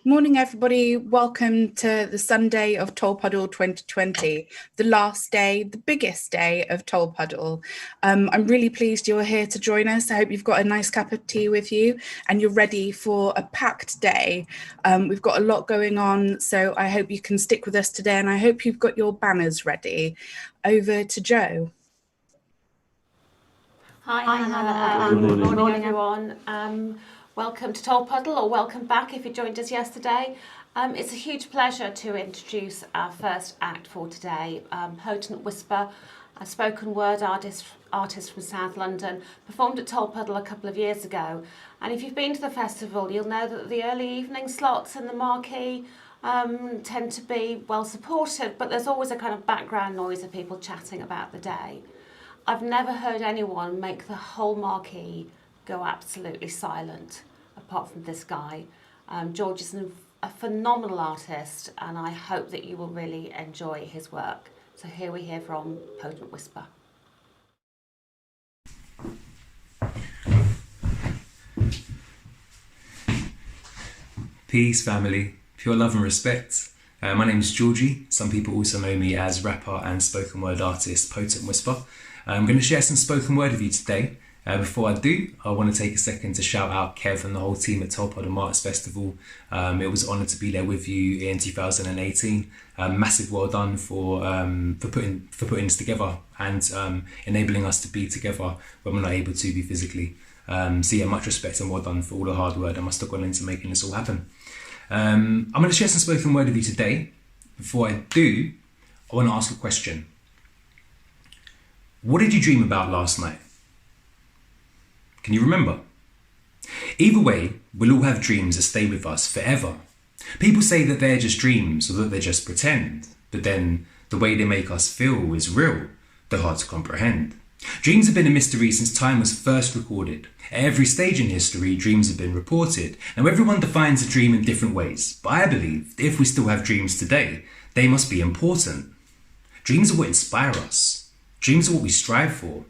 Morning, everybody. Welcome to the Sunday of Tolpuddle 2020, the last day, the biggest day of Tolpuddle. I'm really pleased you're here to join us. I hope you've got a nice cup of tea with you and you're ready for a packed day. We've got a lot going on, so I hope you can stick with us today, and I hope you've got your banners ready. Over to Jo. Hi, Hannah. Good morning, everyone. Welcome to Tolpuddle, or welcome back if you joined us yesterday. It's a huge pleasure to introduce our first act for today. Potent Whisper, a spoken word artist from South London, performed at Tolpuddle a couple of years ago. And if you've been to the festival, you'll know that the early evening slots in the marquee tend to be well supported, but there's always a kind of background noise of people chatting about the day. I've never heard anyone make the whole marquee go absolutely silent, apart from this guy. George is a phenomenal artist, and I hope that you will really enjoy his work. So here we hear from Potent Whisper. Peace, family. Pure love and respect. My name is Georgie. Some people also know me as rapper and spoken word artist Potent Whisper. I'm going to share some spoken word with you today. Before I do, I want to take a second to shout out Kev and the whole team at Tolpuddle Martyrs Festival. It was an honour to be there with you in 2018. Massive well done for putting this together and enabling us to be together when we're not able to be physically. So yeah, much respect and well done for all the hard work that must have gone into making this all happen. I'm going to share some spoken word with you today. Before I do, I want to ask a question. What did you dream about last night? Can you remember? Either way, we'll all have dreams that stay with us forever. People say that they're just dreams or that they're just pretend, but then the way they make us feel is real, though hard to comprehend. Dreams have been a mystery since time was first recorded. At every stage in history, dreams have been reported. Now everyone defines a dream in different ways, but I believe that if we still have dreams today, they must be important. Dreams are what inspire us. Dreams are what we strive for.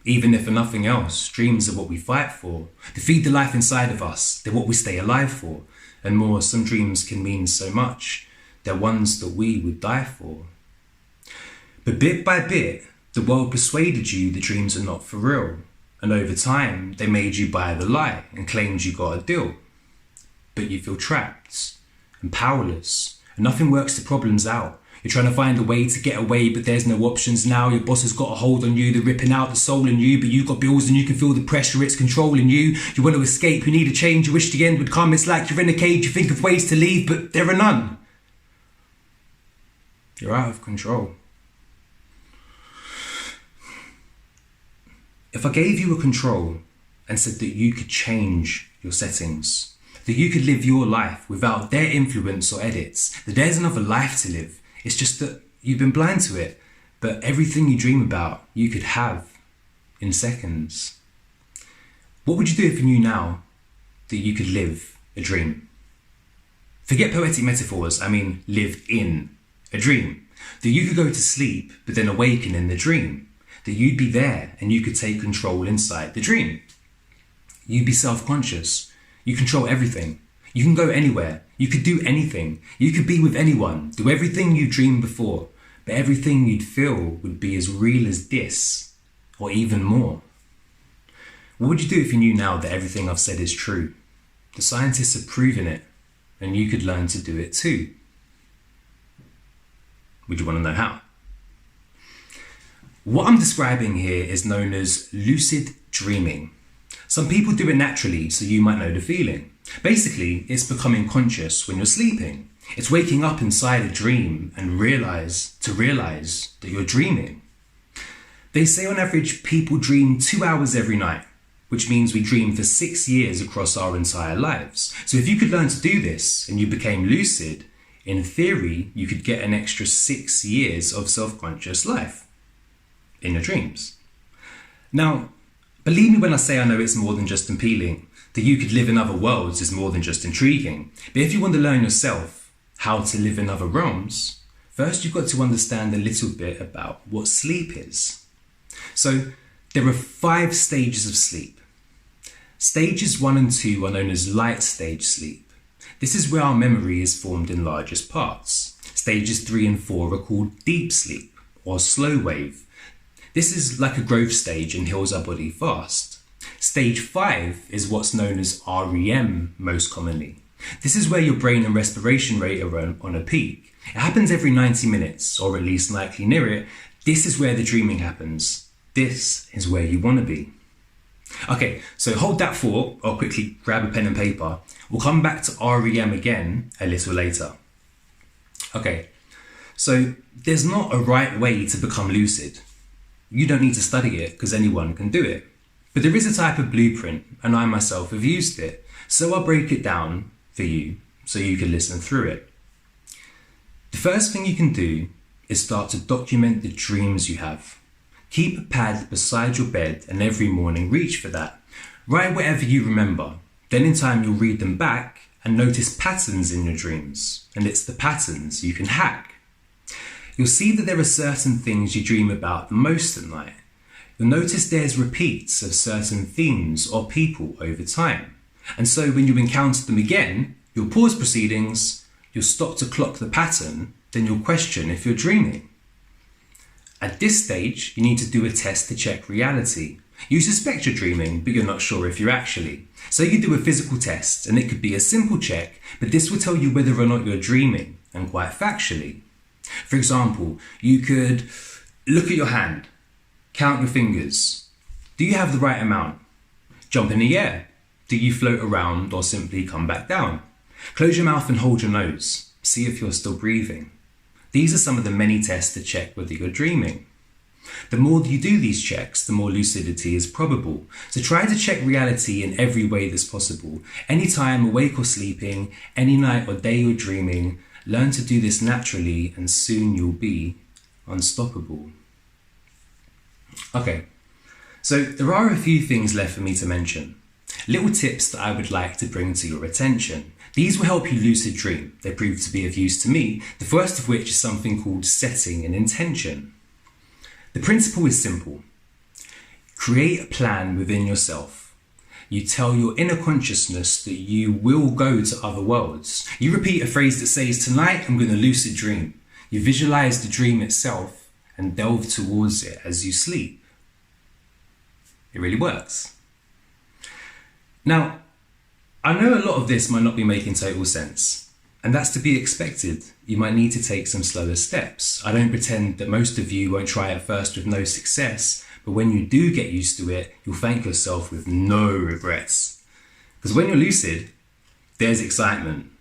Even if for nothing else, dreams are what we fight for. They feed the life inside of us. They're what we stay alive for. And more, some dreams can mean so much. They're ones that we would die for. But bit by bit, the world persuaded you the dreams are not for real. And over time, they made you buy the lie and claimed you got a deal. But you feel trapped and powerless, and nothing works the problems out. You're trying to find a way to get away, but there's no options now. Your boss has got a hold on you, they're ripping out the soul in you, but you got bills and you can feel the pressure, it's controlling you. You want to escape, you need a change, you wish the end would come. It's like you're in a cage, you think of ways to leave, but there are none. You're out of control. If I gave you a control and said that you could change your settings, that you could live your life without their influence or edits, that there's another life to live, it's just that you've been blind to it, but everything you dream about, you could have in seconds. What would you do if you knew now that you could live a dream? Forget poetic metaphors, I mean live in a dream. That you could go to sleep, but then awaken in the dream. That you'd be there and you could take control inside the dream. You'd be self-conscious. You control everything. You can go anywhere. You could do anything. You could be with anyone. Do everything you dreamed before. But everything you'd feel would be as real as this, or even more. What would you do if you knew now that everything I've said is true? The scientists have proven it, and you could learn to do it too. Would you want to know how? What I'm describing here is known as lucid dreaming. Some people do it naturally, so you might know the feeling. Basically, it's becoming conscious when you're sleeping. It's waking up inside a dream and realize that you're dreaming. They say on average people dream 2 hours every night, which means we dream for 6 years across our entire lives. So if you could learn to do this and you became lucid, in theory, you could get an extra 6 years of self-conscious life in your dreams. Now, believe me when I say I know it's more than just appealing. That you could live in other worlds is more than just intriguing. But if you want to learn yourself how to live in other realms, first you've got to understand a little bit about what sleep is. So there are 5 stages of sleep. Stages 1 and 2 are known as light stage sleep. This is where our memory is formed in largest parts. Stages 3 and 4 are called deep sleep or slow wave. This is like a growth stage and heals our body fast. Stage 5 is what's known as REM most commonly. This is where your brain and respiration rate are on a peak. It happens every 90 minutes, or at least likely near it. This is where the dreaming happens. This is where you want to be. Okay, so hold that thought, or quickly grab a pen and paper. We'll come back to REM again a little later. Okay, so there's not a right way to become lucid. You don't need to study it because anyone can do it. But there is a type of blueprint, and I myself have used it. So I'll break it down for you so you can listen through it. The first thing you can do is start to document the dreams you have. Keep a pad beside your bed and every morning reach for that. Write whatever you remember. Then in time you'll read them back and notice patterns in your dreams. And it's the patterns you can hack. You'll see that there are certain things you dream about the most at night. You'll notice there's repeats of certain themes or people over time. And so when you encounter them again, you'll pause proceedings, you'll stop to clock the pattern, then you'll question if you're dreaming. At this stage, you need to do a test to check reality. You suspect you're dreaming, but you're not sure if you're actually. So you do a physical test, and it could be a simple check, but this will tell you whether or not you're dreaming, and quite factually. For example, you could look at your hand, count your fingers. Do you have the right amount? Jump in the air. Do you float around or simply come back down? Close your mouth and hold your nose. See if you're still breathing. These are some of the many tests to check whether you're dreaming. The more you do these checks, the more lucidity is probable. So try to check reality in every way that's possible. Anytime, awake or sleeping, any night or day you're dreaming, learn to do this naturally and soon you'll be unstoppable. Okay, so there are a few things left for me to mention. Little tips that I would like to bring to your attention. These will help you lucid dream. They prove to be of use to me, the first of which is something called setting an intention. The principle is simple. Create a plan within yourself. You tell your inner consciousness that you will go to other worlds. You repeat a phrase that says, "Tonight I'm going to lucid dream." You visualize the dream itself and delve towards it as you sleep. It really works. Now, I know a lot of this might not be making total sense, and that's to be expected. You might need to take some slower steps. I don't pretend that most of you won't try at first with no success, but when you do get used to it, you'll thank yourself with no regrets. Because when you're lucid, there's excitement,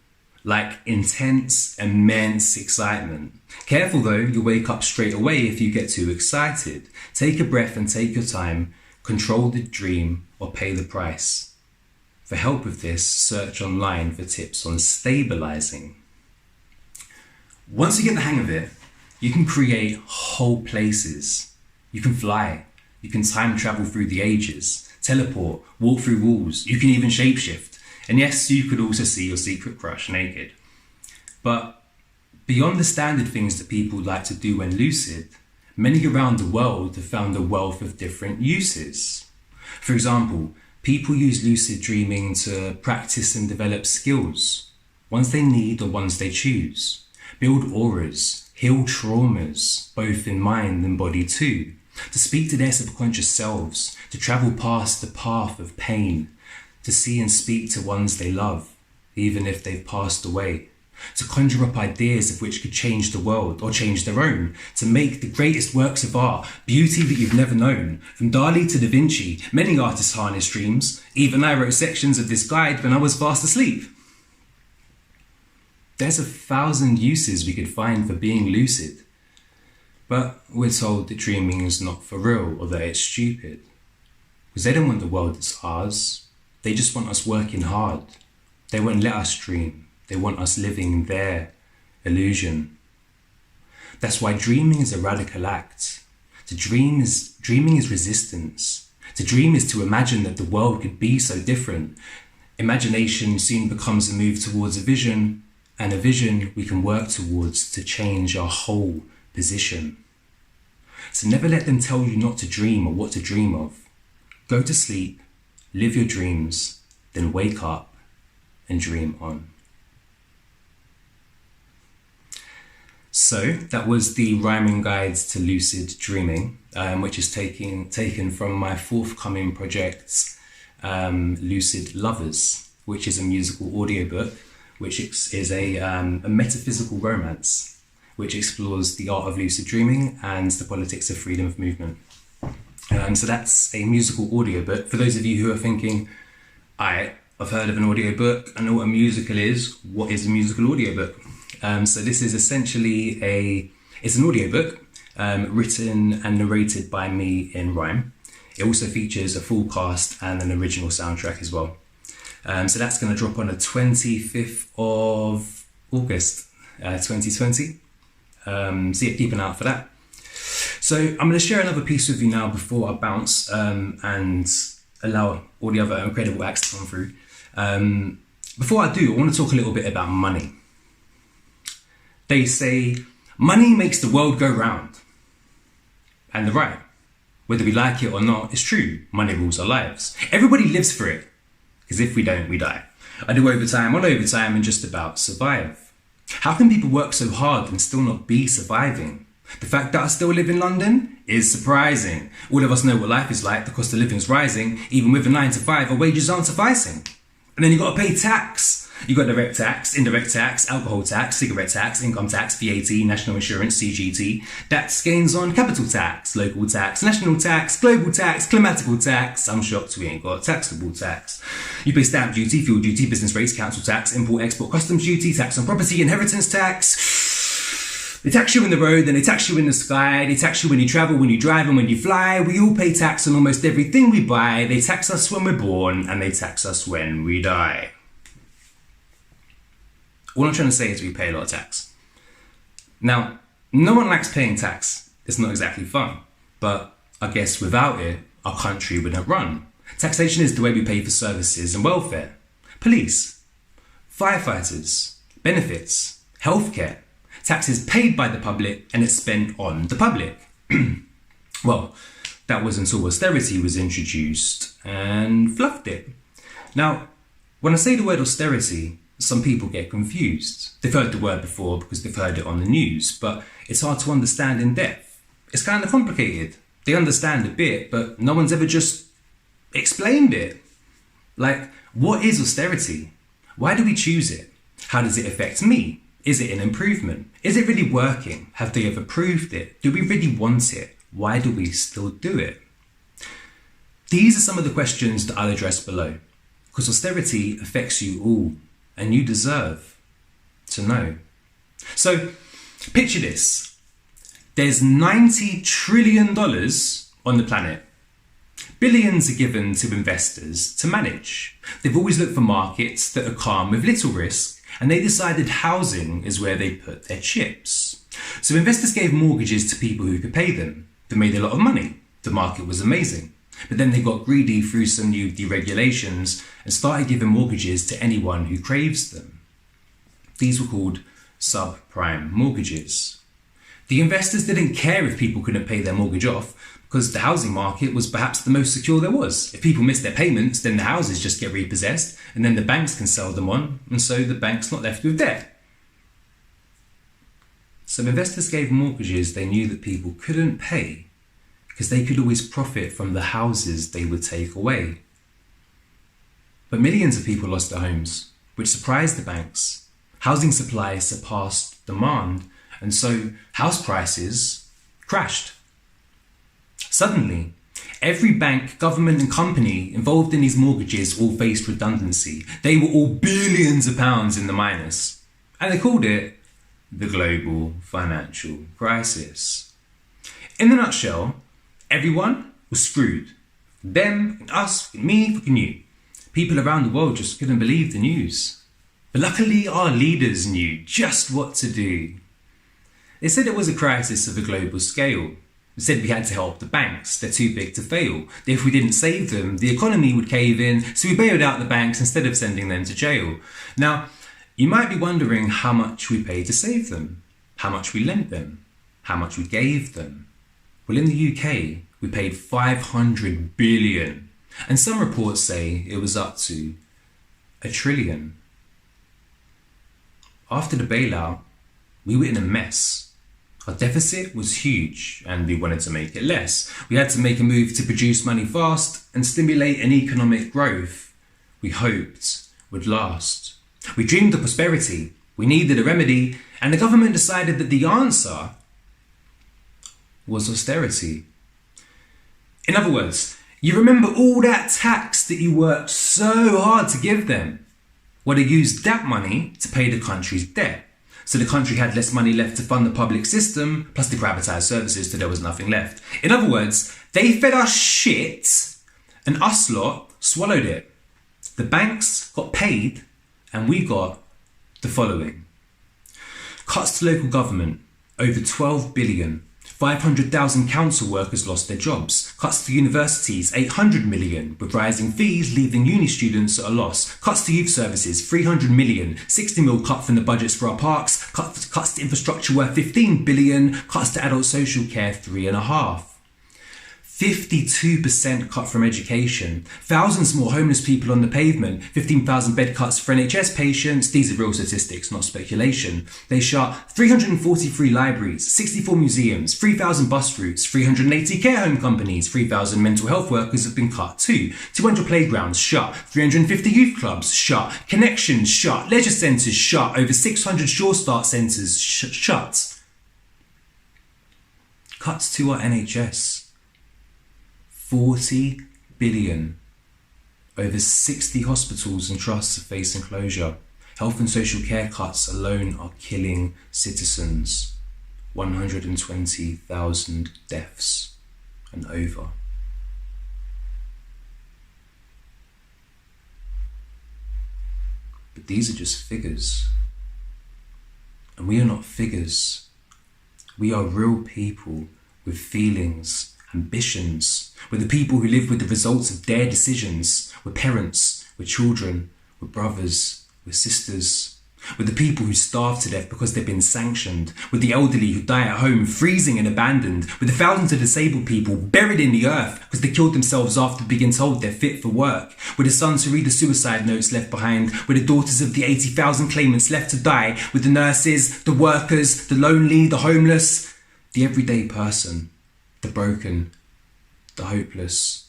like intense, immense excitement. Careful though, you'll wake up straight away if you get too excited. Take a breath and take your time, control the dream or pay the price. For help with this, search online for tips on stabilizing. Once you get the hang of it, you can create whole places. You can fly, you can time travel through the ages, teleport, walk through walls, you can even shapeshift. And yes, you could also see your secret crush naked. But beyond the standard things that people like to do when lucid, many around the world have found a wealth of different uses. For example, people use lucid dreaming to practice and develop skills, ones they need or ones they choose, build auras, heal traumas, both in mind and body too, to speak to their subconscious selves, to travel past the path of pain, to see and speak to ones they love, even if they've passed away, to conjure up ideas of which could change the world or change their own, to make the greatest works of art, beauty that you've never known. From Dali to Da Vinci, many artists harness dreams. Even I wrote sections of this guide when I was fast asleep. There's 1,000 uses we could find for being lucid. But we're told that dreaming is not for real or that it's stupid. Because they don't want the world that's ours. They just want us working hard. They won't let us dream. They want us living their illusion. That's why dreaming is a radical act. Dreaming is resistance. To dream is to imagine that the world could be so different. Imagination soon becomes a move towards a vision, and a vision we can work towards to change our whole position. So never let them tell you not to dream or what to dream of. Go to sleep, live your dreams, then wake up and dream on. So that was the rhyming guides to lucid dreaming, which is taken from my forthcoming project, Lucid Lovers, which is a musical audiobook, which is a metaphysical romance, which explores the art of lucid dreaming and the politics of freedom of movement. So that's a musical audiobook. For those of you who are thinking, I've heard of an audiobook, I know what a musical is. What is a musical audiobook? So this is essentially it's an audiobook written and narrated by me in rhyme. It also features a full cast and an original soundtrack as well. So that's going to drop on the 25th of August 2020. So yeah, keep an eye out for that. So I'm going to share another piece with you now before I bounce and allow all the other incredible acts to come through. Before I do, I want to talk a little bit about money. They say, money makes the world go round. And they're right. Whether we like it or not, it's true. Money rules our lives. Everybody lives for it. Because if we don't, we die. I do overtime on overtime and just about survive. How can people work so hard and still not be surviving? The fact that I still live in London is surprising. All of us know what life is like. The cost of living is rising. Even with a 9 to 5, our wages aren't sufficing. And then you got to pay tax. You got direct tax, indirect tax, alcohol tax, cigarette tax, income tax, VAT, national insurance, CGT. That's gains on capital tax, local tax, national tax, global tax, climatical tax. I'm shocked we ain't got taxable tax. You pay stamp duty, fuel duty, business rates, council tax, import, export, customs duty, tax on property, inheritance tax. They tax you in the road, then they tax you in the sky. They tax you when you travel, when you drive and when you fly. We all pay tax on almost everything we buy. They tax us when we're born and they tax us when we die. All I'm trying to say is we pay a lot of tax. Now, no one likes paying tax. It's not exactly fun. But I guess without it, our country wouldn't run. Taxation is the way we pay for services and welfare. Police, firefighters, benefits, healthcare. Tax is paid by the public and it's spent on the public. Well, that was until austerity was introduced and fluffed it. Now, when I say the word austerity, some people get confused. They've heard the word before because they've heard it on the news, but it's hard to understand in depth. It's kind of complicated. They understand a bit, but no one's ever just explained it. Like, what is austerity? Why do we choose it? How does it affect me? Is it an improvement? Is it really working? Have they ever proved it? Do we really want it? Why do we still do it? These are some of the questions that I'll address below, because austerity affects you all. And you deserve to know. So, picture this. There's $90 trillion on the planet. Billions are given to investors to manage. They've always looked for markets that are calm with little risk, and they decided housing is where they put their chips. So investors gave mortgages to people who could pay them. They made a lot of money. The market was amazing. But then they got greedy through some new deregulations and started giving mortgages to anyone who craves them. These were called subprime mortgages. The investors didn't care if people couldn't pay their mortgage off because the housing market was perhaps the most secure there was. If people miss their payments, then the houses just get repossessed and then the banks can sell them on, and so the bank's not left with debt. So investors gave mortgages they knew that people couldn't pay because they could always profit from the houses they would take away. But millions of people lost their homes, which surprised the banks. Housing supply surpassed demand, and so house prices crashed. Suddenly, every bank, government and company involved in these mortgages all faced redundancy. They were all billions of pounds in the minus, and they called it the global financial crisis. In a nutshell, everyone was screwed. Them, us, me, fucking you. People around the world just couldn't believe the news. But luckily our leaders knew just what to do. They said it was a crisis of a global scale. They said we had to help the banks, they're too big to fail. That if we didn't save them, the economy would cave in, so we bailed out the banks instead of sending them to jail. Now, you might be wondering how much we paid to save them, how much we lent them, how much we gave them. Well, in the UK, we paid 500 billion, and some reports say it was up to $1 trillion. After the bailout, we were in a mess. Our deficit was huge and we wanted to make it less. We had to make a move to produce money fast and stimulate an economic growth we hoped would last. We dreamed of prosperity, we needed a remedy, and the government decided that the answer was austerity. In other words, you remember all that tax that you worked so hard to give them? Well, they used that money to pay the country's debt. So the country had less money left to fund the public system, plus they privatised services till there was nothing left. In other words, they fed us shit and us lot swallowed it. The banks got paid and we got the following. Cuts to local government, over 12 billion. 500,000 council workers lost their jobs. Cuts to universities, 800 million, with rising fees leaving uni students at a loss. Cuts to youth services, 300 million. 60 mil cut from the budgets for our parks. Cuts to infrastructure worth 15 billion. Cuts to adult social care, 3.5. 52% cut from education, thousands more homeless people on the pavement, 15,000 bed cuts for NHS patients. These are real statistics, not speculation. They shut 343 libraries, 64 museums, 3,000 bus routes, 380 care home companies, 3,000 mental health workers have been cut too, 200 playgrounds shut, 350 youth clubs shut, connections shut, leisure centres shut, over 600 Sure Start centres shut. Cuts to our NHS. 40 billion. Over 60 hospitals and trusts are facing closure. Health and social care cuts alone are killing citizens. 120,000 deaths and over. But these are just figures. And we are not figures. We are real people with feelings, ambitions. We're the people who live with the results of their decisions. We're parents, we're children, we're brothers, we're sisters. We're the people who starve to death because they've been sanctioned. We're the elderly who die at home, freezing and abandoned. We're the thousands of disabled people buried in the earth because they killed themselves after being told they're fit for work. We're the sons who read the suicide notes left behind. We're the daughters of the 80,000 claimants left to die. We're the nurses, the workers, the lonely, the homeless, the everyday person, the broken, the hopeless.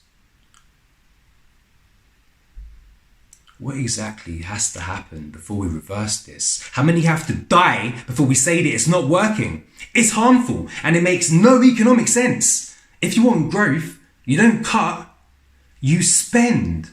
What exactly has to happen before we reverse this? How many have to die before we say that it's not working? It's harmful and it makes no economic sense. If you want growth, you don't cut, you spend.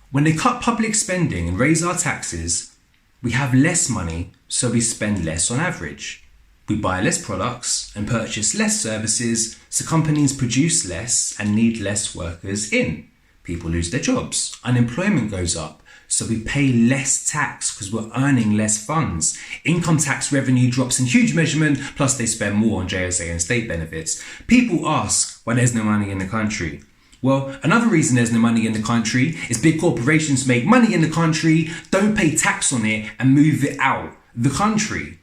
When they cut public spending and raise our taxes, we have less money, so we spend less on average. We buy less products and purchase less services, so companies produce less and need less workers in. People lose their jobs. Unemployment goes up, so we pay less tax because we're earning less funds. Income tax revenue drops in huge measurement, plus they spend more on JSA and state benefits. People ask why there's no money in the country. Well, another reason there's no money in the country is big corporations make money in the country, don't pay tax on it and move it out the country.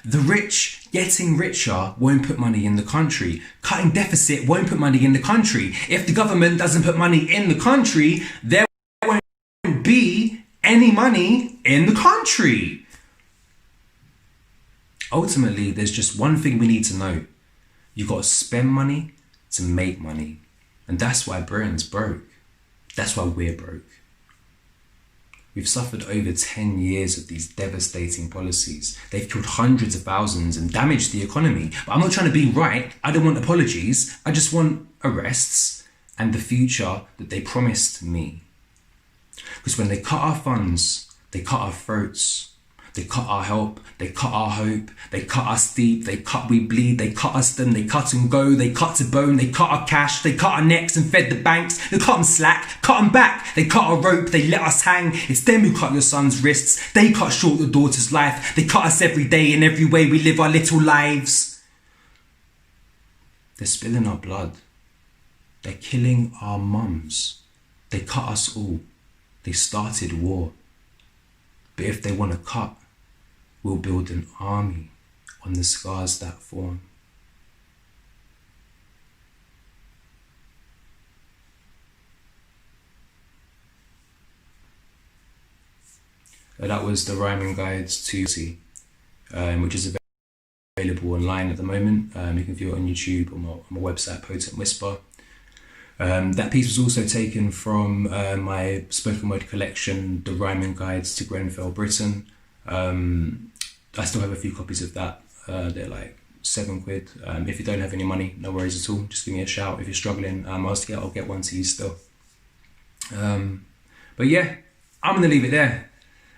The rich getting richer won't put money in the country. Cutting deficit won't put money in the country. If the government doesn't put money in the country, there won't be any money in the country. Ultimately, there's just one thing we need to know. You've got to spend money to make money. And that's why Britain's broke. That's why we're broke. We've suffered over 10 years of these devastating policies. They've killed hundreds of thousands and damaged the economy. But I'm not trying to be right. I don't want apologies. I just want arrests and the future that they promised me. Because when they cut our funds, they cut our throats. They cut our help, they cut our hope, they cut us deep, they cut we bleed, they cut us then, they cut and go, they cut to bone, they cut our cash, they cut our necks and fed the banks, they cut them slack, cut them back, they cut our rope, they let us hang, it's them who cut your son's wrists, they cut short your daughter's life, they cut us every day in every way we live our little lives. They're spilling our blood, they're killing our mums, they cut us all, they started war. But if they want to cut, we'll build an army on the scars that form. That was the rhyming guides to TUC, which is a available online at the moment. You can view it on YouTube or my website, Potent Whisper. That piece was also taken from my spoken word collection, The Rhyming Guides to Grenfell, Britain. I still have a few copies of that. They're like £7. If you don't have any money, no worries at all. Just give me a shout if you're struggling. I'll get one to you still. But yeah, I'm gonna leave it there.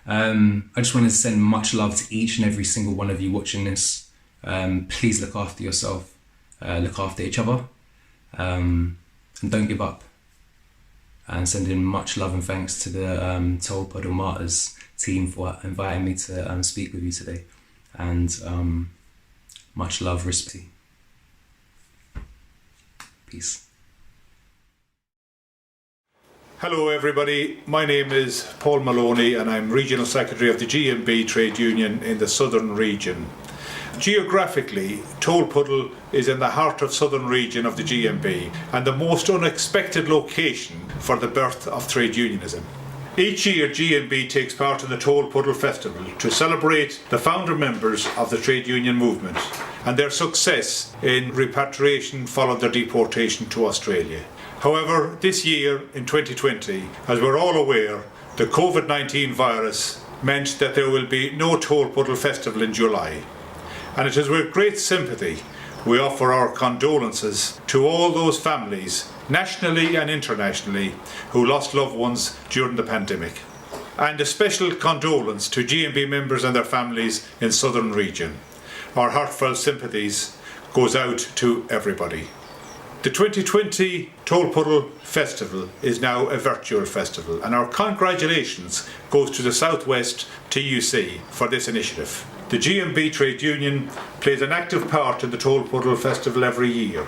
I just want to send much love to each and every single one of you watching this. Please look after yourself, look after each other, and don't give up. And sending much love and thanks to the Tolpuddle Martyrs team for inviting me to speak with you today. And much love, respect. Peace. Hello everybody, my name is Paul Maloney and I'm Regional Secretary of the GMB Trade Union in the Southern Region. Geographically, Tolpuddle is in the heart of Southern Region of the GMB and the most unexpected location for the birth of trade unionism. Each year GMB takes part in the Tolpuddle Festival to celebrate the founder members of the trade union movement and their success in repatriation following their deportation to Australia. However, this year in 2020, as we're all aware, the COVID-19 virus meant that there will be no Tolpuddle Festival in July. And it is with great sympathy we offer our condolences to all those families, nationally and internationally, who lost loved ones during the pandemic. And a special condolence to GMB members and their families in Southern Region. Our heartfelt sympathies goes out to everybody. The 2020 Tolpuddle Festival is now a virtual festival, and our congratulations goes to the Southwest TUC for this initiative. The GMB Trade Union plays an active part in the Tolpuddle Festival every year,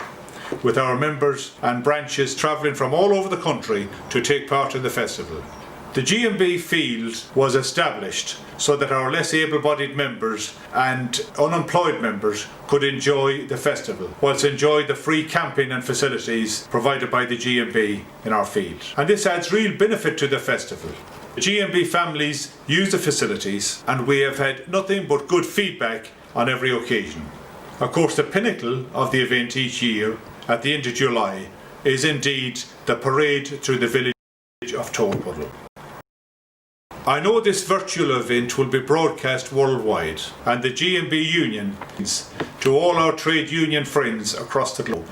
with our members and branches travelling from all over the country to take part in the festival. The GMB field was established so that our less able-bodied members and unemployed members could enjoy the festival, whilst enjoy the free camping and facilities provided by the GMB in our field. And this adds real benefit to the festival. The GMB families use the facilities and we have had nothing but good feedback on every occasion. Of course, the pinnacle of the event each year at the end of July is indeed the parade through the village of Tolpuddle. I know this virtual event will be broadcast worldwide, and the GMB Union to all our trade union friends across the globe.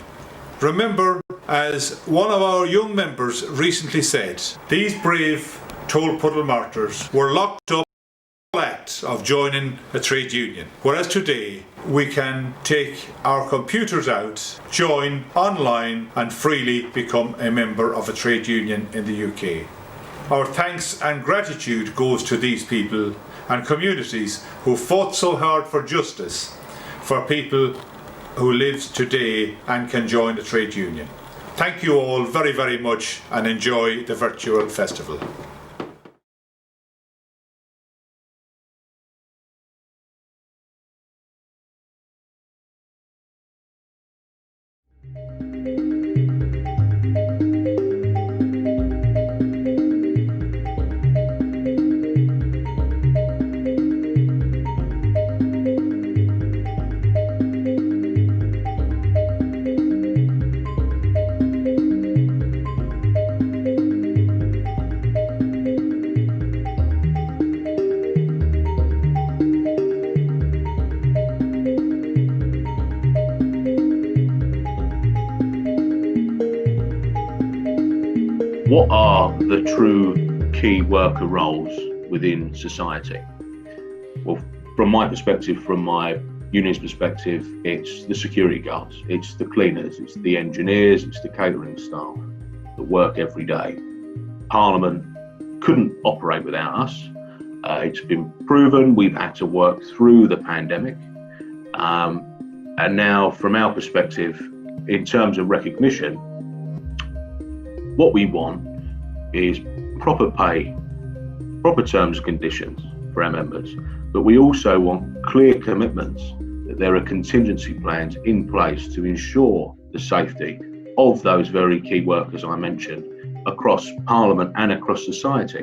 Remember, as one of our young members recently said, these brave Tolpuddle martyrs were locked up in the act of joining a trade union, whereas today we can take our computers out, join online and freely become a member of a trade union in the UK. Our thanks and gratitude goes to these people and communities who fought so hard for justice for people who live today and can join a trade union. Thank you all very, very much and enjoy the virtual festival. What are the true key worker roles within society? Well, from my perspective, from my union's perspective, it's the security guards, it's the cleaners, it's the engineers, it's the catering staff that work every day. Parliament couldn't operate without us. It's been proven we've had to work through the pandemic. And now, from our perspective, in terms of recognition, what we want is proper pay, proper terms and conditions for our members, but we also want clear commitments that there are contingency plans in place to ensure the safety of those very key workers I mentioned across Parliament and across society.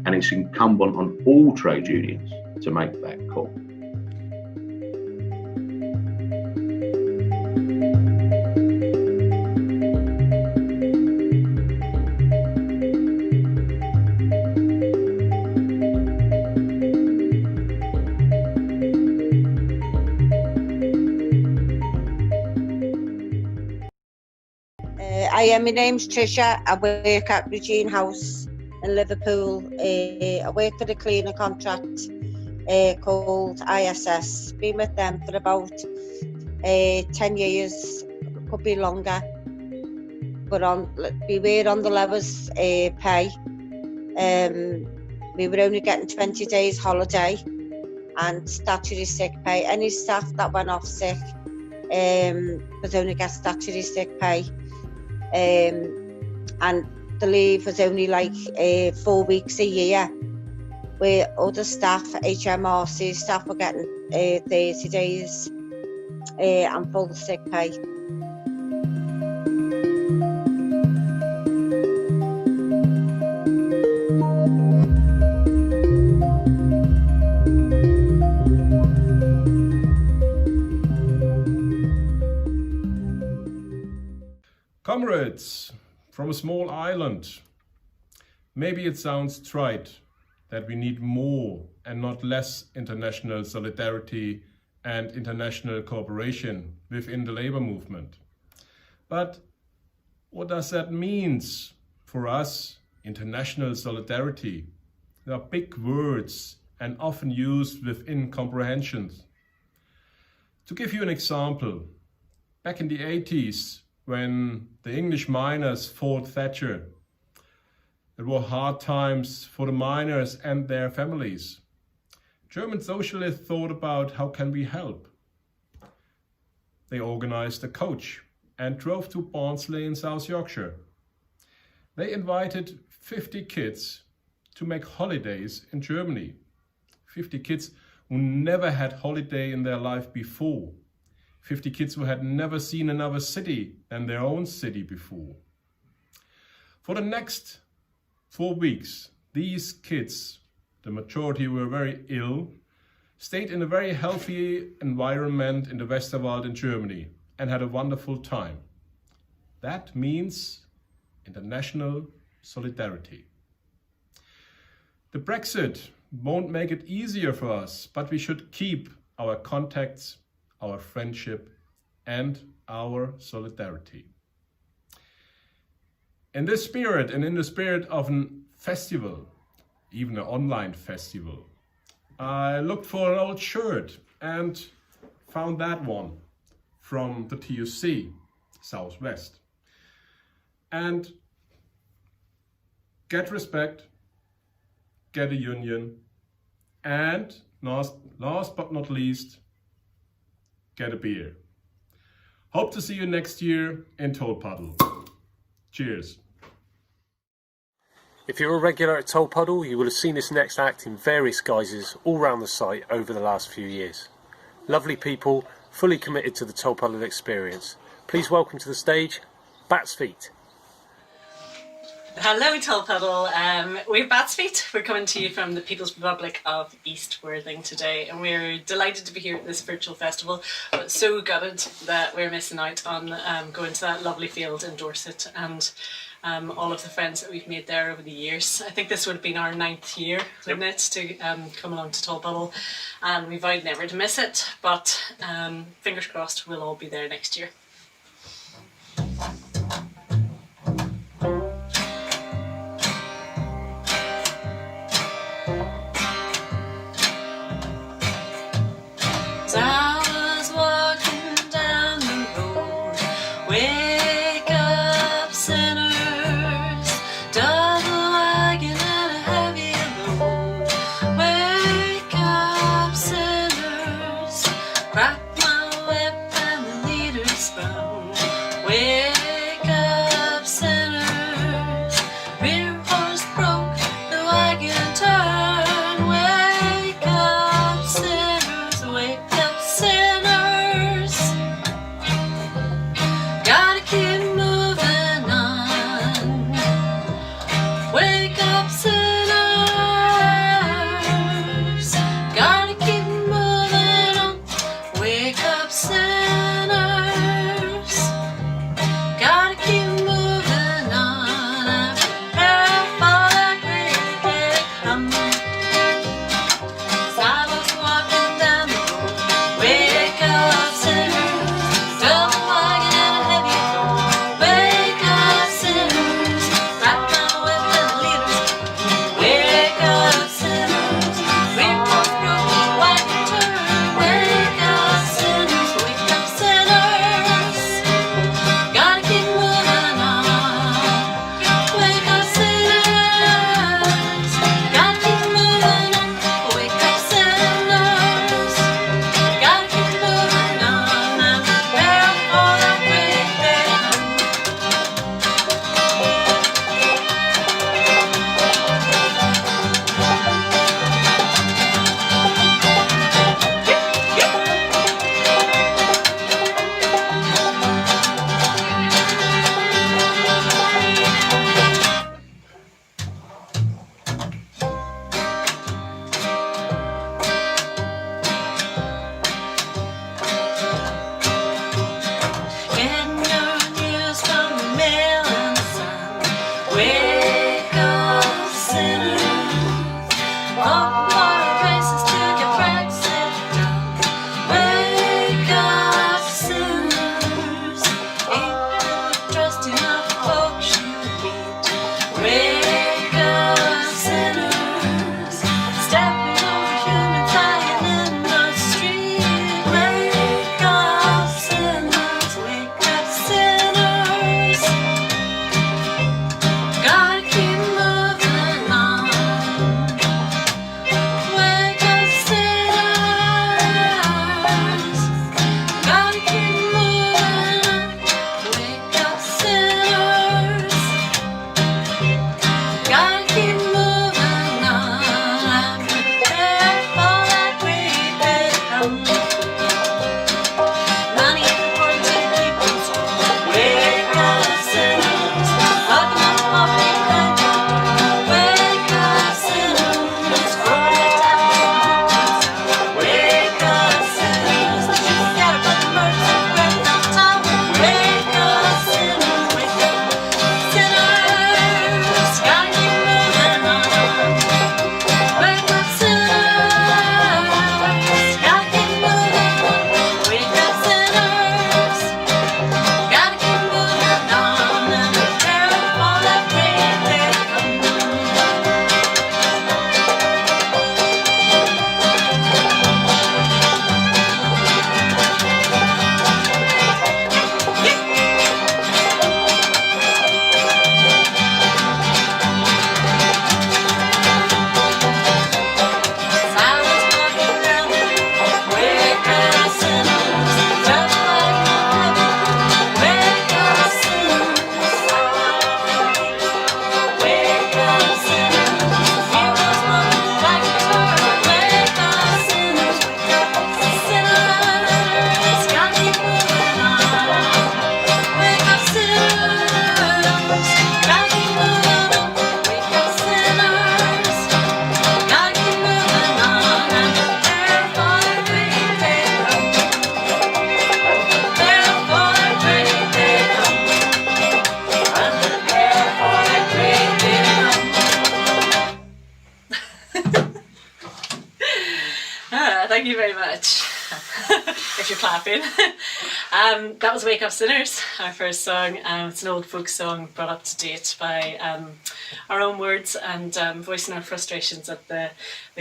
And it's incumbent on all trade unions to make that call. My name's Tricia. I work at Regine House in Liverpool. I work for a cleaner contract called ISS. Been with them for about 10 years, could be longer. But we were on the lowest pay. We were only getting 20 days holiday and statutory sick pay. Any staff that went off sick was only get statutory sick pay. And the leave was only like 4 weeks a year, where other staff, HMRC staff, were getting 30 days and full sick pay. Comrades from a small island, maybe it sounds trite that we need more and not less international solidarity and international cooperation within the labor movement. But what does that mean for us, international solidarity? They are big words and often used with incomprehensions. To give you an example, back in the 80s, when the English miners fought Thatcher, it were hard times for the miners and their families. German socialists thought about how can we help. They organized a coach and drove to Barnsley in South Yorkshire. They invited 50 kids to make holidays in Germany. 50 kids who never had holiday in their life before. 50 kids who had never seen another city than their own city before. For the next 4 weeks, these kids, the majority were very ill, stayed in a very healthy environment in the Westerwald in Germany and had a wonderful time. That means international solidarity. The Brexit won't make it easier for us, but we should keep our contacts, our friendship, and our solidarity. In this spirit and in the spirit of a festival, even an online festival, I looked for an old shirt and found that one from the TUC Southwest. And get respect, get a union, and last but not least, get a beer. Hope to see you next year in Tolpuddle. Cheers. If you're a regular at Tolpuddle, you will have seen this next act in various guises all around the site over the last few years. Lovely people, fully committed to the Tolpuddle experience. Please welcome to the stage, Bat's Feet. Hello Tolpuddle, we're Bat's Feet. We're coming to you from the People's Republic of East Worthing today, and we're delighted to be here at this virtual festival, but so gutted that we're missing out on going to that lovely field in Dorset and all of the friends that we've made there over the years. I think this would have been our 9th year, wouldn't it, to come along to Tolpuddle, and we vowed never to miss it, but fingers crossed we'll all be there next year. if you're clapping. That was Wake Up Sinners, our first song. It's an old folk song brought up to date by our own words and voicing our frustrations at the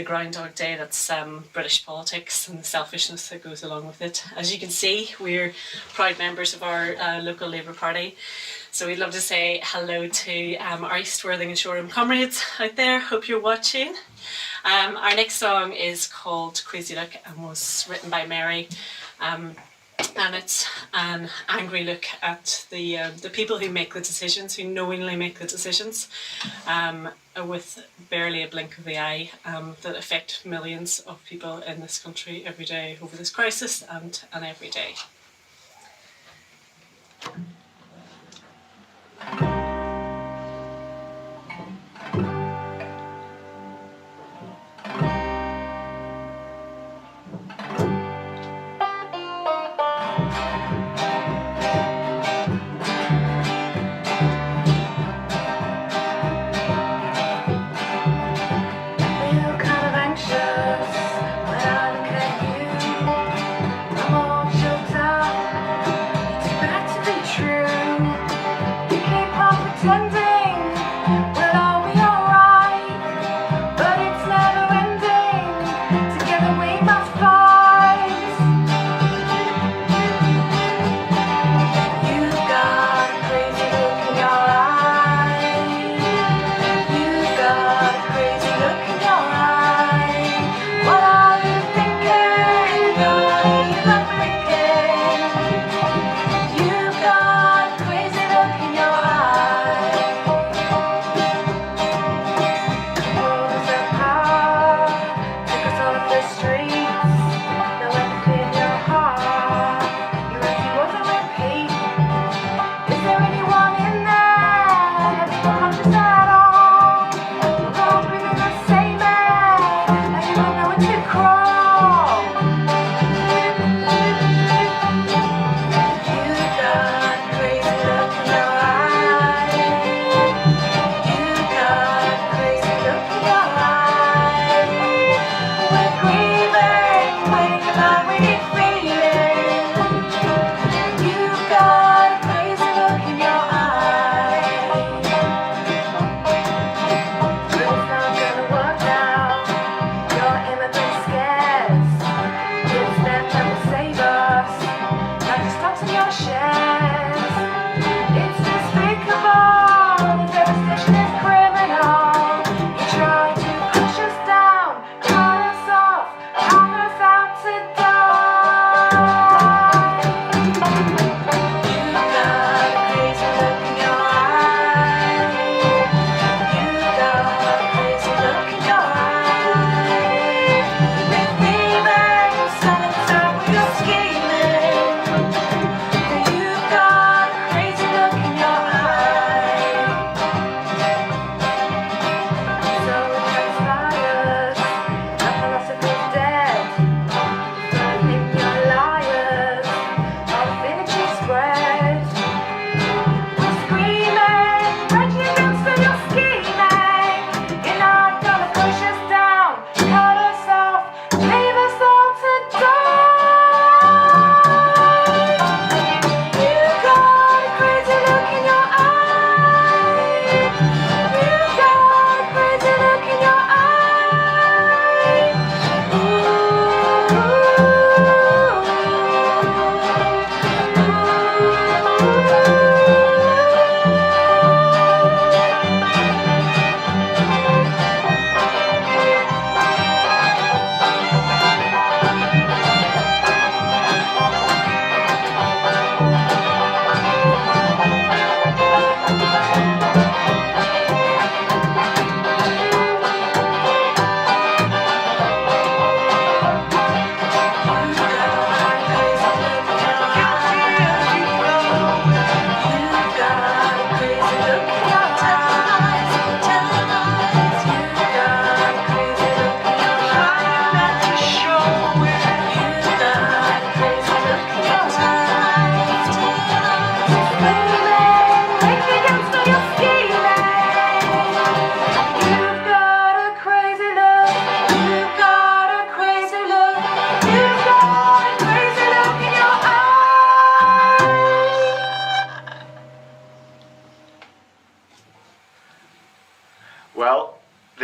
Groundhog Day that's British politics and the selfishness that goes along with it. As you can see, we're proud members of our local Labour Party. So we'd love to say hello to our East Worthing and Shoreham comrades out there. Hope you're watching. Our next song is called Crazy Look and was written by Mary. And it's an angry look at the people who make the decisions, who knowingly make the decisions, with barely a blink of the eye, that affect millions of people in this country every day over this crisis and every day. Keep on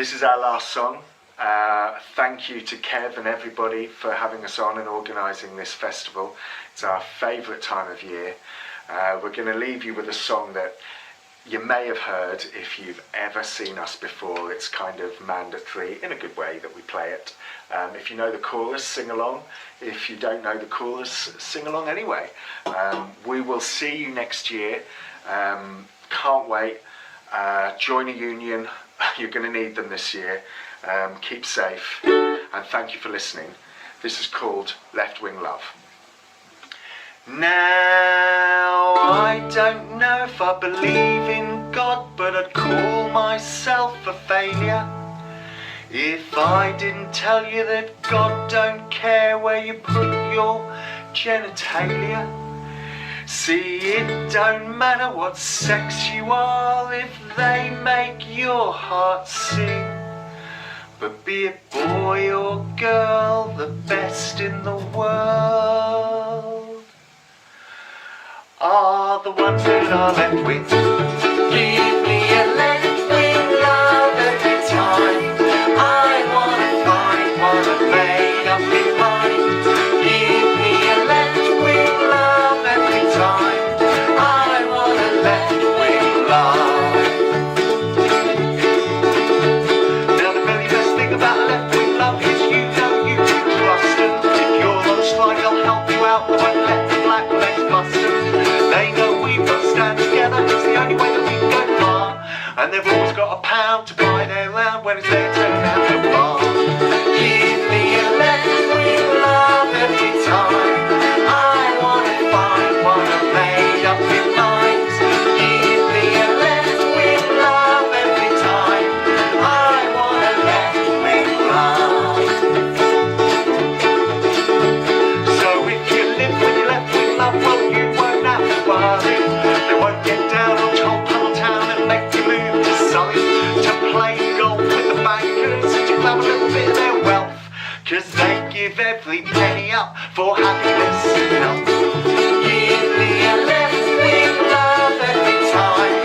This is our last song. Thank you to Kev and everybody for having us on and organising this festival. It's our favourite time of year. We're going to leave you with a song that you may have heard if you've ever seen us before. It's kind of mandatory, in a good way, that we play it. If you know the chorus, sing along. If you don't know the chorus, sing along anyway. We will see you next year. Can't wait. Join a union. You're going to need them this year. Keep safe. And thank you for listening. This is called Left Wing Love. Now, I don't know if I believe in God, but I'd call myself a failure if I didn't tell you that God don't care where you put your genitalia. See, it don't matter what sex you are if they make your heart sing. But be it boy or girl, the best in the world are the ones that are left with. Give me a left wing love every time I wanna find one I've made up in mind. Give me a left wing love every time I want a left wing love. Now the very best thing about left wing love is you know you can trust them. If you're lost like I'll help you out, but won't let the black legs bust them. They know we both stand together, it's the only way that we can go far. And they've always got a pound to buy their land when it's their turn out to bar. Give me a left wing love every time I wanna find one I've made up in mind. Give me a left wing love every time I want a left wing love. So if you live with your left wing love, well you won't have to worry. They won't get down on Tolpuddle town and make you move to Surrey to play golf with the bankers and to grab a little bit of their wealth, 'cause they give every penny up for happiness and health. Give me a left wing love every time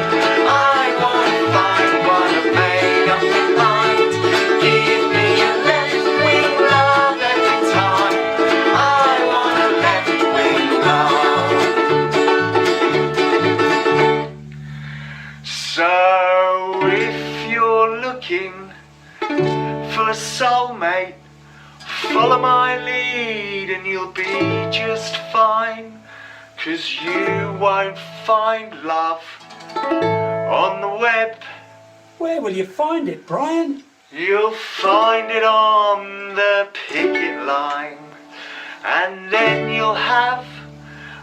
I wanna find one I've made up in mind. Give me a left wing love every time I want a left wing love. So if you're looking for a soulmate, follow my lead and you'll be just fine. 'Cause you won't find love on the web. Where will you find it, Brian? You'll find it on the picket line. And then you'll have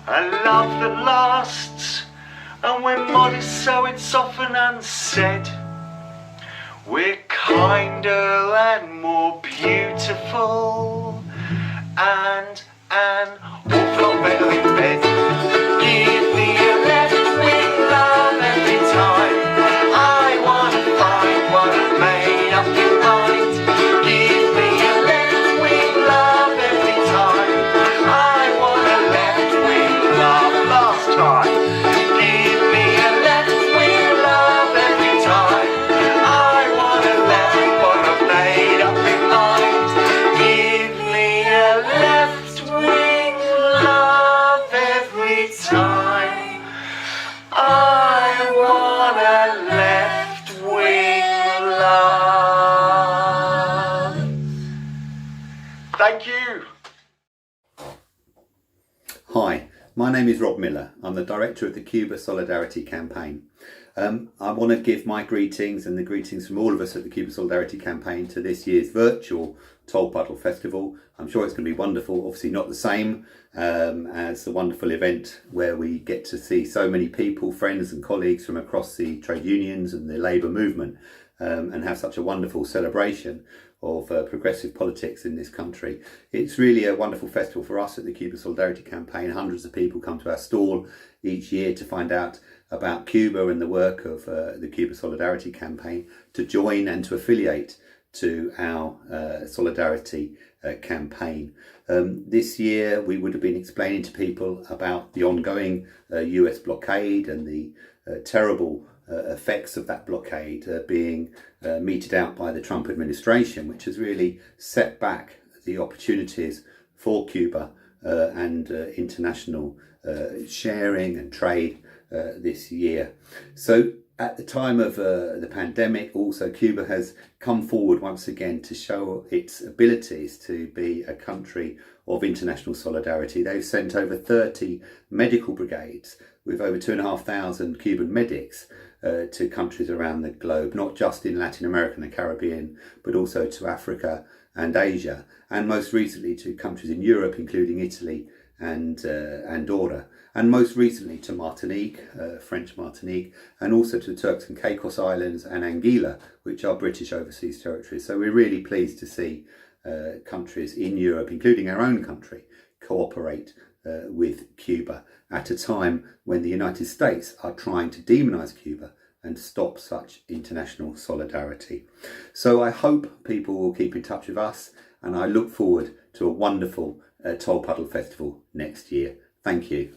a love that lasts. And we're modest so it's often unsaid. We're kinder and more beautiful, and an awful lot better in bed. Give me a left wing love every time I wanna find what I've made up in mind. Give me a left wing love every time I want a left wing love. Last time. Give me a left wing love every time I want a left what I've made up in mind. Give me a left wing love every time I want a left wing love. Thank you. Hi, my name is Rob Miller. I'm the director of the Cuba Solidarity Campaign. I want to give my greetings and the greetings from all of us at the Cuba Solidarity Campaign to this year's virtual Tolpuddle Festival. I'm sure it's going to be wonderful, obviously not the same as the wonderful event where we get to see so many people, friends and colleagues from across the trade unions and the labour movement and have such a wonderful celebration of progressive politics in this country. It's really a wonderful festival for us at the Cuba Solidarity Campaign. Hundreds of people come to our stall each year to find out about Cuba and the work of the Cuba Solidarity Campaign, to join and to affiliate to our Solidarity campaign. This year we would have been explaining to people about the ongoing US blockade and the terrible effects of that blockade being meted out by the Trump administration, which has really set back the opportunities for Cuba and international sharing and trade this year. So at the time of the pandemic, also Cuba has come forward once again to show its abilities to be a country of international solidarity. They've sent over 30 medical brigades with over 2,500 Cuban medics to countries around the globe, not just in Latin America and the Caribbean, but also to Africa and Asia, and most recently to countries in Europe, including Italy and Andorra, and most recently to Martinique, French Martinique, and also to the Turks and Caicos Islands and Anguilla, which are British overseas territories. So we're really pleased to see countries in Europe, including our own country, cooperate with Cuba at a time when the United States are trying to demonize Cuba and stop such international solidarity. So I hope people will keep in touch with us, and I look forward to a wonderful Tolpuddle Festival next year. Thank you.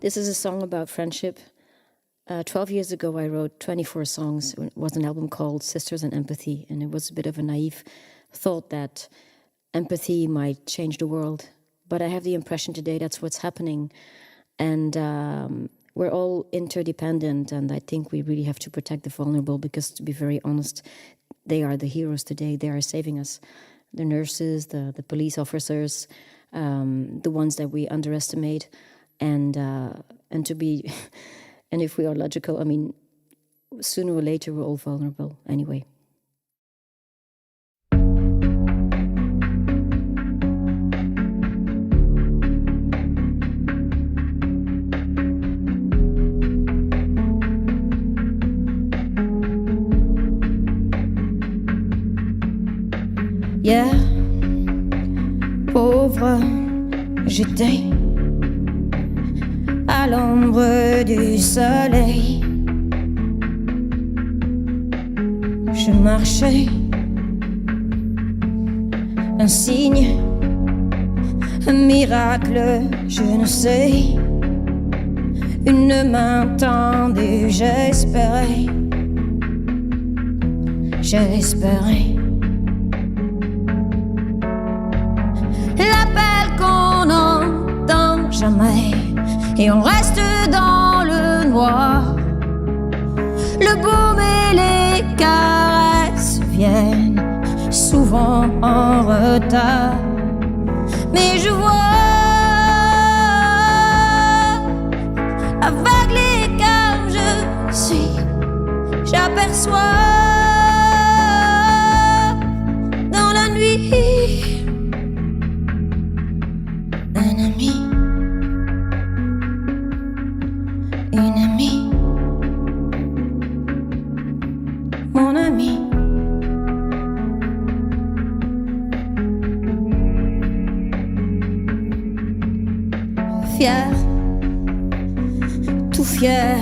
This is a song about friendship. 12 years ago, I wrote 24 songs. It was an album called Sisters and Empathy, and it was a bit of a naive thought that empathy might change the world. But I have the impression today that's what's happening. And we're all interdependent, and I think we really have to protect the vulnerable because, to be very honest, they are the heroes today. They are saving us. The nurses, the police officers, the ones that we underestimate. And to be, and if we are logical, I mean, sooner or later we're all vulnerable anyway. Hier, pauvre, j'étais à l'ombre du soleil. Je marchais, un signe, un miracle, je ne sais. Une main tendue, j'espérais. L'appel qu'on n'entend jamais, et on reste dans le noir. Le baume et les caresses viennent souvent en retard, mais je vois aveuglé comme je suis, j'aperçois dans la nuit un ami, une amie, mon ami. Fier, tout fier,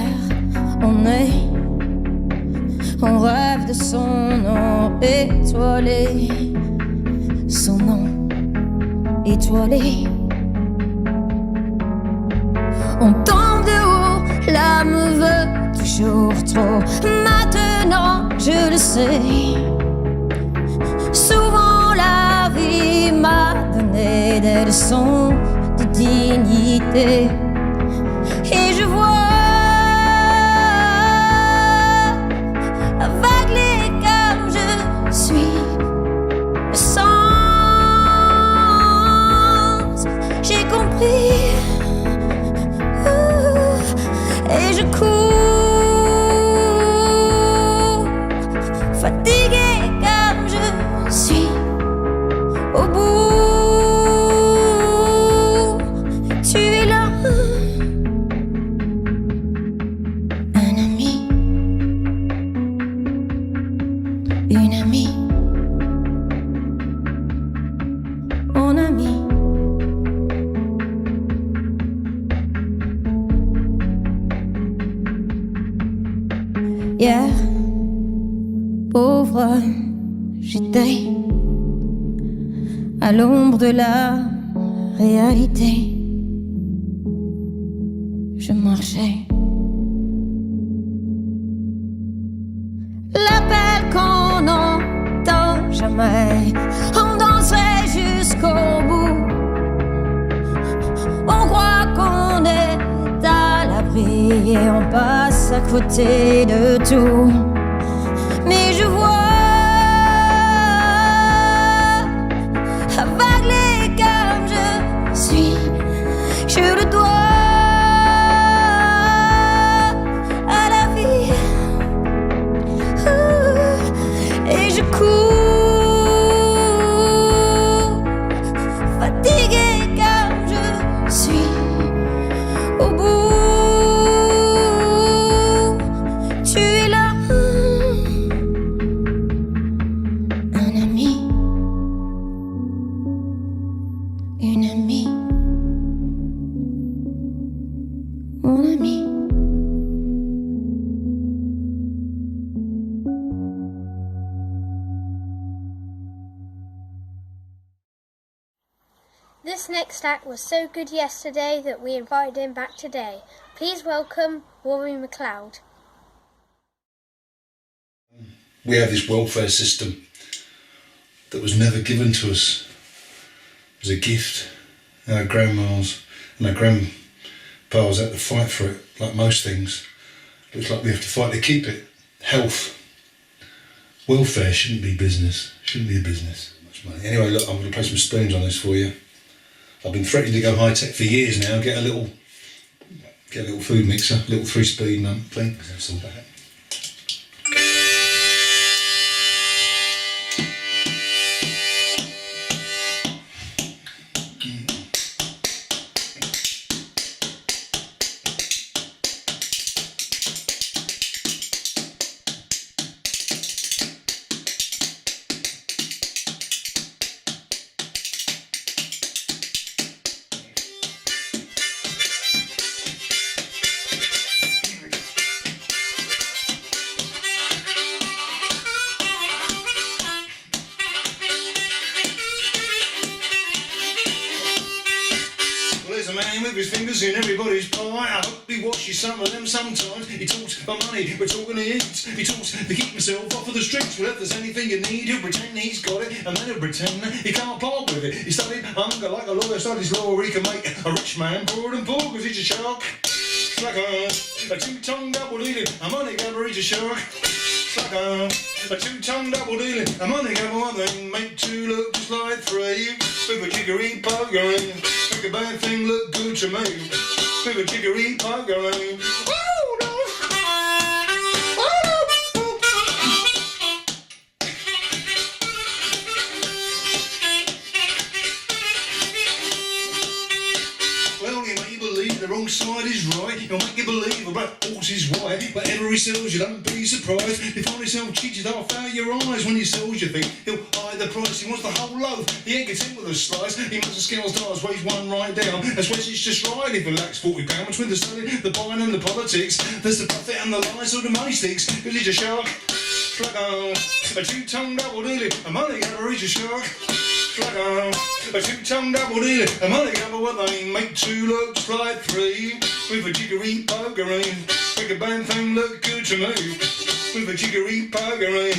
on rêve de son nom étoilé, son nom étoilé. On tombe de haut, l'âme veut toujours trop. Maintenant, je le sais. Souvent la vie m'a donné des leçons de dignité. Et je vois aveuglé comme je suis, le sens, j'ai compris. Et je cours, fatigué comme je suis, au bout, tu es là, un ami, une amie, mon ami. Hier, pauvre, j'étais à l'ombre de la réalité. marcher. L'appel qu'on n'entend jamais, on danserait jusqu'au bout. On croit qu'on est à l'abri et on passe à côté de tout. Mais je vois aveuglé comme je suis, je le dois à la vie. Et je cours, fatigué comme je suis, au bout. Tu es là, un ami, une amie, mon ami. This next act was so good yesterday that we invited him back today. Please welcome Rory McLeod. We have this welfare system that was never given to us as a gift. Our grandmas and our grandpas had to fight for it, like most things. Looks like we have to fight to keep it. Health. Welfare shouldn't be business. Shouldn't be a business. Much money. Anyway, look, I'm going to play some spoons on this for you. I've been threatening to go high tech for years now. Get a little food mixer, a little 3-speed thing. That's all that. With his fingers in everybody's pie. I hope he watches some of them sometimes. He talks about money, we're talking to hits. He talks to keep himself off of the streets. Well, if there's anything you need, he'll pretend he's got it, and then he'll pretend he can't part with it. He studied hunger like a lawyer, studied his law. He can make a rich man poorer than poor, because he's a shark. Like a two-tongued double-dealing, a money grabber, he's a shark. Like a two-tongued double-dealing, a money grabber, one thing, make two look just like three. With a jiggery pokery, make a bad thing look good to me. With a jiggery pokery. Well, you may believe the wrong side is right. He'll make you believe a black horse is white. Whatever he sells you, don't be surprised. You find yourself cheated half out your eyes. When he sells you think he'll hide the price. He wants the whole loaf, he ain't content with a slice. He must have scales stars, weighs one right down. That's where it's just right if he lacks £40. Between the selling, the buying and the politics, there's the profit and the lies, so the money sticks. Cause he's a shark. Like a two-tongued double-dealing, a money grabber, he's a shark. Like a two-tongued double-dealing, a money grabber, what they make two looks like three. With a jiggery pokery, make a bad thing look good to me. With a jiggery pokery.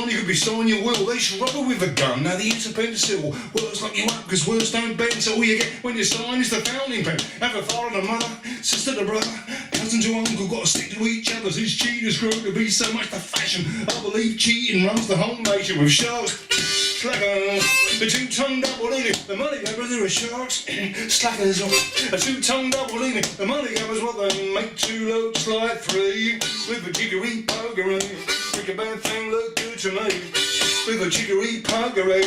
You could be signing your will, they should rubber with a gun. Now the use of pencil words lock you up, because words don't bend. So all you get when you sign is the fountain pen. Have a father and a mother, sister to brother, cousin to uncle, got to stick to each other. Since cheaters grew to be so much the fashion, I believe cheating runs the whole nation. With sharks, slackers, a two-tongued double-dealing, the money grabbers are sharks, slackers, a two-tongued double-dealing, the money grabbers, what they make two looks like three. With a jiggery pokery, make a bad thing look good to me. With a jiggery pokery.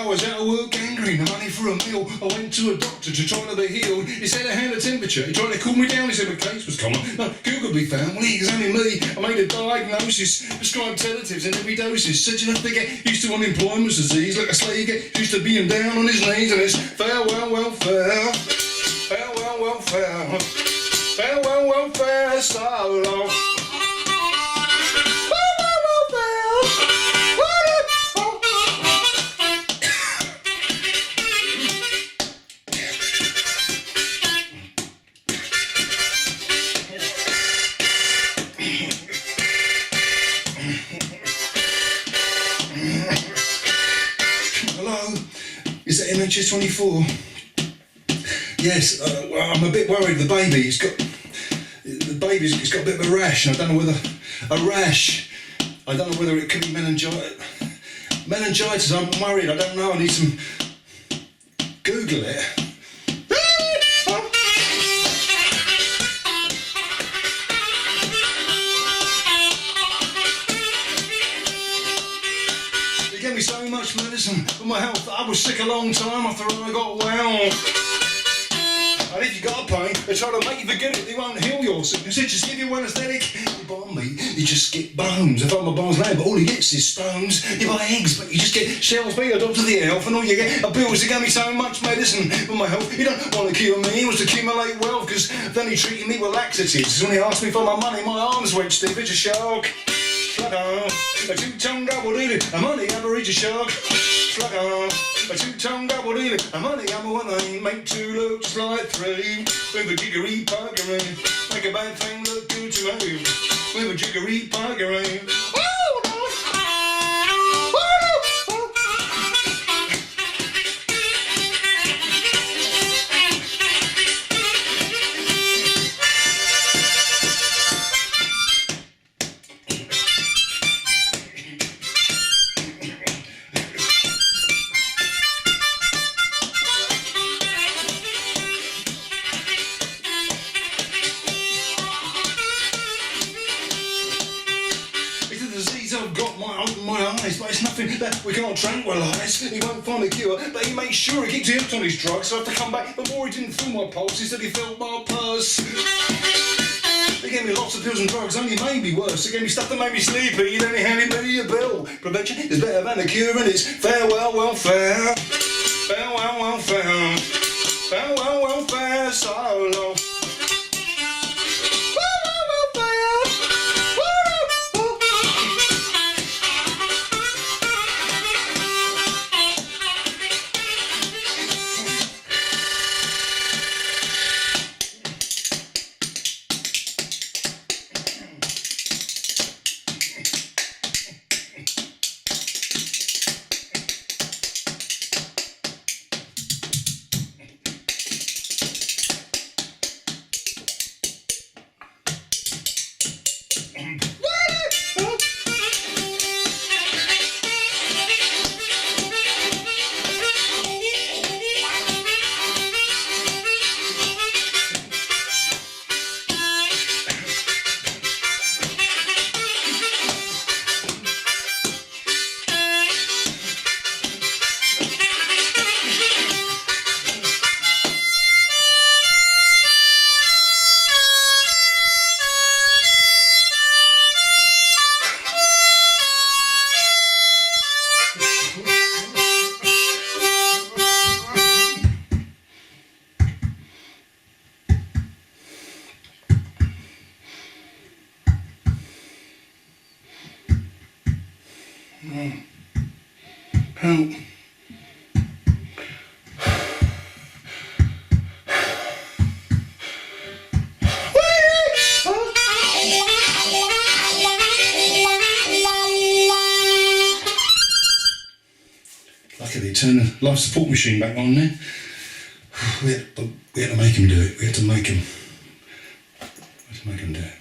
was out of work, gangrene, no money for a meal. I went to a doctor to try to be healed. He said I had a temperature. He tried to cool me down. He said my case was common. No cure could be found. Well, he examined me. I made a diagnosis, prescribed sedatives in every dosage. Said you have to get used to unemployment disease. Like a slave get used to being down on his knees. And it's farewell welfare, farewell welfare, farewell welfare, so long. Is it NHS 24? Yes, well, I'm a bit worried. The baby's got a bit of a rash. And I don't know whether it could be meningitis. Meningitis. I'm worried. I don't know. I need some. Google it. So much medicine for my health. I was sick a long time after I got well. And if you got a pain, they try to make you forget it. They won't heal your sickness. They just give you anaesthetic. You buy meat, you just get bones. If I'm a bones man, but all he gets is stones. You buy eggs, but you just get shells. Be a doctor the elf, and all you get are bills. They gave me so much medicine for my health. He don't want to cure me. He wants to accumulate wealth, because then he treated me with laxatives. When he asked me for my money, my arms went stiff. It's a shark. A two-tongue double-dealer, a money average a shark. Slug on, a two-tongue double-dealer, a money I'm one I make two look just like three. With a jiggery puggery, make a bad thing look good to me. With a jiggery puggery. But it's nothing that we can't tranquilise. He won't find a cure, but he makes sure he keeps hooked on his drugs. So I have to come back before he didn't feel my pulse. He said he felt my purse. They gave me lots of pills and drugs, only made me worse. They gave me stuff that made me sleepy, then he handed me a bill. Prevention is better than a cure, and it's farewell welfare, farewell welfare, farewell welfare, so long. Help. Lucky they turned the life support machine back on there. We had to make him do it. We had to make him do it.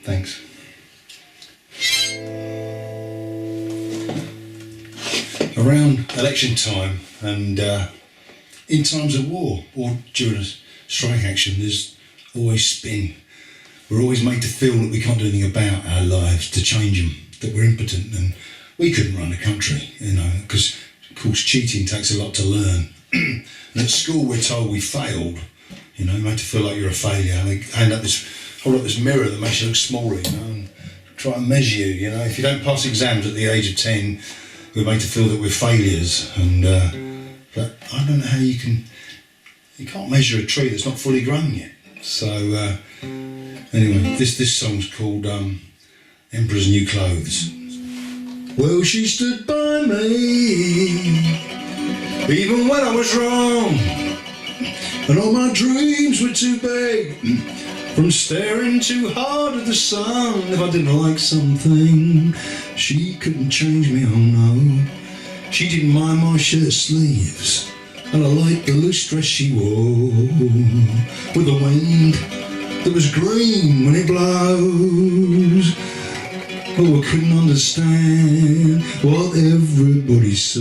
Thanks. Around election time and in times of war or during a strike action, there's always spin. We're always made to feel that we can't do anything about our lives to change them, that we're impotent and we couldn't run a country, because of course cheating takes a lot to learn. And at school we're told we failed, made to feel like you're a failure. They hold up this mirror that makes you look smaller, and try and measure you, If you don't pass exams at the age of 10, we're made to feel that we're failures. And but I don't know how you can't measure a tree that's not fully grown yet. So anyway, this song's called Emperor's New Clothes. Well, she stood by me, even when I was wrong, and all my dreams were too big from staring too hard at the sun. If I didn't like something, she couldn't change me, oh no. She didn't mind my shirt sleeves, and I liked the loose dress she wore, with the wind that was green when it blows. Oh, I couldn't understand what everybody saw.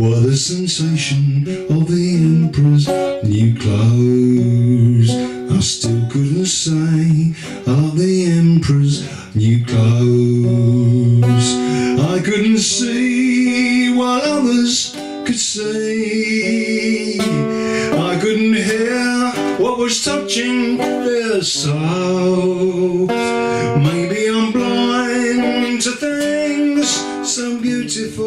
What the sensation of the Emperor's new clothes. I still couldn't say I love the Emperor's new clothes. I couldn't see what others could see. I couldn't hear what was touching their soul. Maybe I'm blind to things so beautiful,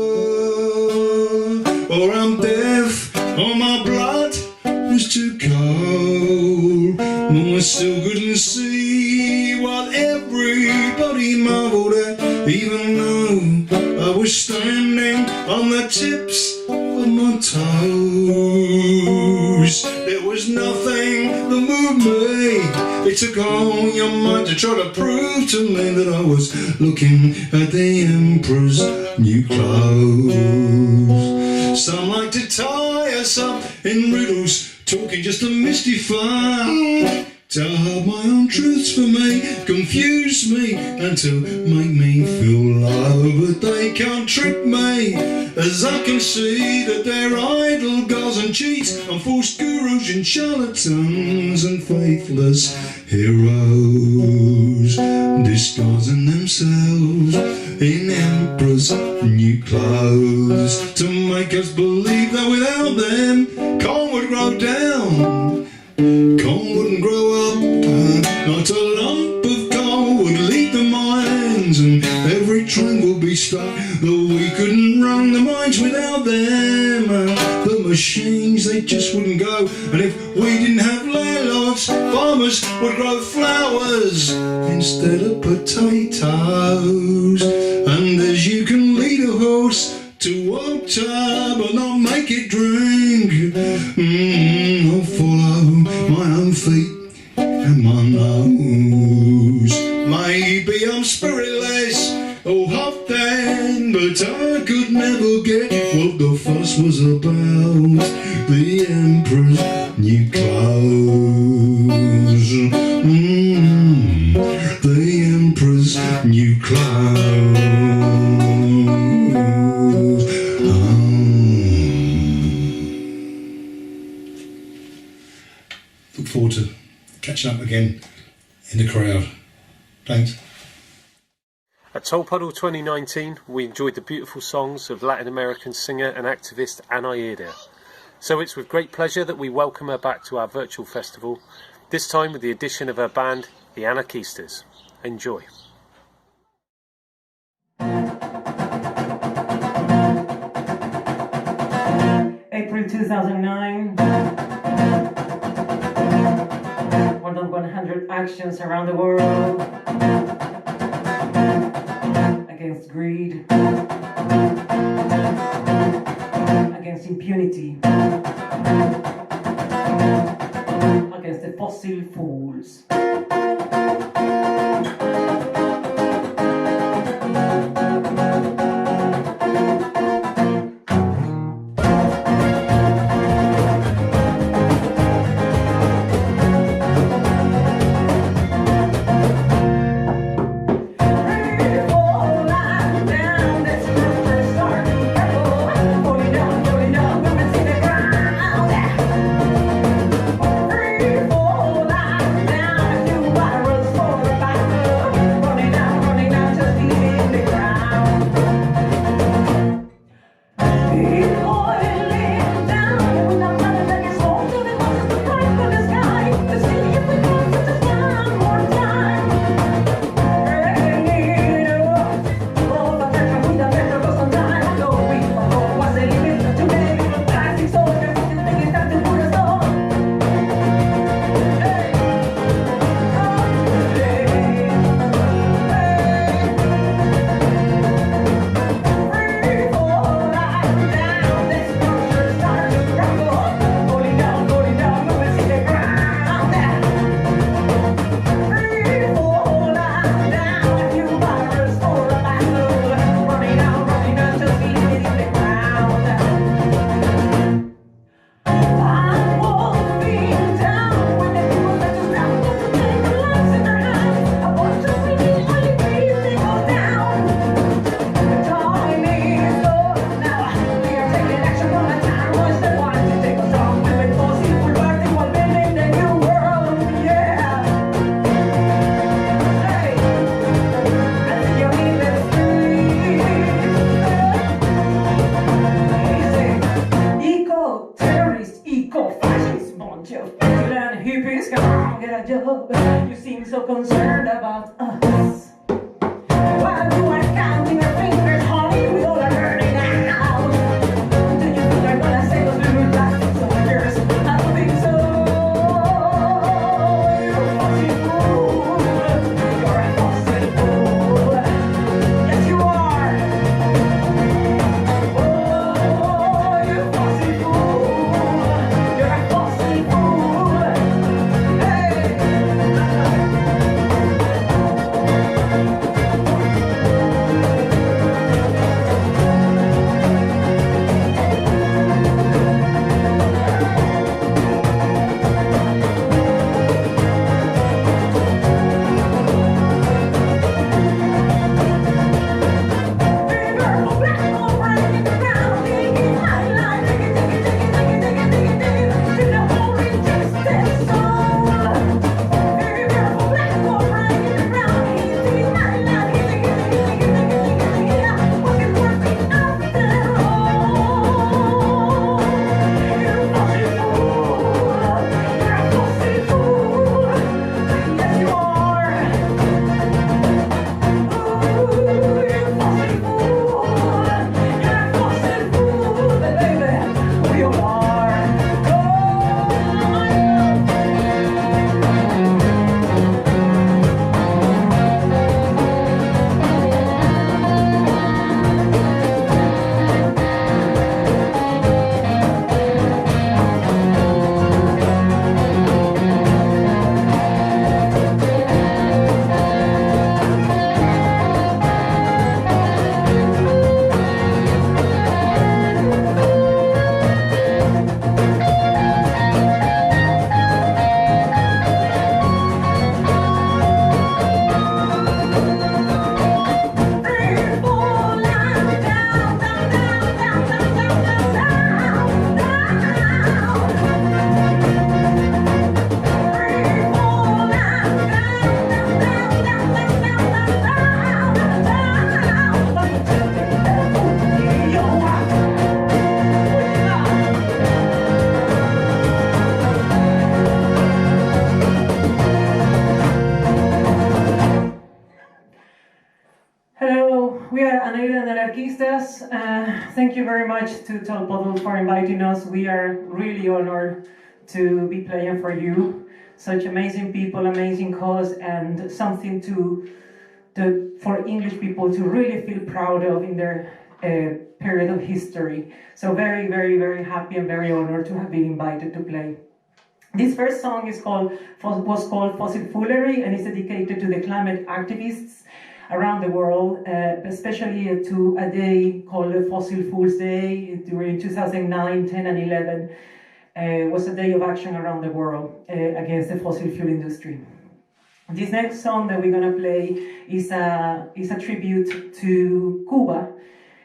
or I'm deaf, or my blood was too cold. No, I still couldn't see what everybody marvelled at, even though I was standing on the tips of my toes. There was nothing that moved me. It took all your mind to try to prove to me that I was looking at the Emperor's new clothes. Some like to tie us up in riddles, talking just to mystify, to hide my own truths for me, confuse me, and to make me feel low. But they can't trick me, as I can see that they're idle gods and cheats, and false gurus and charlatans and faithless heroes, disguising themselves in Emperor's new clothes, to make us believe that without them corn would grow down. Corn wouldn't grow up, not a lump of coal would leave the mines, and every train would be stuck, though we couldn't run the mines without them. The machines, they just wouldn't go, and if we didn't have landlords, farmers would grow flowers instead of potatoes. And as you can lead a horse to water but not make it drink, I'll follow my own feet and my nose. Maybe I'm spiritless or half dead, but I could never get what the fuss was about. The Emperor's new clothes. The Emperor's new clothes. Look forward to catching up again in the crowd. Thanks. At Tolpuddle 2019, we enjoyed the beautiful songs of Latin American singer and activist Ana Ida. So it's with great pleasure that we welcome her back to our virtual festival, this time with the addition of her band, the Anarchistas. Enjoy. April 2009. More than 100 actions around the world against greed, against impunity, against the fossil fools. Down, this is the start. Going down, going down, women see the Oh, you seem so concerned about us. While you are counting your fingers, honey, we all are learning now. Do you think I'm gonna say those little plastic soldiers? I don't think so. You're a fussy fool. You're a fussy fool. Yes, you are. Oh, you fussy fool. You're a fussy fool. Hey. Hello, we are Anarquistas and Anarquistas. Thank you very much to Tolpuddle for inviting us. We are really honored to be playing for you. Such amazing people, amazing cause, and something for English people to really feel proud of in their period of history. So very, very, very happy and very honored to have been invited to play. This first song was called Fossil Foolery, and is dedicated to the climate activists around the world, especially to a day called Fossil Fools Day during 2009, 10 and 11. It was a day of action around the world against the fossil fuel industry. This next song that we're gonna play is a tribute to Cuba.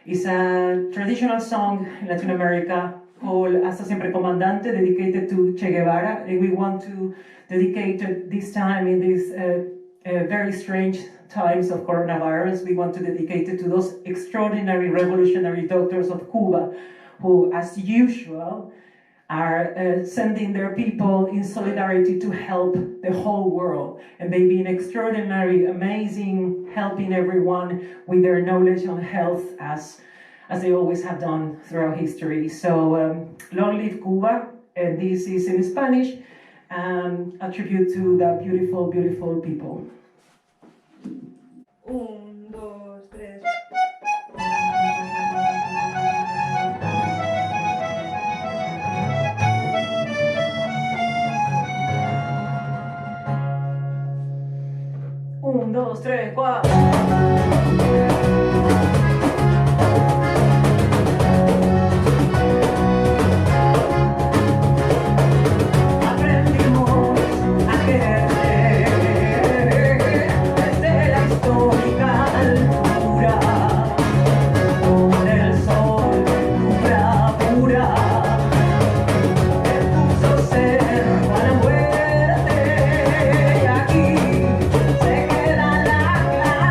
It's a traditional song in Latin America called Hasta Siempre Comandante, dedicated to Che Guevara. And we want to dedicate it this time in these very strange times of coronavirus. We want to dedicate it to those extraordinary revolutionary doctors of Cuba who, as usual, are sending their people in solidarity to help the whole world. And they've been extraordinary, amazing, helping everyone with their knowledge on health as they always have done throughout history. So long live Cuba, and this is in Spanish, a tribute to the beautiful, beautiful people. 1, 2, 3. Un, dos, tres, cuatro. La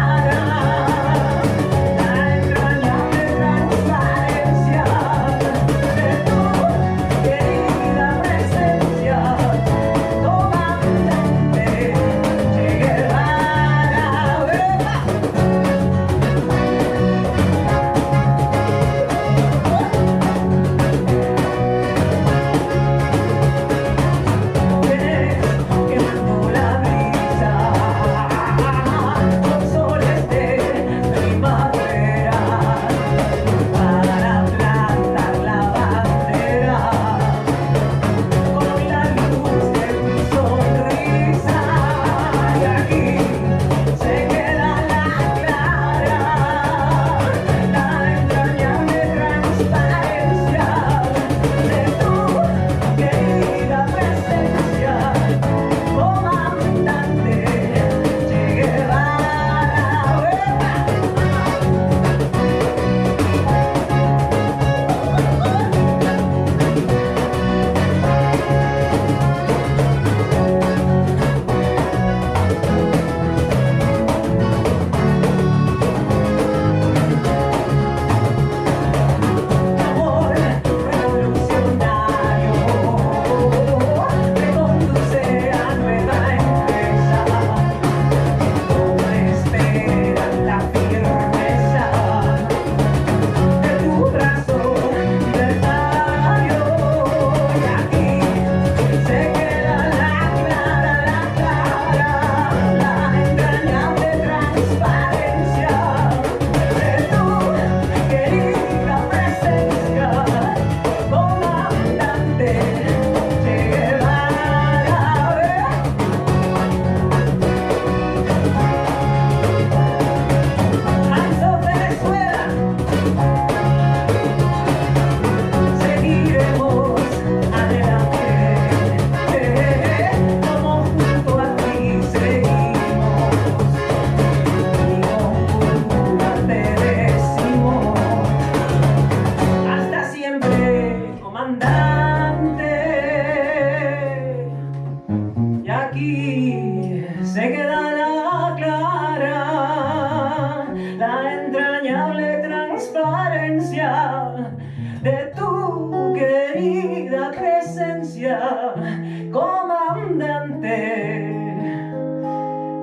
la entrañable transparencia de tu querida presencia,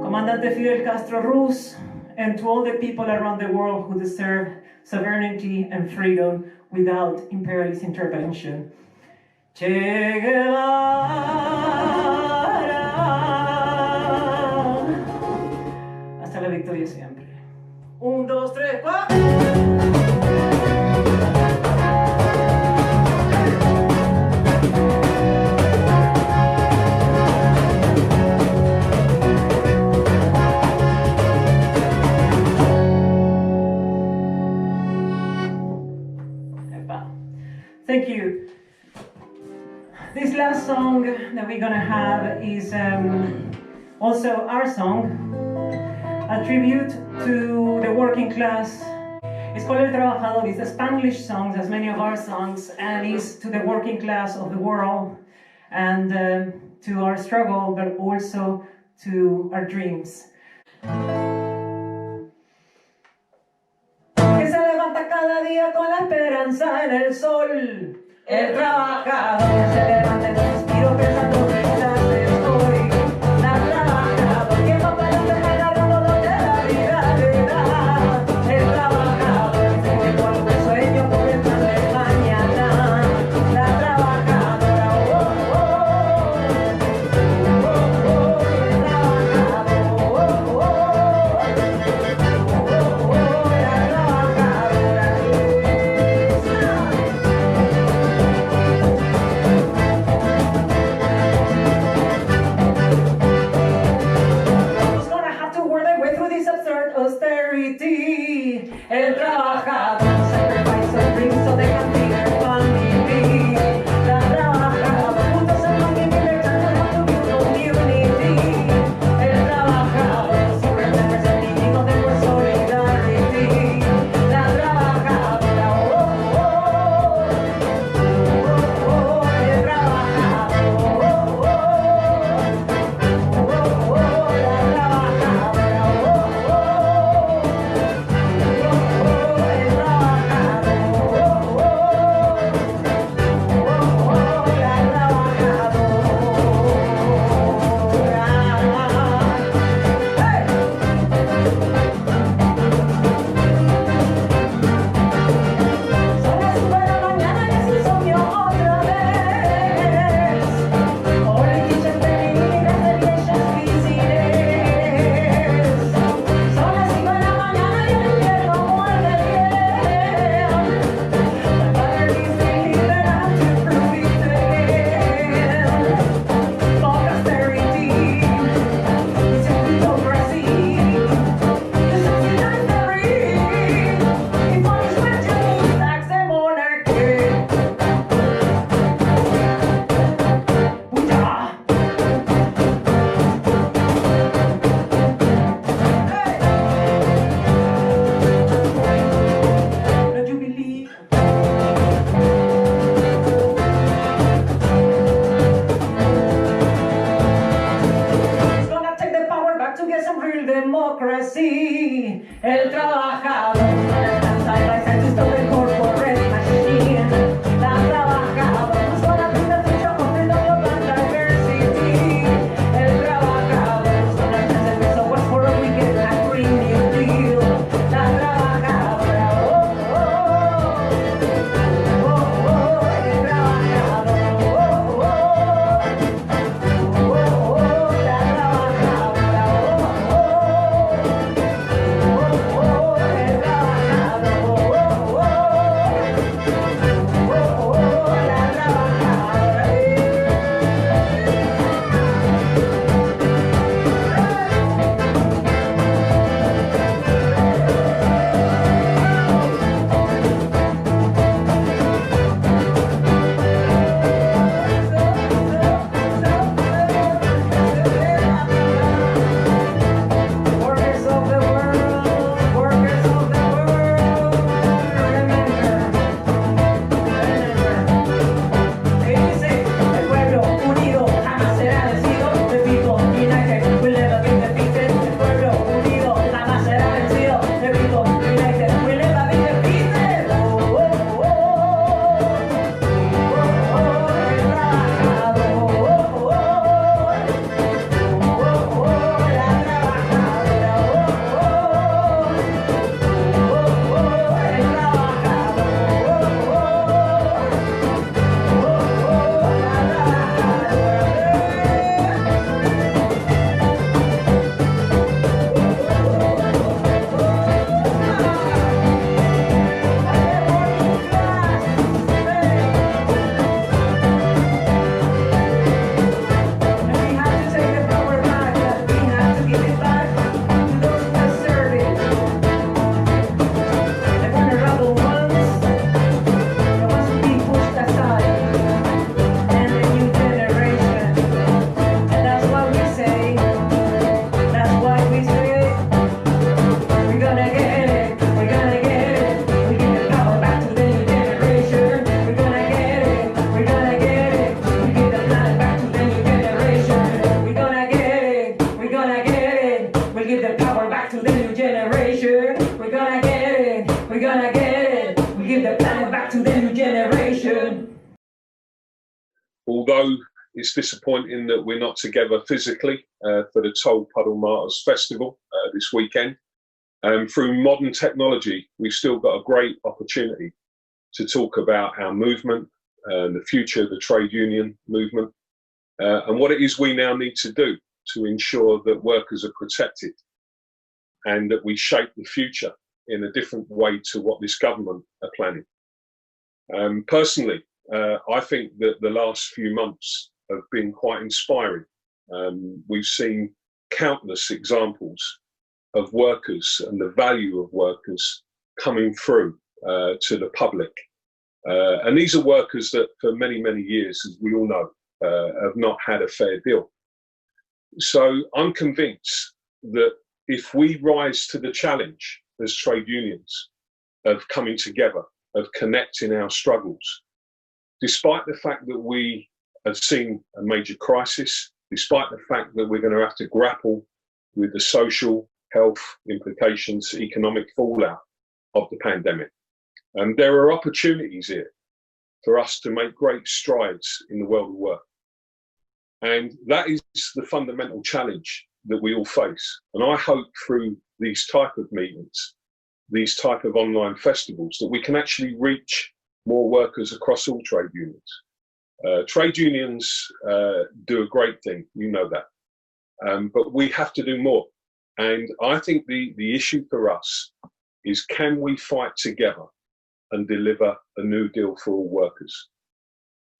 Comandante Fidel Castro Ruz, and to all the people around the world who deserve sovereignty and freedom without imperialist intervention. Che Guevara. Hasta la victoria siempre. 1, 2, 3, 4. Thank you. This last song that we're gonna have is also our song, a tribute to the working class. It's called El Trabajador. It's a Spanglish song, as many of our songs, and it's to the working class of the world and to our struggle, but also to our dreams. Que se levanta cada día con la esperanza en el sol. El trabajador se levanta en suspiro pensando que quizás estoy. La trabajador que va para agarrando lo que la vida le da. El trabajador se llevó algún sueño por el plan de mañana. La trabajadora, el El trabajador sacrifice of dreams so they can be their family. La trabajadora juntos se mantienen luchando to build unity. El trabajador so remembers the meaning of the word solidarity. La trabajadora, el trabajador, la trabajadora. gonna get it. We give the planet back to the new generation. Although it's disappointing that we're not together physically for the Tolpuddle Martyrs Festival this weekend, through modern technology, we've still got a great opportunity to talk about our movement, the future of the trade union movement, and what it is we now need to do to ensure that workers are protected and that we shape the future in a different way to what this government are planning. Personally, I think that the last few months have been quite inspiring. We've seen countless examples of workers and the value of workers coming through to the public. And these are workers that for many, many years, as we all know, have not had a fair deal. So I'm convinced that if we rise to the challenge as trade unions of coming together, of connecting our struggles, despite the fact that we have seen a major crisis, despite the fact that we're going to have to grapple with the social, health implications, economic fallout of the pandemic, there are opportunities here for us to make great strides in the world of work. And that is the fundamental challenge that we all face. And I hope through these type of meetings, these type of online festivals, that we can actually reach more workers across all trade unions. Trade unions do a great thing, you know that. But we have to do more. And I think the issue for us is, can we fight together and deliver a new deal for all workers?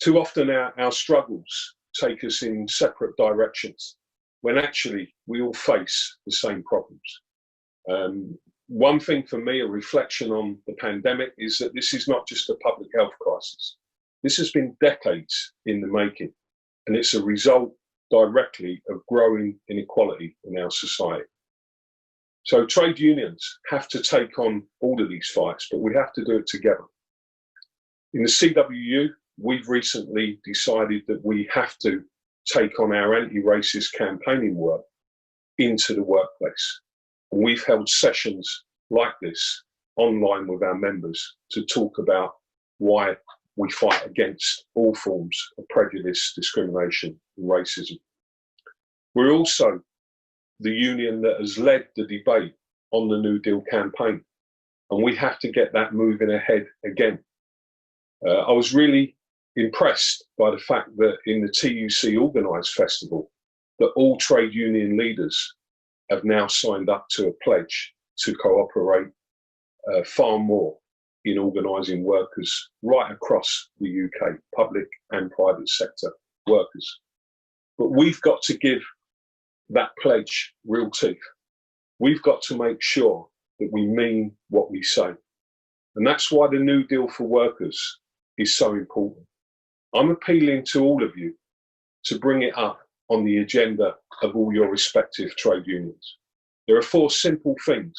Too often our struggles take us in separate directions when actually we all face the same problems. One thing for me, a reflection on the pandemic, is that this is not just a public health crisis. This has been decades in the making, and it's a result directly of growing inequality in our society. So trade unions have to take on all of these fights, but we have to do it together. In the CWU, we've recently decided that we have to take on our anti-racist campaigning work into the workplace. And we've held sessions like this online with our members to talk about why we fight against all forms of prejudice, discrimination, and racism. We're also the union that has led the debate on the New Deal campaign, and we have to get that moving ahead again. I was really impressed by the fact that in the TUC organised festival, that all trade union leaders have now signed up to a pledge to cooperate far more in organising workers right across the UK, public and private sector workers. But we've got to give that pledge real teeth. We've got to make sure that we mean what we say. And that's why the New Deal for workers is so important. I'm appealing to all of you to bring it up on the agenda of all your respective trade unions. There are 4 simple things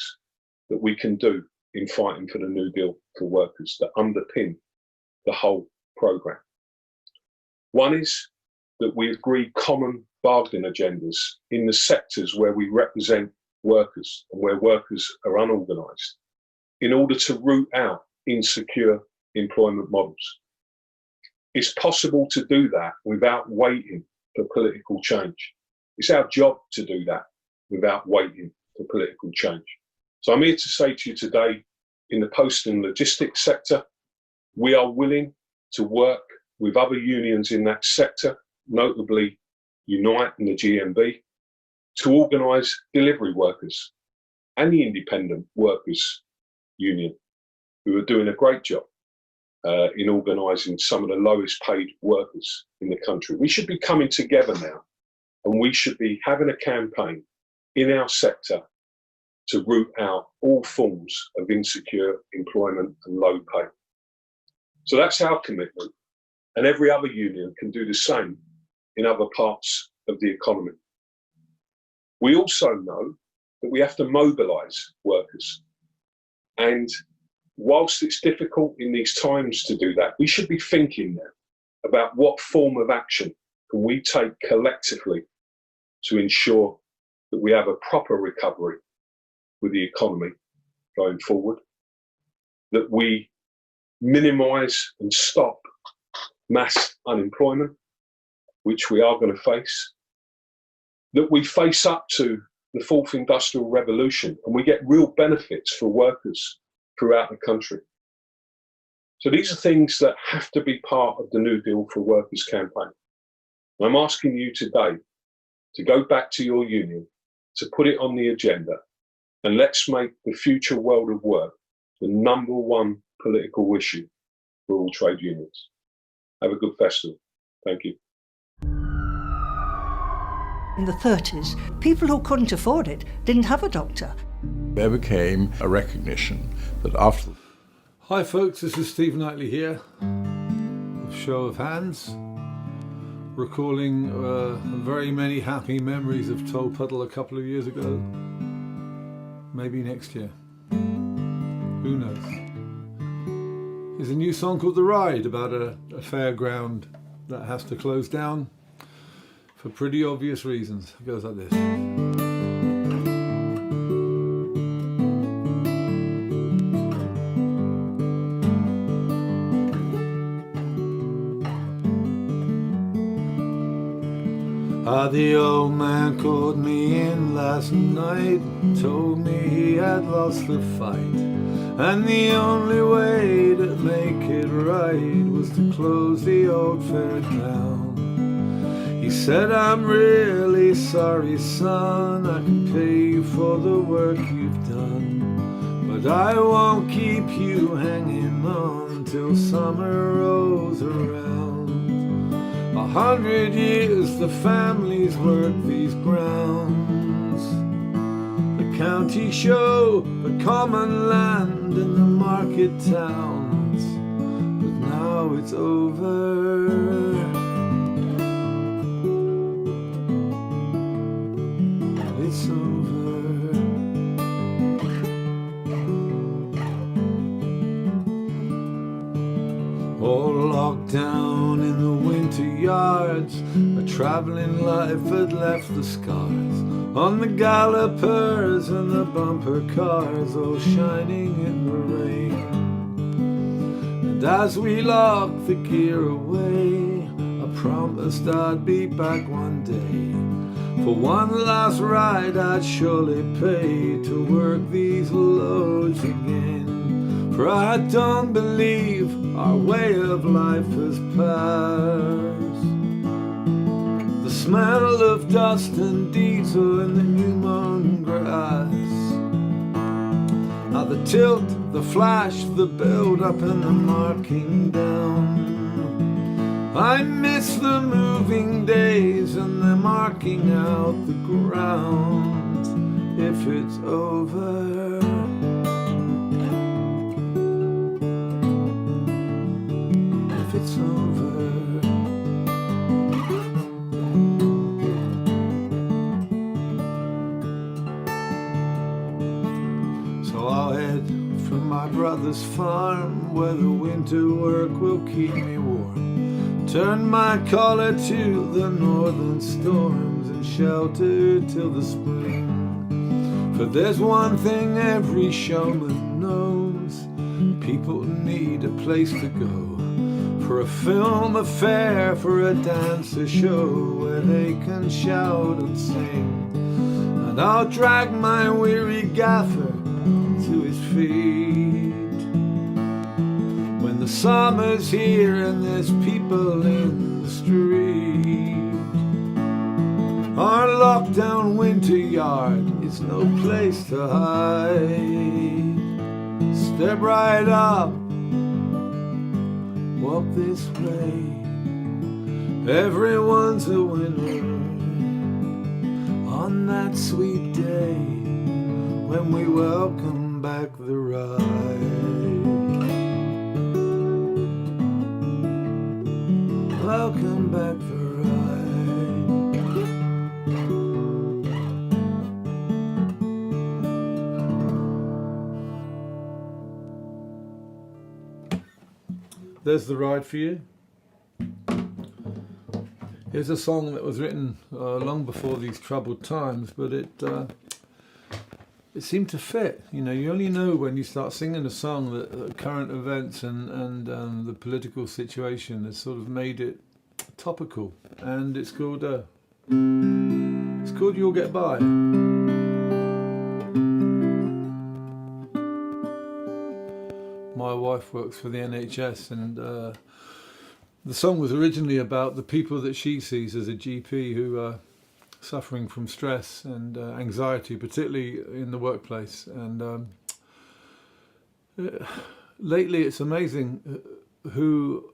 that we can do in fighting for the New Deal for workers that underpin the whole programme. One is that we agree common bargaining agendas in the sectors where we represent workers and where workers are unorganised, in order to root out insecure employment models. It's possible to do that without waiting for political change. It's our job to do that without waiting for political change. So I'm here to say to you today, in the post and logistics sector, we are willing to work with other unions in that sector, notably Unite and the GMB, to organise delivery workers and the independent workers union, who are doing a great job in organising some of the lowest paid workers in the country. We should be coming together now, and we should be having a campaign in our sector to root out all forms of insecure employment and low pay. So that's our commitment, and every other union can do the same in other parts of the economy. We also know that we have to mobilise workers, and whilst it's difficult in these times to do that, we should be thinking now about what form of action can we take collectively to ensure that we have a proper recovery with the economy going forward. that we minimise and stop mass unemployment, which we are going to face, that we face up to the fourth industrial revolution and we get real benefits for workers throughout the country. So these are things that have to be part of the New Deal for Workers campaign. And I'm asking you today to go back to your union, to put it on the agenda, and let's make the future world of work the #1 political issue for all trade unions. Have a good festival. Thank you. In the 30s, people who couldn't afford it didn't have a doctor. There became a recognition that after... Hi folks, this is Steve Knightley here. A show of hands. Recalling very many happy memories of Tolpuddle a couple of years ago. Maybe next year. Who knows? There's a new song called The Ride about a fairground that has to close down for pretty obvious reasons. It goes like this. The old man called me in last night, told me he had lost the fight, and the only way to make it right was to close the old fair down. He said, I'm really sorry, son, I can pay you for the work you've done, but I won't keep you hanging on till summer rolls around. 100 years the family's worked these grounds, the county show, the common land and the market towns, but now it's over. It's over. All locked down in the winter yards, a travelling life had left the scars on the gallopers and the bumper cars, all shining in the rain. And as we locked the gear away, I promised I'd be back one day. For one last ride I'd surely pay to work these loads again. For I don't believe our way of life has passed. The smell of dust and diesel in the new mown grass. Now the tilt, the flash, the build up and the marking down. I miss the moving days and the marking out the ground. If it's over, it's over. So I'll head for my brother's farm, where the winter work will keep me warm. Turn my collar to the northern storms and shelter till the spring. For there's one thing every showman knows: people need a place to go. For a film affair, for a dance, a show where they can shout and sing. And I'll drag my weary gaffer to his feet. When the summer's here and there's people in the street, our lockdown winter yard is no place to hide. Step right up, walk this way, everyone's a winner on that sweet day when we welcome back the ride. Welcome back the ride. There's the ride for you. Here's a song that was written long before these troubled times, but it seemed to fit. You know, you only know when you start singing a song that current events and the political situation has sort of made it topical. And it's called You'll Get By. My wife works for the NHS, and the song was originally about the people that she sees as a GP who are suffering from stress and anxiety, particularly in the workplace. And lately it's amazing who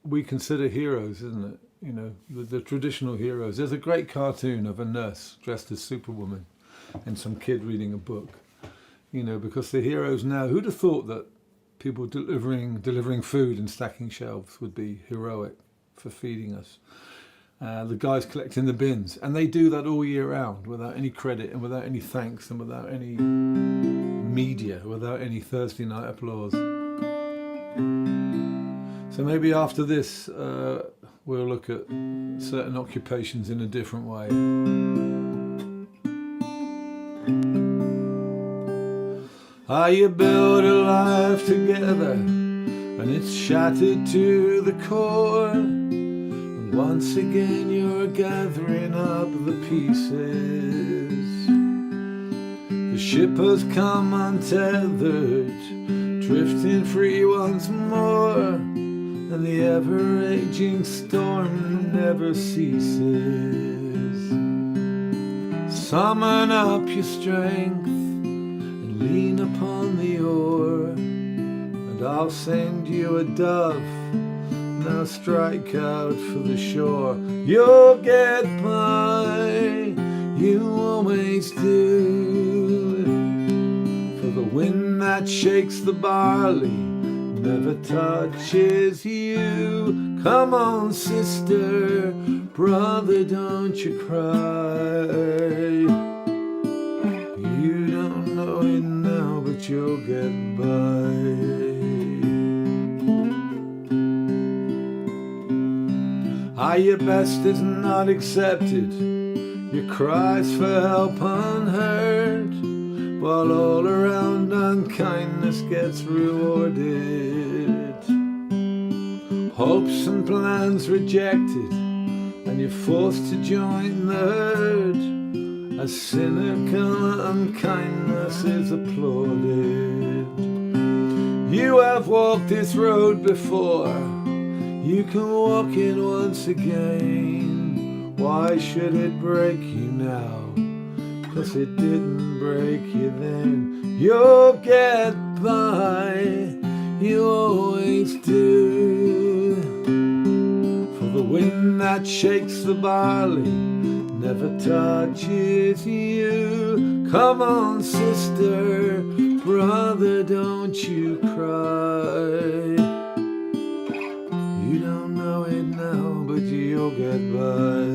we consider heroes, isn't it? You know, the traditional heroes. There's a great cartoon of a nurse dressed as Superwoman and some kid reading a book. You know, because the heroes now, who'd have thought that people delivering food and stacking shelves would be heroic for feeding us. The guys collecting the bins, and they do that all year round without any credit and without any thanks and without any media, without any Thursday night applause. So maybe after this we'll look at certain occupations in a different way. You build a life together and it's shattered to the core, and once again you're gathering up the pieces. The ship has come untethered, drifting free once more, and the ever-raging storm never ceases. Summon up your strength, lean upon the oar, and I'll send you a dove. Now strike out for the shore. You'll get by, you always do. For the wind that shakes the barley never touches you. Come on, sister, brother, don't you cry. You don't know it now, but you'll get by. Your best is not accepted, your cries for help unheard, while all around unkindness gets rewarded. Hopes and plans rejected, and you're forced to join the herd. A cynical unkindness is applauded. You have walked this road before, you can walk it once again. Why should it break you now? 'Cause it didn't break you then. You'll get by, you always do. For the wind that shakes the barley never touches you. Come on, sister, brother, don't you cry. You don't know it now, but you'll get by.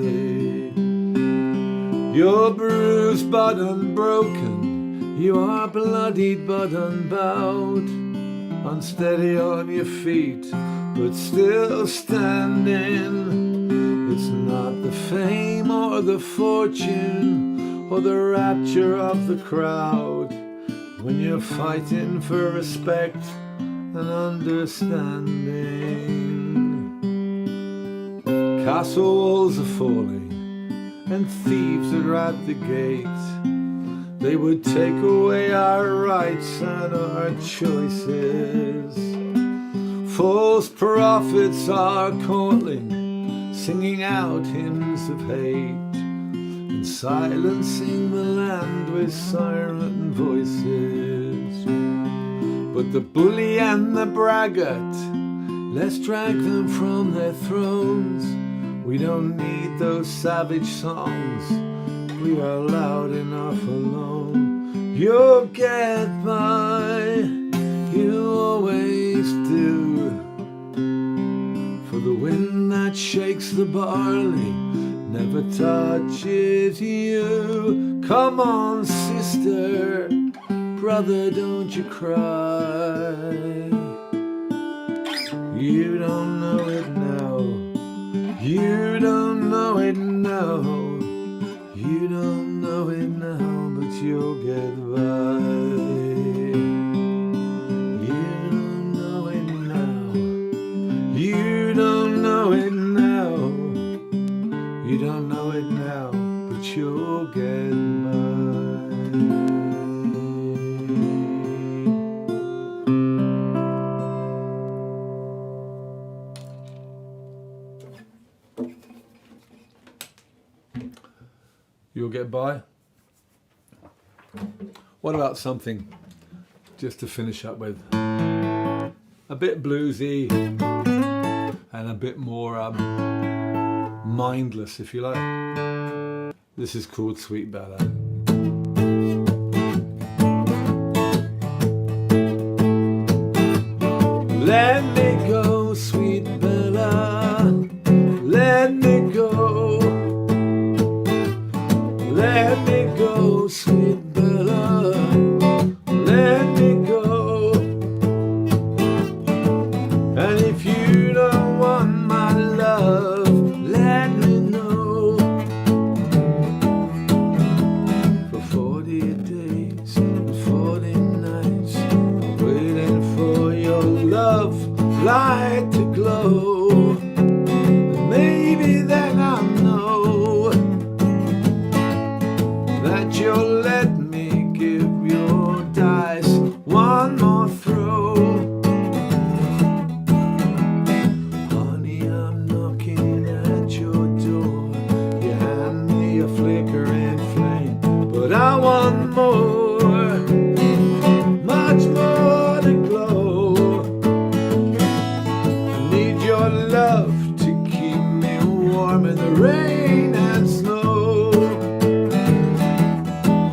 You're bruised but unbroken, you are bloodied but unbowed, unsteady on your feet, but still standing. It's not the fame or the fortune or the rapture of the crowd when you're fighting for respect and understanding. Castle walls are falling and thieves are at the gate. They would take away our rights and our choices. False prophets are calling, singing out hymns of hate, and silencing the land with siren voices. But the bully and the braggart, let's drag them from their thrones. We don't need those savage songs, we are loud enough alone. You'll get by, you always do. For the wind that shakes the barley never touches you. Come on, sister, brother, don't you cry. You don't know it now, you don't know it now, you don't know it now, but you'll get by. you'll get by. What about something just to finish up with? A bit bluesy and a bit more mindless, if you like. This is called Sweet Bella. Let me go, sweet Bella. Let me go. Let me go, sweet Bella. Let me go. And if you don't want my love, let me know. For 40 days and 40 nights, I'm waiting for your love light to glow. And maybe then I'll know that you'll let me give your dice one more throw. Honey, I'm knocking at your door. You hand me a flickering flame, but I want more, much more to glow. I need your love to keep me warm in the rain and snow.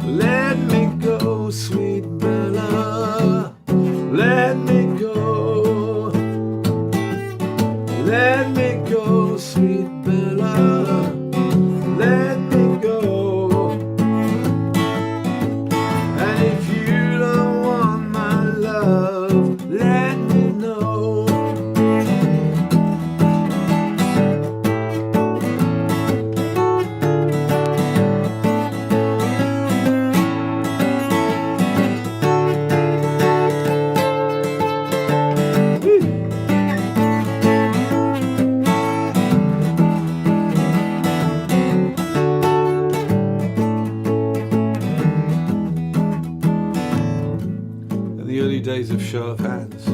Let me go, sweet Bella. Let me go. Let me go, sweet Bella. Let me go. And if you don't want my love, let me know. In the early days of Show of Hands,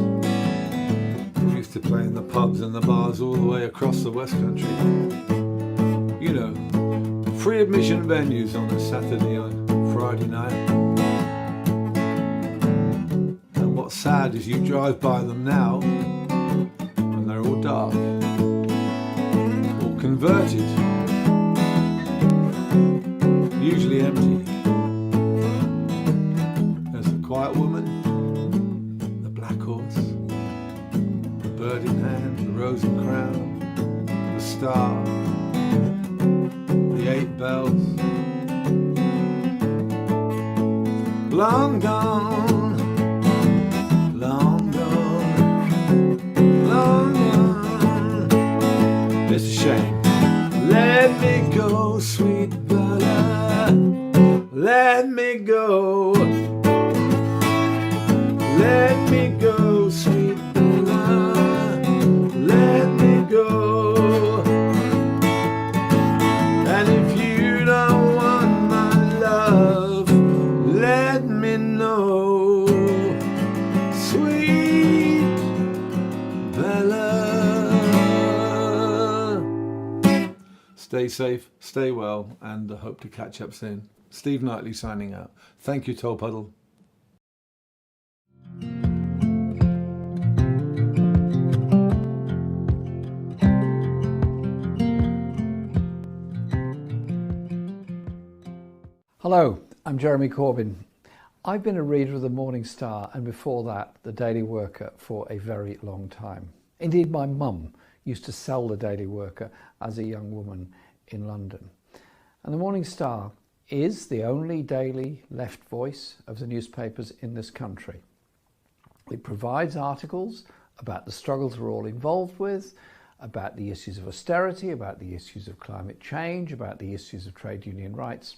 we used to play in the pubs and the bars all the way across the West Country. You know, free admission venues on a Saturday and Friday night. And what's sad is you drive by them now and they're all dark, all converted, usually empty. There's the Quiet Woman, the Black Horse, the Bird in Hand, the Rose and Crown, the Star, the Eight Bells. Long gone, long gone, long gone. It's a shame. Let me go, sweet Bella. Let me go. Let me go, sweet Bella. Let me go. And if you don't want my love, let me know, sweet Bella. Stay safe, stay well, and I hope to catch up soon. Steve Knightley signing out. Thank you, Tolpuddle. Hello, I'm Jeremy Corbyn. I've been a reader of the Morning Star and before that the Daily Worker for a very long time. Indeed, my mum used to sell the Daily Worker as a young woman in London. And the Morning Star is the only daily left voice of the newspapers in this country. It provides articles about the struggles we're all involved with, about the issues of austerity, about the issues of climate change, about the issues of trade union rights.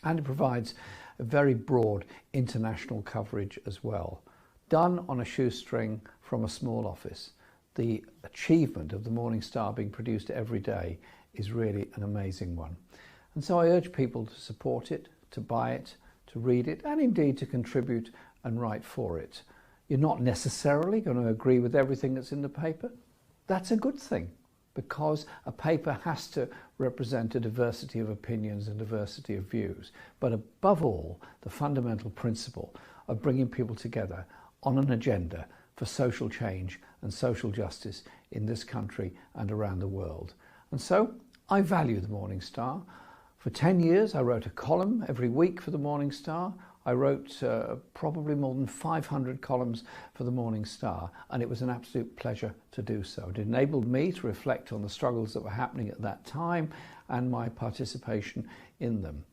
And it provides a very broad international coverage as well, done on a shoestring from a small office. The achievement of the Morning Star being produced every day is really an amazing one. And so I urge people to support it, to buy it, to read it, and indeed to contribute and write for it. You're not necessarily going to agree with everything that's in the paper. That's a good thing. because a paper has to represent a diversity of opinions and diversity of views, but above all, the fundamental principle of bringing people together on an agenda for social change and social justice in this country and around the world. And so I value the Morning Star. For 10 years, I wrote a column every week for the Morning Star. I wrote probably more than 500 columns for the Morning Star, and it was an absolute pleasure to do so. It enabled me to reflect on the struggles that were happening at that time and my participation in them.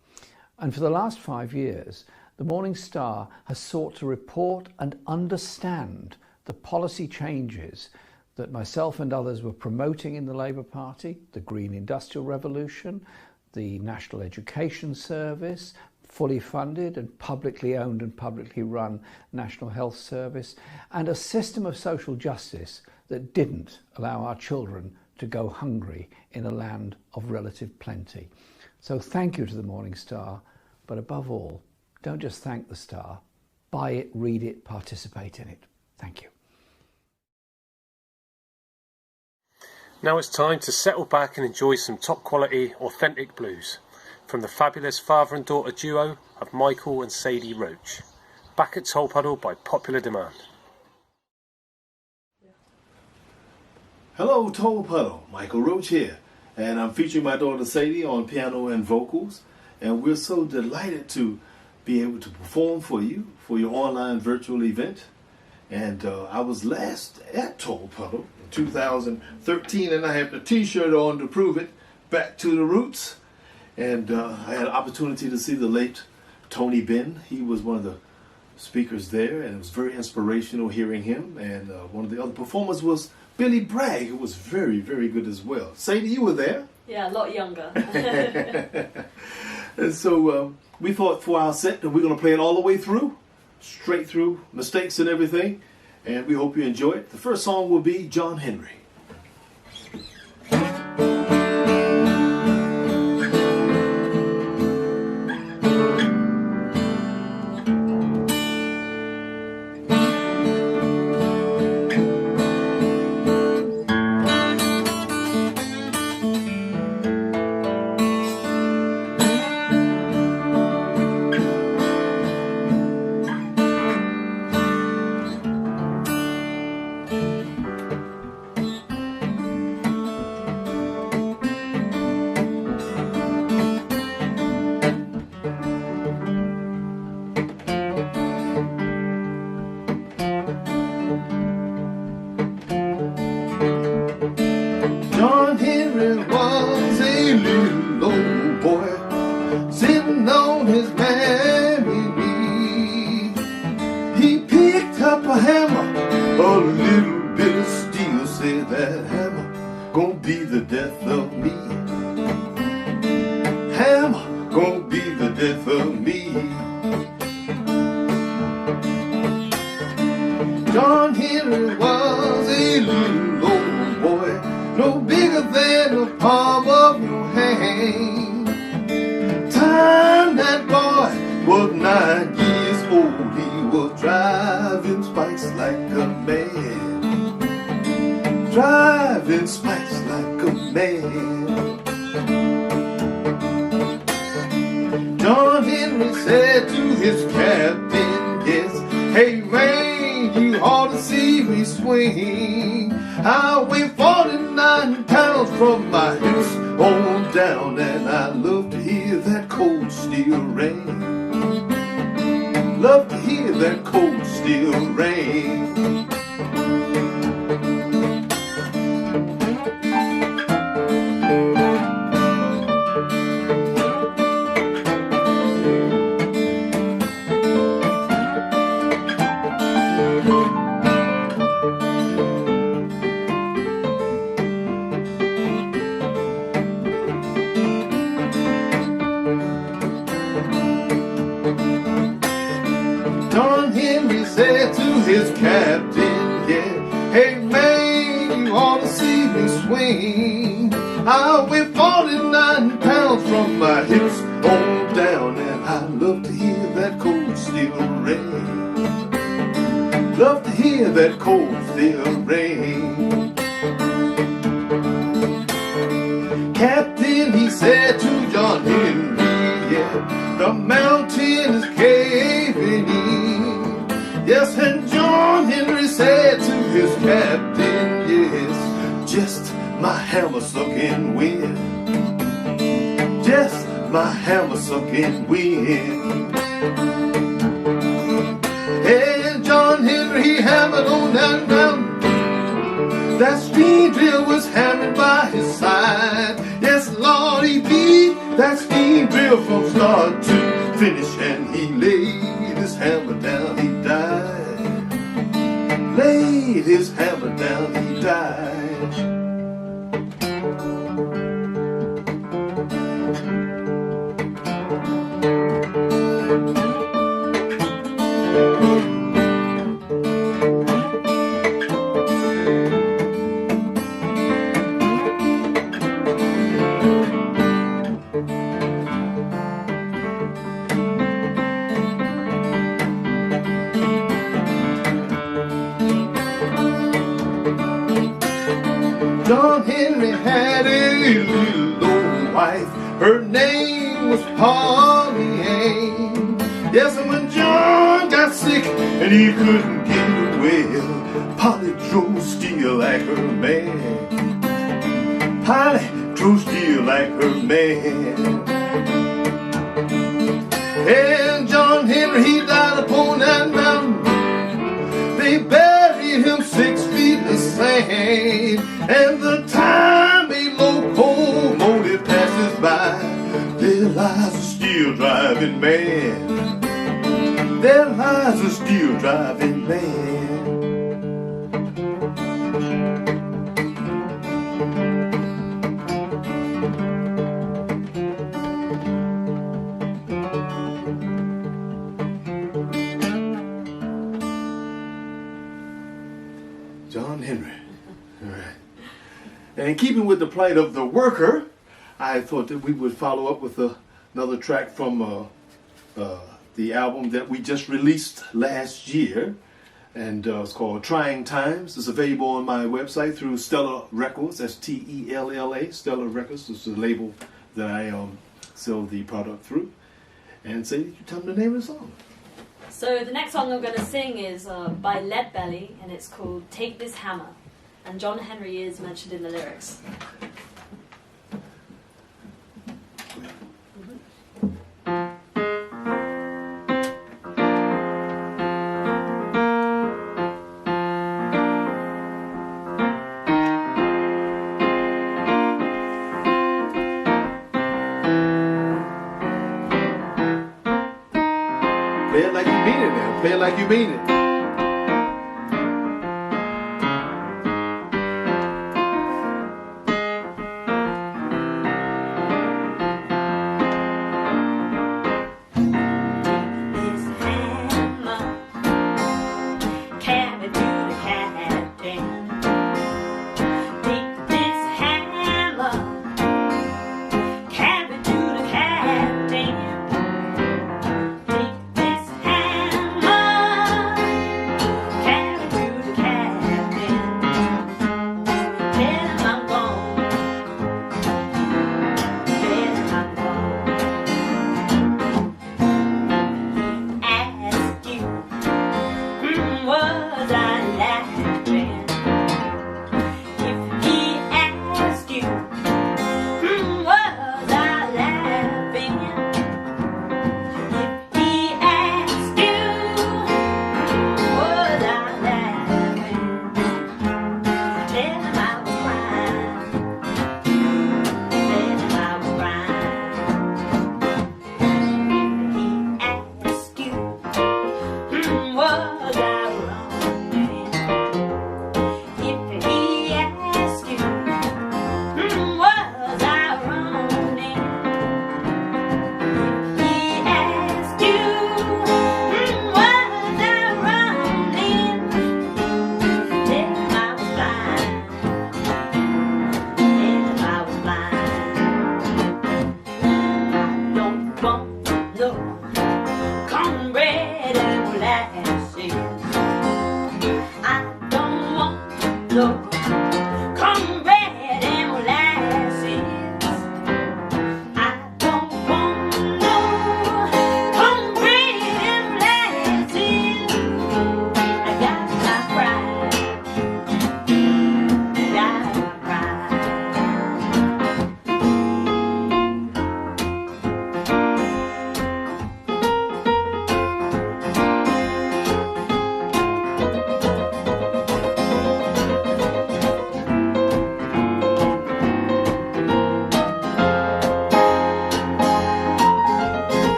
And for the last 5 years, the Morning Star has sought to report and understand the policy changes that myself and others were promoting in the Labour Party, the Green Industrial Revolution, the National Education Service, fully funded and publicly owned and publicly run National Health Service, and a system of social justice that didn't allow our children to go hungry in a land of relative plenty. So thank you to the Morning Star, but above all, don't just thank the Star, buy it, read it, participate in it. Thank you. Now it's time to settle back and enjoy some top quality, authentic blues from the fabulous father and daughter duo of Michael and Sadie Roach, back at Tolpuddle by popular demand. Hello Tolpuddle, Michael Roach here, and I'm featuring my daughter Sadie on piano and vocals, and we're so delighted to be able to perform for you for your online virtual event. And I was last at Tolpuddle in 2013, and I had the t-shirt on to prove it, Back to the Roots. And I had an opportunity to see the late Tony Benn. He was one of the speakers there, and it was very inspirational hearing him. And one of the other performers was Billy Bragg, who was very, very good as well. Sadie, you were there? Yeah, a lot younger. And so we thought for our set that we're going to play it all the way through, straight through, mistakes and everything. And we hope you enjoy it. The first song will be John Henry. John Henry was a little old boy, no bigger than the palm of your hand. Time that boy was 9 years old, he was driving spikes like a man, driving spikes like a man. John Henry said to his captain, yes, hey man, you ought to see me swing. I weigh 49 pounds from my hips on down, and I love to hear that cold steel rain. Love to hear that cold steel rain. Said to his captain, yeah, hey man, you ought to see me swing. I weigh 49 pounds from my hips on down, and I love to hear that cold steel rain. Love to hear that cold steel rain. said to John Henry, yeah, the mountain is caving in. Yes, and John Henry said to his captain, yes, just my hammer sucking wind. Just my hammer sucking wind. And John Henry, he hammered on that mountain. That steam drill was hammered by his side. Yes, Lord, he beat that steam drill from start to finish. And he laid his hammer down, he died. Laid his hammer down, he died. John Henry had a little old wife. Her name was Polly Ann. Yes, and when John got sick and he couldn't get well, Polly drove steel like her man. Polly drove steel like her man. And John Henry, he died upon that mountain. They buried him 6 feet in the sand. And the time a locomotive passes by, there lies a steel driving man. There lies a steel driving man. John Henry. All right. And in keeping with the plight of the worker, I thought that we would follow up with another track from the album that we just released last year. And it's called Trying Times. It's available on my website through Stellar Records. That's Tella. Stellar Records is the label that I sell the product through. And say, you tell them the name of the song. So the next song I'm going to sing is by Beverley, and it's called Take This Hammer. And John Henry is mentioned in the lyrics. Play it like you mean it now. Play it like you mean it.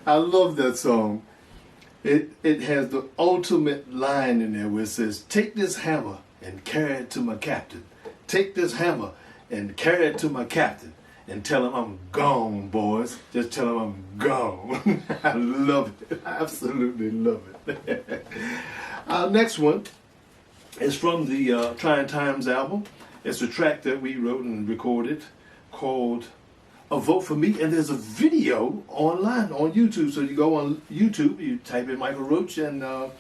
I love that song. It has the ultimate line in there where it says, "Take this hammer and carry it to my captain. Take this hammer and carry it to my captain and tell him I'm gone, boys. Just tell him I'm gone." I love it. I absolutely love it. Our next one is from the Trying Times album. It's a track that we wrote and recorded called "A Vote for Me," and there's a video online on YouTube. So you go on YouTube, you type in Michael Roach and "A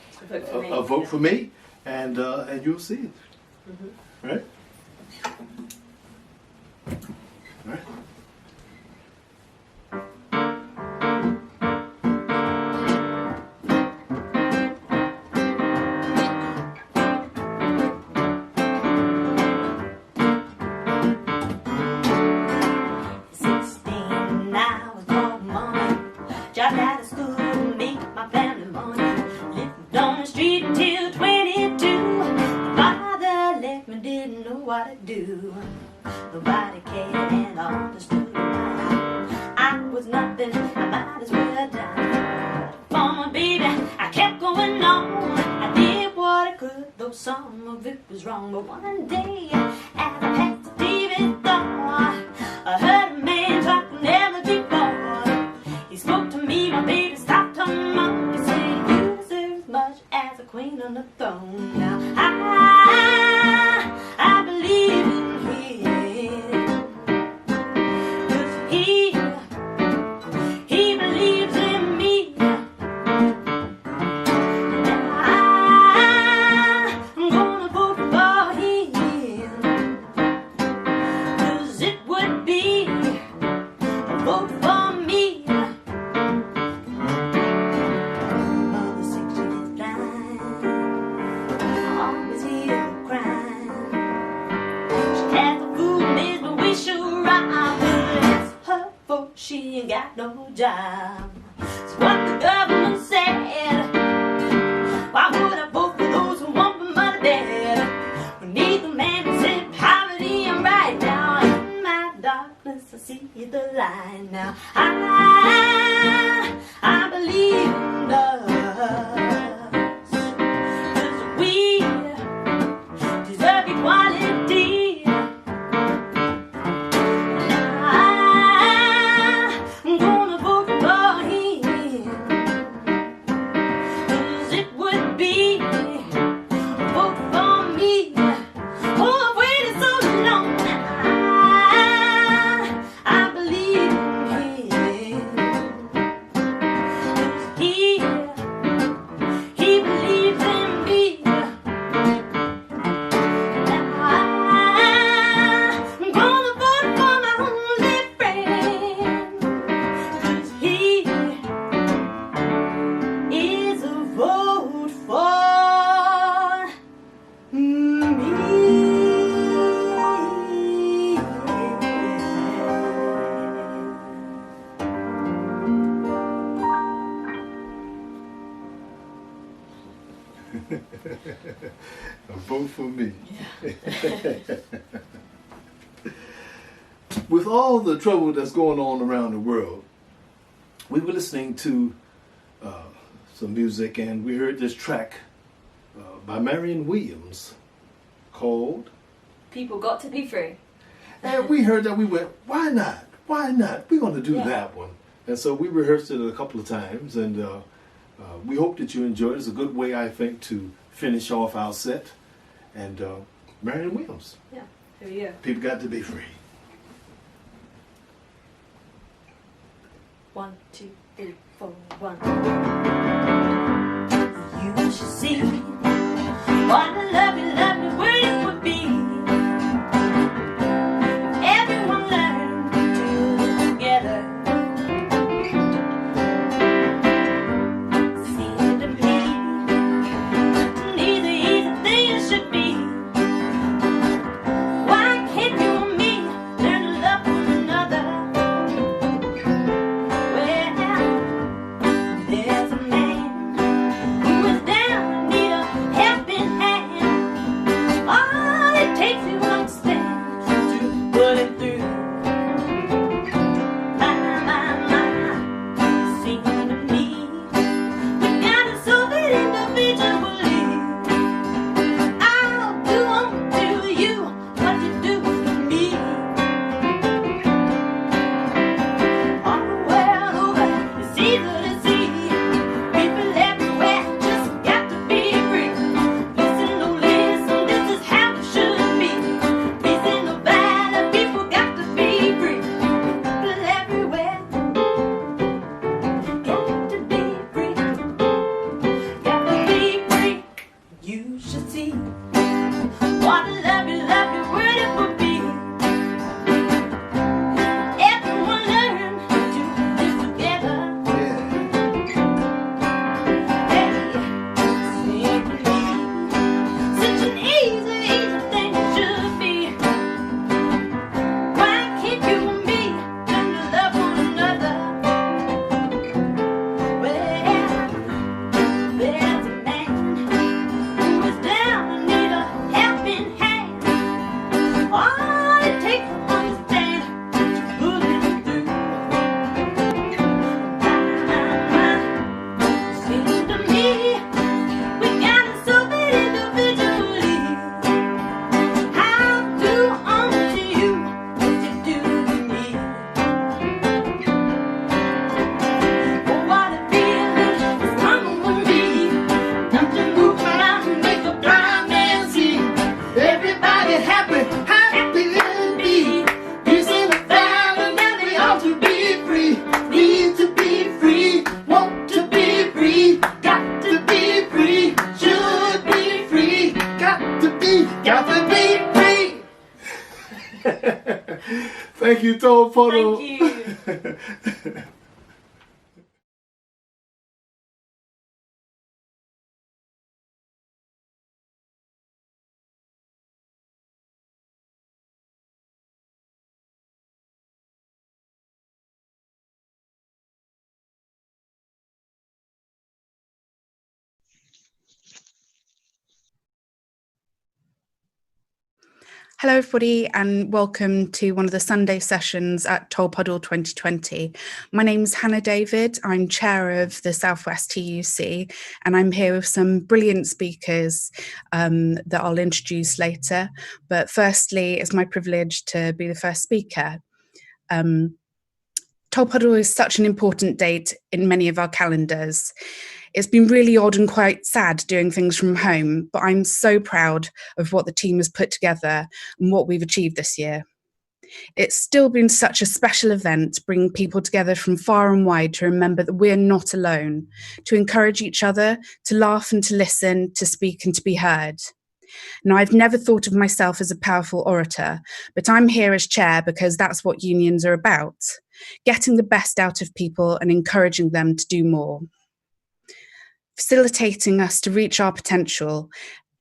Vote for Me," and you'll see it. Mm-hmm. Right? All right. Nobody cared and understood why I was nothing, I might as well die. For my baby, I kept going on. I did what I could, though some of it was wrong. But one day, as I passed the TV store, I heard a man talking never before. He spoke to me, my baby stopped her mom. He said, "You deserve as much as a queen on the throne." Now I believe in she ain't got no job. So what the government said, why would I vote for those who want my money dead? We need the man who said poverty and right now. In my darkness I see the light now. I believe in us, 'cause we deserve equality. A vote for me. With all the trouble that's going on around the world, we were listening to some music and we heard this track by Marion Williams called "People Got to Be Free." And we heard that, we went, why not? Why not? We're going to do that one. And so we rehearsed it a couple of times, and we hope that you enjoyed it. It's a good way, I think, to finish off our set. And Marion Williams. Yeah, here we go. People got to be free. 1, 2, 3, 4, 1. You should see what a lovely world it would be. Everyone learned to live together. Seemed to me an easy thing it should be. Why can't you and me learn to love one another? Well, there's a man who is down in need of helping hand. got to be free. Thank you, Tolpuddle. Thank you. Hello everybody and welcome to one of the Sunday sessions at Tolpuddle 2020. My name's Hannah David, I'm chair of the Southwest TUC and I'm here with some brilliant speakers that I'll introduce later. But firstly, it's my privilege to be the first speaker. Tolpuddle is such an important date in many of our calendars. It's been really odd and quite sad doing things from home, but I'm so proud of what the team has put together and what we've achieved this year. It's still been such a special event, bringing people together from far and wide to remember that we're not alone, to encourage each other, to laugh and to listen, to speak and to be heard. Now, I've never thought of myself as a powerful orator, but I'm here as chair because that's what unions are about, getting the best out of people and encouraging them to do more. Facilitating us to reach our potential,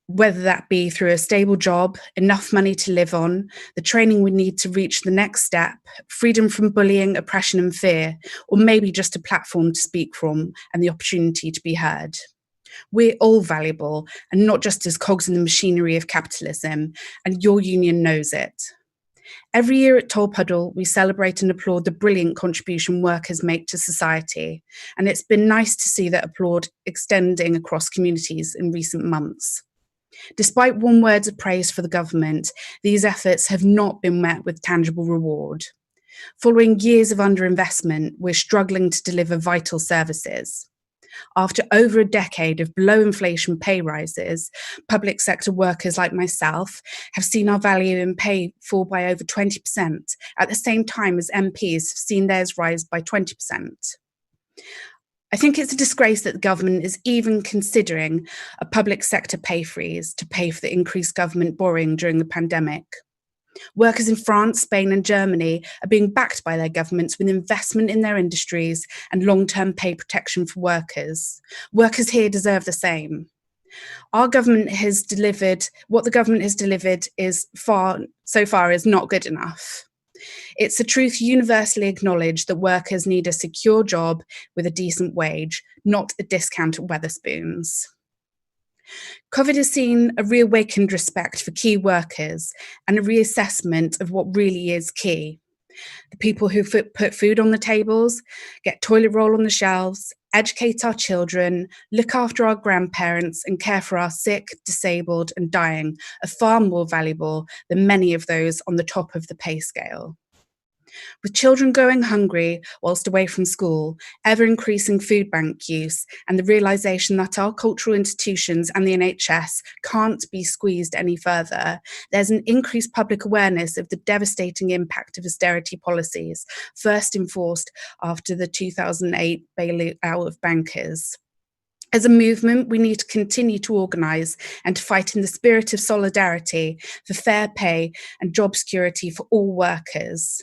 whether that be through a stable job, enough money to live on, the training we need to reach the next step, freedom from bullying, oppression and fear, or maybe just a platform to speak from and the opportunity to be heard. We're all valuable and not just as cogs in the machinery of capitalism, and your union knows it. Every year at Tolpuddle, we celebrate and applaud the brilliant contribution workers make to society, and it's been nice to see that applaud extending across communities in recent months. Despite warm words of praise for the government, these efforts have not been met with tangible reward. Following years of underinvestment, we're struggling to deliver vital services. After over a decade of below-inflation pay rises, public sector workers like myself have seen our value in pay fall by over 20%, at the same time as MPs have seen theirs rise by 20%. I think it's a disgrace that the government is even considering a public sector pay freeze to pay for the increased government borrowing during the pandemic. Workers in France, Spain and Germany are being backed by their governments with investment in their industries and long-term pay protection for workers. Workers here deserve the same. Our government has delivered, what the government has delivered is so far is not good enough. It's a truth universally acknowledged that workers need a secure job with a decent wage, not a discount at Wetherspoons. COVID has seen a reawakened respect for key workers and a reassessment of what really is key. The people who put food on the tables, get toilet roll on the shelves, educate our children, look after our grandparents and care for our sick, disabled and dying are far more valuable than many of those on the top of the pay scale. With children going hungry whilst away from school, ever-increasing food bank use, and the realisation that our cultural institutions and the NHS can't be squeezed any further, there's an increased public awareness of the devastating impact of austerity policies, first enforced after the 2008 bailout of bankers. As a movement, we need to continue to organise and to fight in the spirit of solidarity for fair pay and job security for all workers.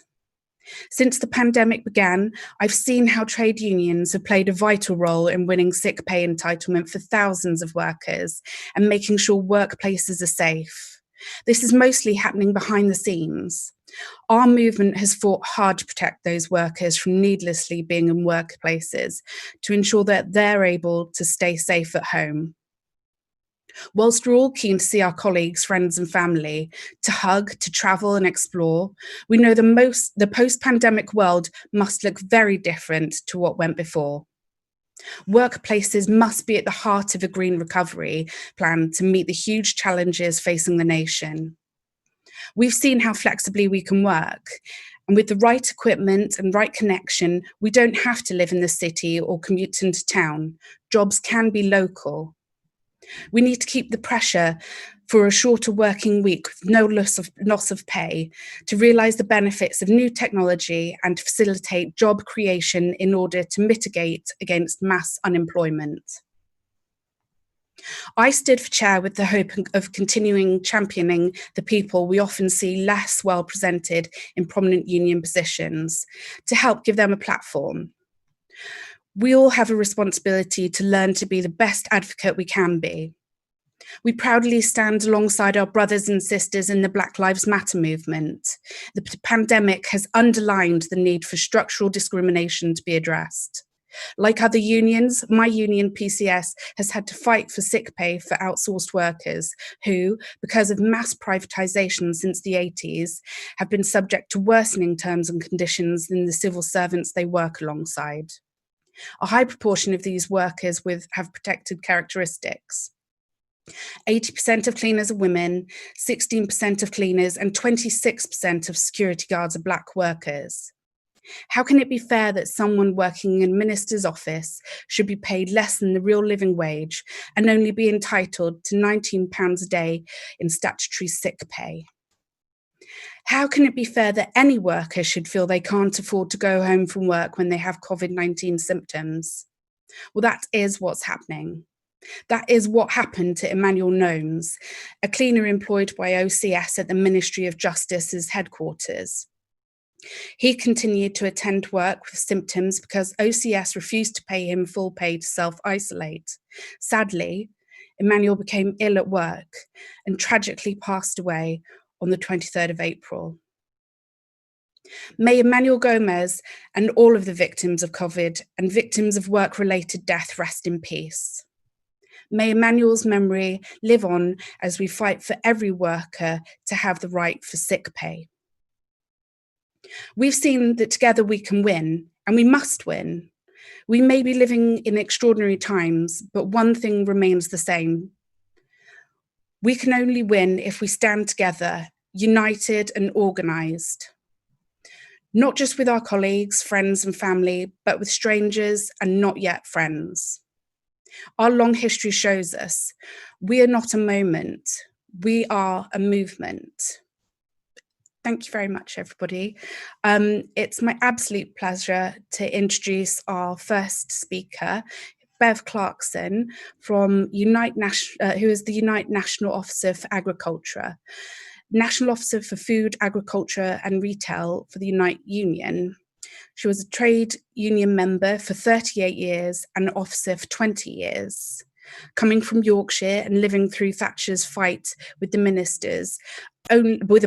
Since the pandemic began, I've seen how trade unions have played a vital role in winning sick pay entitlement for thousands of workers and making sure workplaces are safe. This is mostly happening behind the scenes. Our movement has fought hard to protect those workers from needlessly being in workplaces to ensure that they're able to stay safe at home. Whilst we're all keen to see our colleagues, friends and family, to hug, to travel and explore, we know the post-pandemic world must look very different to what went before. Workplaces must be at the heart of a green recovery plan to meet the huge challenges facing the nation. We've seen how flexibly we can work, and with the right equipment and right connection, we don't have to live in the city or commute into town. Jobs can be local. We need to keep the pressure for a shorter working week with no loss of pay, to realise the benefits of new technology and to facilitate job creation in order to mitigate against mass unemployment. I stood for chair with the hope of continuing championing the people we often see less well presented in prominent union positions, to help give them a platform. We all have a responsibility to learn to be the best advocate we can be. We proudly stand alongside our brothers and sisters in the Black Lives Matter movement. The pandemic has underlined the need for structural discrimination to be addressed. Like other unions, my union, PCS, has had to fight for sick pay for outsourced workers who, because of mass privatisation since the 80s, have been subject to worsening terms and conditions than the civil servants they work alongside. A high proportion of these workers have protected characteristics. 80% of cleaners are women, 16% of cleaners and 26% of security guards are black workers. How can it be fair that someone working in a minister's office should be paid less than the real living wage and only be entitled to £19 a day in statutory sick pay? How can it be fair that any worker should feel they can't afford to go home from work when they have COVID-19 symptoms? Well, that is what's happening. That is what happened to Emmanuel Gnomes, a cleaner employed by OCS at the Ministry of Justice's headquarters. He continued to attend work with symptoms because OCS refused to pay him full pay to self-isolate. Sadly, Emmanuel became ill at work and tragically passed away on the 23rd of April. May Emmanuel Gomez and all of the victims of COVID and victims of work-related death rest in peace. May Emmanuel's memory live on as we fight for every worker to have the right for sick pay. We've seen that together we can win, and we must win. We may be living in extraordinary times, but one thing remains the same. We can only win if we stand together, united and organised. Not just with our colleagues, friends and family, but with strangers and not yet friends. Our long history shows us we are not a moment, we are a movement. Thank you very much, everybody. It's my absolute pleasure to introduce our first speaker, Bev Clarkson, from who is the Unite National Officer for Agriculture, National Officer for Food, Agriculture and Retail for the Unite Union. She was a trade union member for 38 years and an officer for 20 years. Coming from Yorkshire and living through Thatcher's fight with the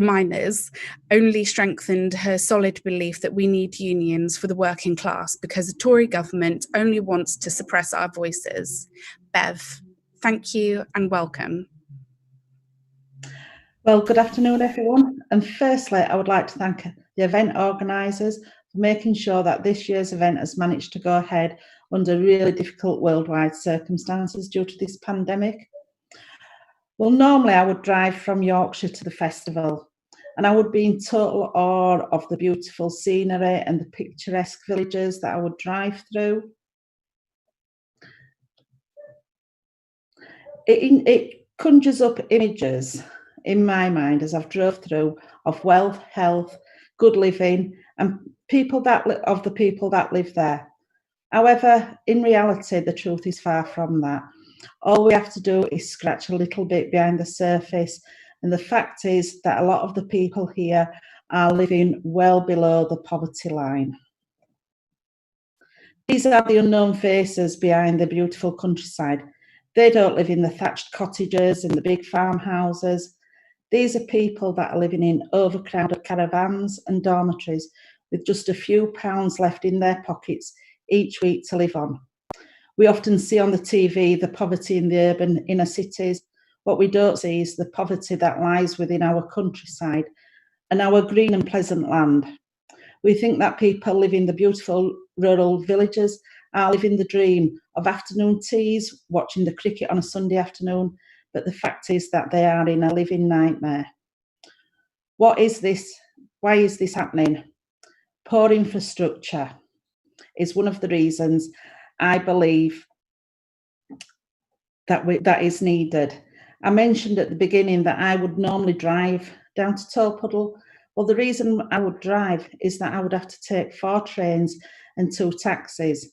miners, only strengthened her solid belief that we need unions for the working class because the Tory government only wants to suppress our voices. Bev, thank you and welcome. Well, good afternoon, everyone. And firstly, I would like to thank the event organisers for making sure that this year's event has managed to go ahead under really difficult worldwide circumstances due to this pandemic. Well, normally I would drive from Yorkshire to the festival and I would be in total awe of the beautiful scenery and the picturesque villages that I would drive through. It conjures up images in my mind as I've drove through of wealth, health, good living and people that live there. However, in reality, the truth is far from that. All we have to do is scratch a little bit behind the surface. And the fact is that a lot of the people here are living well below the poverty line. These are the unknown faces behind the beautiful countryside. They don't live in the thatched cottages and the big farmhouses. These are people that are living in overcrowded caravans and dormitories with just a few pounds left in their pockets each week to live on. We often see on the TV the poverty in the urban inner cities. What we don't see is the poverty that lies within our countryside and our green and pleasant land. We think that people live in the beautiful rural villages are living the dream of afternoon teas, watching the cricket on a Sunday afternoon, but the fact is that they are in a living nightmare. What is this? Why is this happening? Poor infrastructure is one of the reasons I believe that is needed. I mentioned at the beginning that I would normally drive down to Tolpuddle. Well, the reason I would drive is that I would have to take 4 trains and 2 taxis.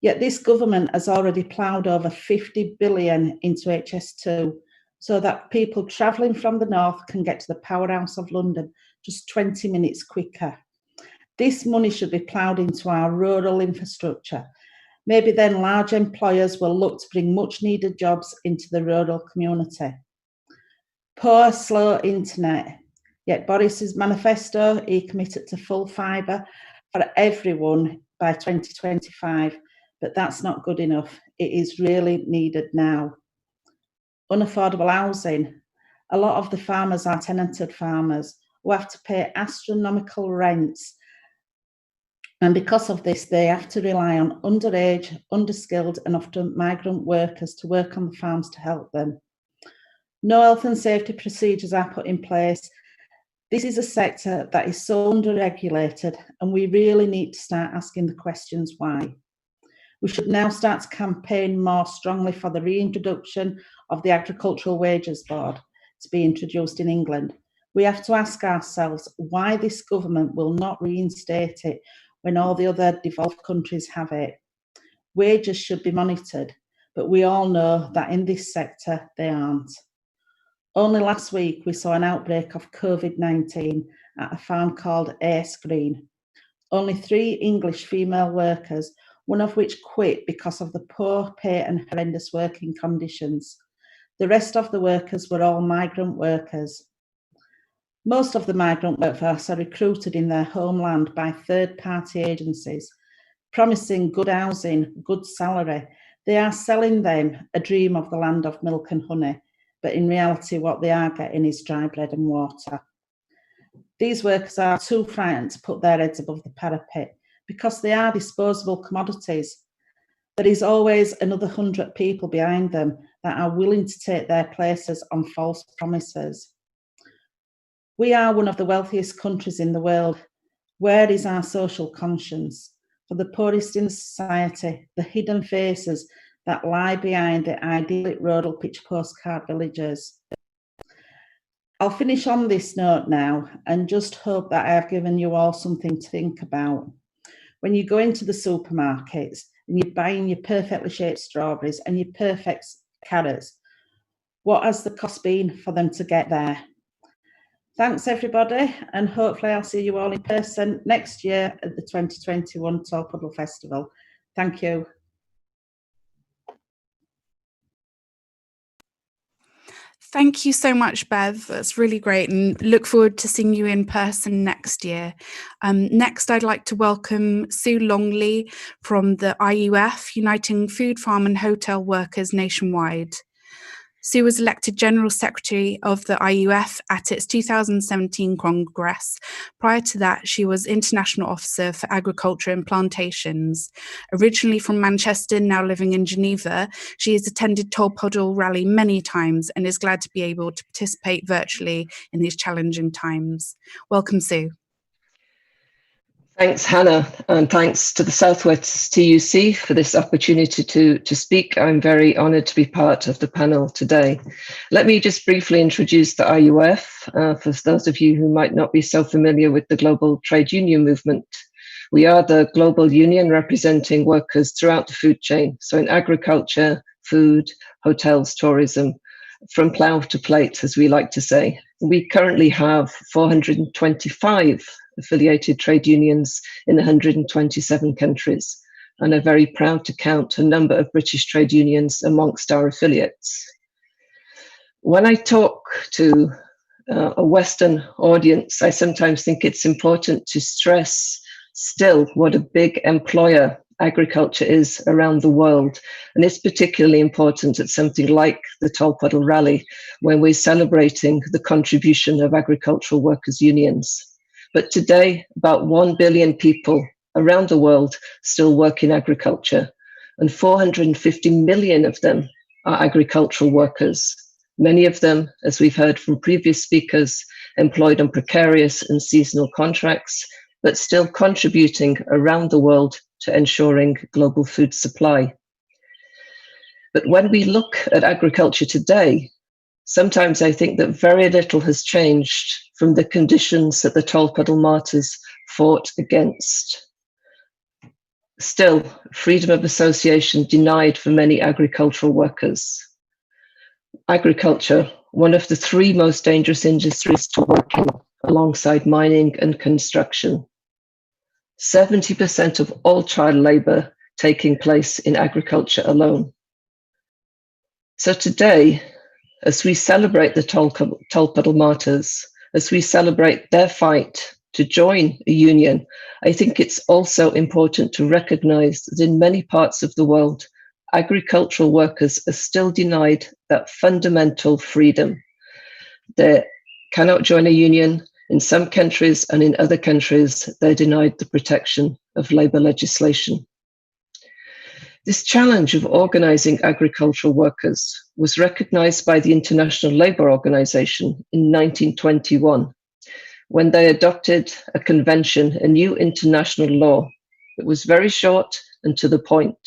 Yet this government has already ploughed over 50 billion into HS2 so that people travelling from the north can get to the powerhouse of London just 20 minutes quicker. This money should be ploughed into our rural infrastructure. Maybe then large employers will look to bring much needed jobs into the rural community. Poor, slow internet. Yet Boris's manifesto, he committed to full fibre for everyone by 2025, but that's not good enough. It is really needed now. Unaffordable housing. A lot of the farmers are tenanted farmers who have to pay astronomical rents. And because of this, they have to rely on underage, underskilled and often migrant workers to work on the farms to help them. No health and safety procedures are put in place. This is a sector that is so under-regulated, and we really need to start asking the questions why. We should now start to campaign more strongly for the reintroduction of the Agricultural Wages Board to be introduced in England. We have to ask ourselves why this government will not reinstate it when all the other devolved countries have it. Wages should be monitored, but we all know that in this sector they aren't. Only last week we saw an outbreak of COVID-19 at a farm called Ace Green. Only 3 English female workers, one of which quit because of the poor pay and horrendous working conditions. The rest of the workers were all migrant workers. Most of the migrant workforce are recruited in their homeland by third-party agencies, promising good housing, good salary. They are selling them a dream of the land of milk and honey, but in reality what they are getting is dry bread and water. These workers are too frightened to put their heads above the parapet because they are disposable commodities. There is always another 100 people behind them that are willing to take their places on false promises. We are one of the wealthiest countries in the world. Where is our social conscience? For the poorest in society, the hidden faces that lie behind the idyllic rural pitch postcard villages. I'll finish on this note now and just hope that I have given you all something to think about. When you go into the supermarkets and you're buying your perfectly shaped strawberries and your perfect carrots, what has the cost been for them to get there? Thanks everybody, and hopefully I'll see you all in person next year at the 2021 Tolpuddle Festival. Thank you. Thank you so much, Bev. That's really great, and look forward to seeing you in person next year. Next, I'd like to welcome Sue Longley from the IUF, Uniting Food, Farm and Hotel Workers Nationwide. Sue was elected General Secretary of the IUF at its 2017 Congress. Prior to that, she was International Officer for Agriculture and Plantations. Originally from Manchester, now living in Geneva, she has attended Tolpuddle rally many times and is glad to be able to participate virtually in these challenging times. Welcome, Sue. Thanks, Hannah, and thanks to the Southwest TUC for this opportunity to speak. I'm very honoured to be part of the panel today. Let me just briefly introduce the IUF for those of you who might not be so familiar with the global trade union movement. We are the global union representing workers throughout the food chain, so in agriculture, food, hotels, tourism, from plough to plate, as we like to say. We currently have 425 affiliated trade unions in 127 countries, and are very proud to count a number of British trade unions amongst our affiliates. When I talk to a Western audience, I sometimes think it's important to stress still what a big employer agriculture is around the world. And it's particularly important at something like the Tolpuddle Rally, when we're celebrating the contribution of agricultural workers' unions. But today, about 1 billion people around the world still work in agriculture, and 450 million of them are agricultural workers. Many of them, as we've heard from previous speakers, employed on precarious and seasonal contracts, but still contributing around the world to ensuring global food supply. But when we look at agriculture today, sometimes I think that very little has changed from the conditions that the Tolpuddle Martyrs fought against. Still, freedom of association denied for many agricultural workers. Agriculture, one of the 3 most dangerous industries to work in, alongside mining and construction. 70% of all child labour taking place in agriculture alone. So today, as we celebrate the Tolpuddle Martyrs, as we celebrate their fight to join a union, I think it's also important to recognise that in many parts of the world, agricultural workers are still denied that fundamental freedom. They cannot join a union. In some countries and in other countries, they're denied the protection of labour legislation. This challenge of organising agricultural workers was recognised by the International Labour Organization in 1921, when they adopted a convention, a new international law. It was very short and to the point.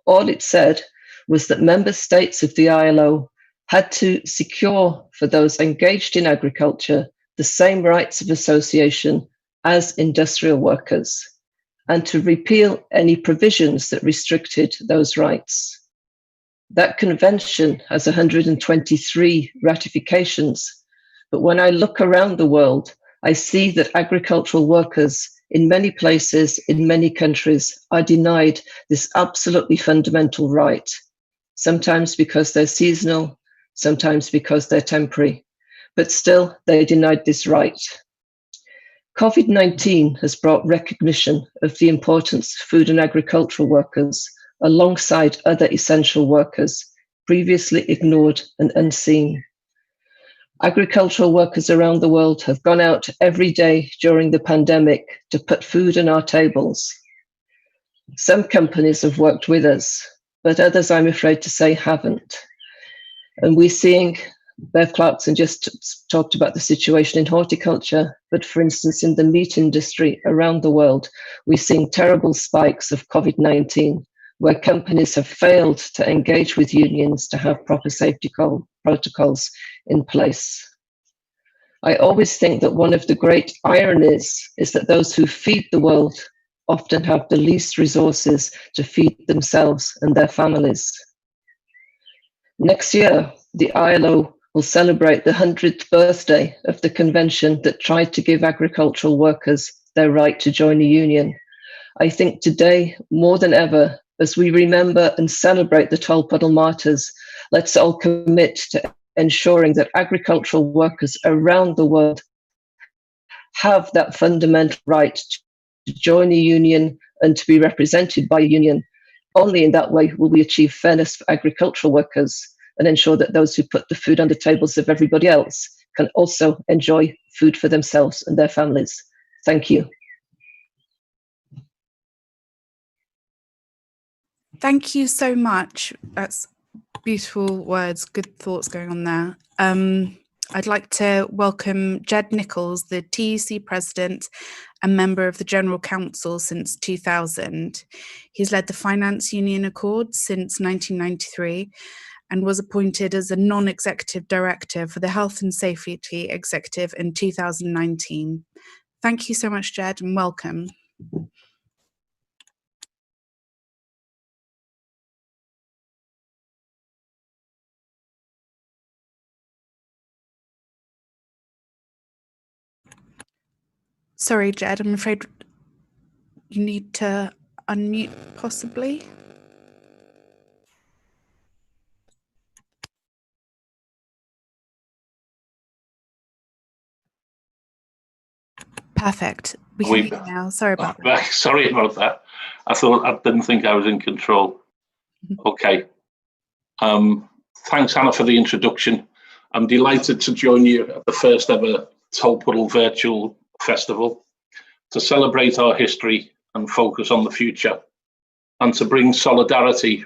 All it said was that member states of the ILO had to secure for those engaged in agriculture the same rights of association as industrial workers, and to repeal any provisions that restricted those rights. That convention has 123 ratifications, but when I look around the world, I see that agricultural workers in many places, in many countries, are denied this absolutely fundamental right, sometimes because they're seasonal, sometimes because they're temporary, but still they're denied this right. COVID-19 has brought recognition of the importance of food and agricultural workers alongside other essential workers previously ignored and unseen. Agricultural workers around the world have gone out every day during the pandemic to put food on our tables. Some companies have worked with us, but others, I'm afraid to say, haven't. And we're seeing, Bev Clarkson just talked about the situation in horticulture, but for instance, in the meat industry around the world, we're seeing terrible spikes of COVID-19, where companies have failed to engage with unions to have proper safety protocols in place. I always think that one of the great ironies is that those who feed the world often have the least resources to feed themselves and their families. Next year, the ILO will celebrate the 100th birthday of the convention that tried to give agricultural workers their right to join a union. I think today, more than ever, as we remember and celebrate the Tolpuddle Martyrs, let's all commit to ensuring that agricultural workers around the world have that fundamental right to join a union and to be represented by a union. Only in that way will we achieve fairness for agricultural workers and ensure that those who put the food on the tables of everybody else can also enjoy food for themselves and their families. Thank you. Thank you so much. That's beautiful words, good thoughts going on there. I'd like to welcome Ged Nicholls, the TUC President and member of the General Council since 2000. He's led the Finance Union Accord since 1993 and was appointed as a non-executive director for the Health and Safety Executive in 2019. Thank you so much, Ged, and welcome. Sorry, Ged, I'm afraid you need to unmute possibly. Perfect. We can hear you now. Sorry about that. Sorry about that. I didn't think I was in control. Okay. Thanks, Hannah, for the introduction. I'm delighted to join you at the first ever Tolpuddle Virtual Festival to celebrate our history and focus on the future, and to bring solidarity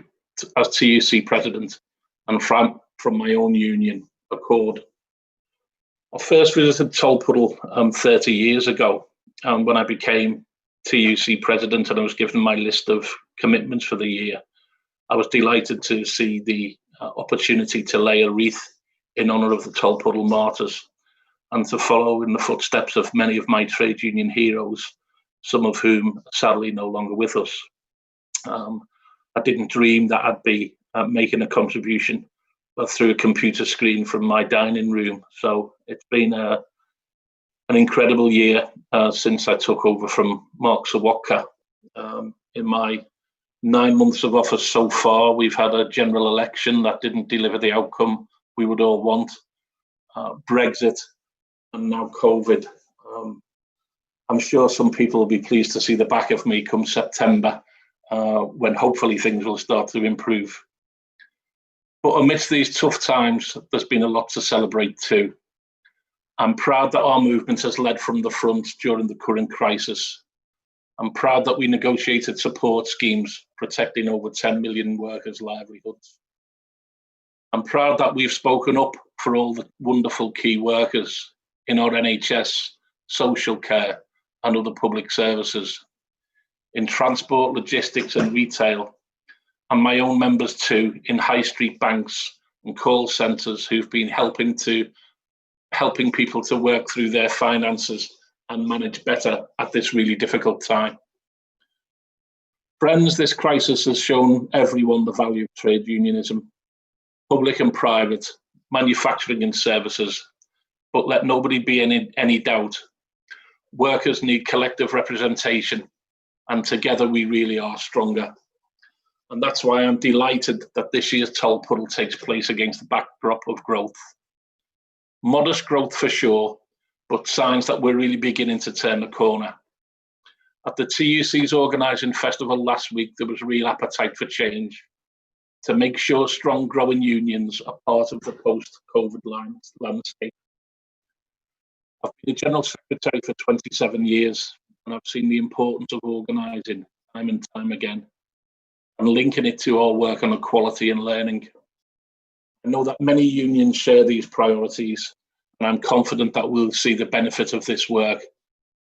as TUC President and from my own union, Accord. I first visited Tolpuddle 30 years ago when I became TUC President and I was given my list of commitments for the year. I was delighted to see the opportunity to lay a wreath in honour of the Tolpuddle Martyrs and to follow in the footsteps of many of my trade union heroes some of whom are sadly no longer with us. I didn't dream that I'd be making a contribution through a computer screen from my dining room. So it's been an incredible year since I took over from Mark Sawatka. In my 9 months of office so far, we've had a general election that didn't deliver the outcome we would all want, Brexit, and now COVID. I'm sure some people will be pleased to see the back of me come September, when hopefully things will start to improve. But amidst these tough times, there's been a lot to celebrate too. I'm proud that our movement has led from the front during the current crisis. I'm proud that we negotiated support schemes protecting over 10 million workers' livelihoods. I'm proud that we've spoken up for all the wonderful key workers in our NHS, social care, and other public services, in transport, logistics, and retail, and my own members too in high street banks and call centres who've been helping people to work through their finances and manage better at this really difficult time. Friends, this crisis has shown everyone the value of trade unionism, public and private, manufacturing and services, but let nobody be in any doubt. Workers need collective representation, and together we really are stronger. And that's why I'm delighted that this year's Tolpuddle takes place against the backdrop of growth. Modest growth for sure, but signs that we're really beginning to turn the corner. At the TUC's organising festival last week, there was real appetite for change, to make sure strong growing unions are part of the post-COVID landscape. I've been the General Secretary for 27 years, and I've seen the importance of organising time and time again, and linking it to our work on equality and learning. I know that many unions share these priorities, and I'm confident that we'll see the benefit of this work,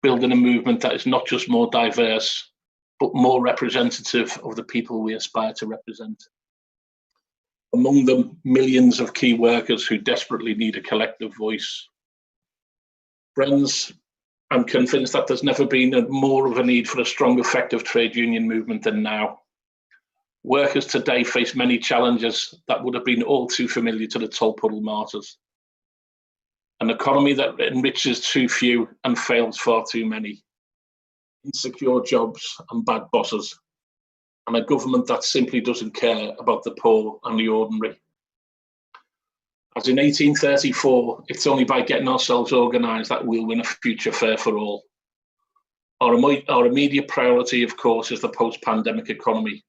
building a movement that is not just more diverse, but more representative of the people we aspire to represent. Among them, millions of key workers who desperately need a collective voice. Friends, I'm convinced that there's never been more of a need for a strong, effective trade union movement than now. Workers today face many challenges that would have been all too familiar to the Tolpuddle Martyrs. An economy that enriches too few and fails far too many. Insecure jobs and bad bosses. And a government that simply doesn't care about the poor and the ordinary. As in 1834, it's only by getting ourselves organised that we'll win a future fair for all. Our immediate priority, of course, is the post-pandemic economy.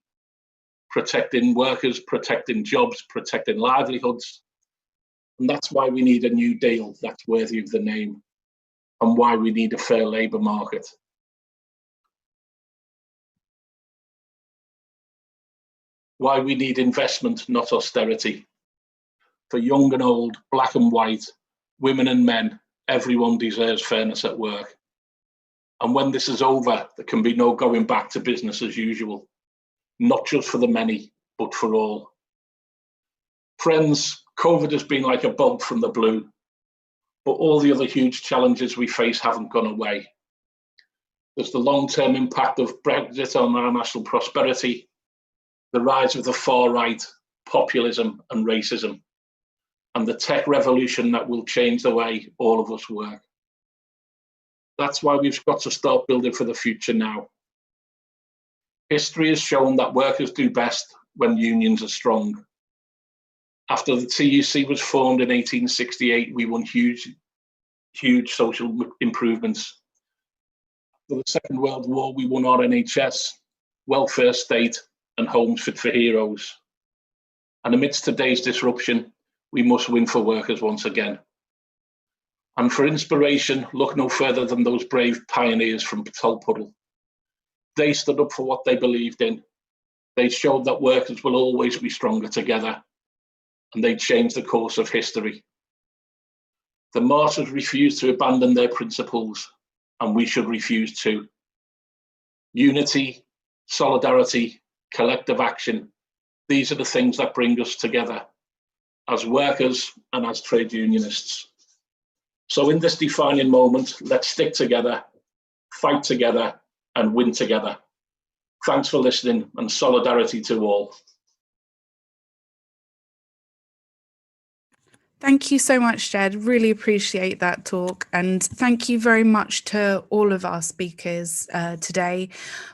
Protecting workers, protecting jobs, protecting livelihoods. And that's why we need a new deal that's worthy of the name, and why we need a fair labour market. Why we need investment, not austerity. For young and old, black and white, women and men, everyone deserves fairness at work. And when this is over, there can be no going back to business as usual, not just for the many, but for all. Friends, COVID has been like a bolt from the blue, but all the other huge challenges we face haven't gone away. There's the long-term impact of Brexit on our national prosperity, the rise of the far right, populism and racism, and the tech revolution that will change the way all of us work. That's why we've got to start building for the future now. History has shown that workers do best when unions are strong. After the TUC was formed in 1868, we won huge social improvements. After the Second World War, we won our NHS, welfare state, and homes fit for heroes. And amidst today's disruption, we must win for workers once again. And for inspiration, look no further than those brave pioneers from Tolpuddle. They stood up for what they believed in. They showed that workers will always be stronger together, and they changed the course of history. The Martyrs refused to abandon their principles, and we should refuse too. Unity, solidarity, collective action, these are the things that bring us together as workers and as trade unionists. So in this defining moment, let's stick together, fight together, and win together. Thanks for listening, and solidarity to all. Thank you so much, Ged. Really appreciate that talk. And thank you very much to all of our speakers today.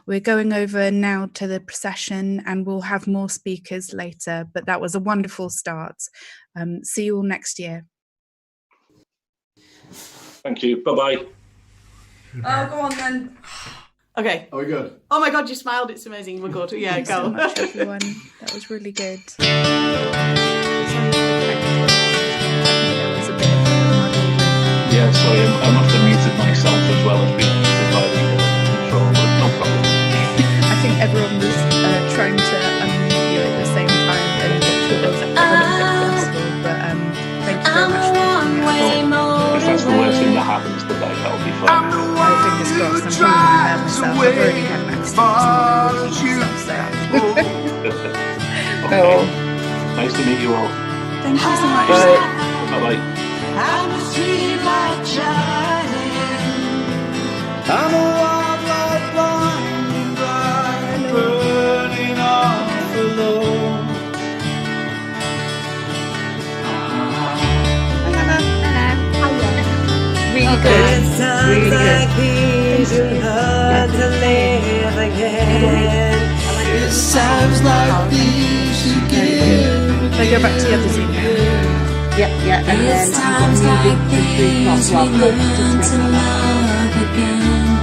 We're going over now to the procession and we'll have more speakers later, but that was a wonderful start. See you all next year. Thank you. Bye-bye. Oh, go on then. Okay. Are we good? Oh my God, you smiled. It's amazing. We're good. Yeah, Thanks go. so much, everyone. That was really good. Yeah, sorry, I must have muted myself as well as being muted by the control, but no problem. I think everyone was trying to unmute you at the same time and it was a bit flexible, but thank you very much for listening. If that's the worst thing that happens today, that'll be fine. Oh, fingers crossed. I'm probably myself. I've already had an accident. Okay. Nice to meet you all. Thank you so much. Bye-bye. I'm a streetlight shining. I'm a wildlife blinding bright, burning off alone. Really good. It's times like these you learn to live again. It's times like these you give. Can I go back to the other scene now? Yeah, and then times like these we learn to love again.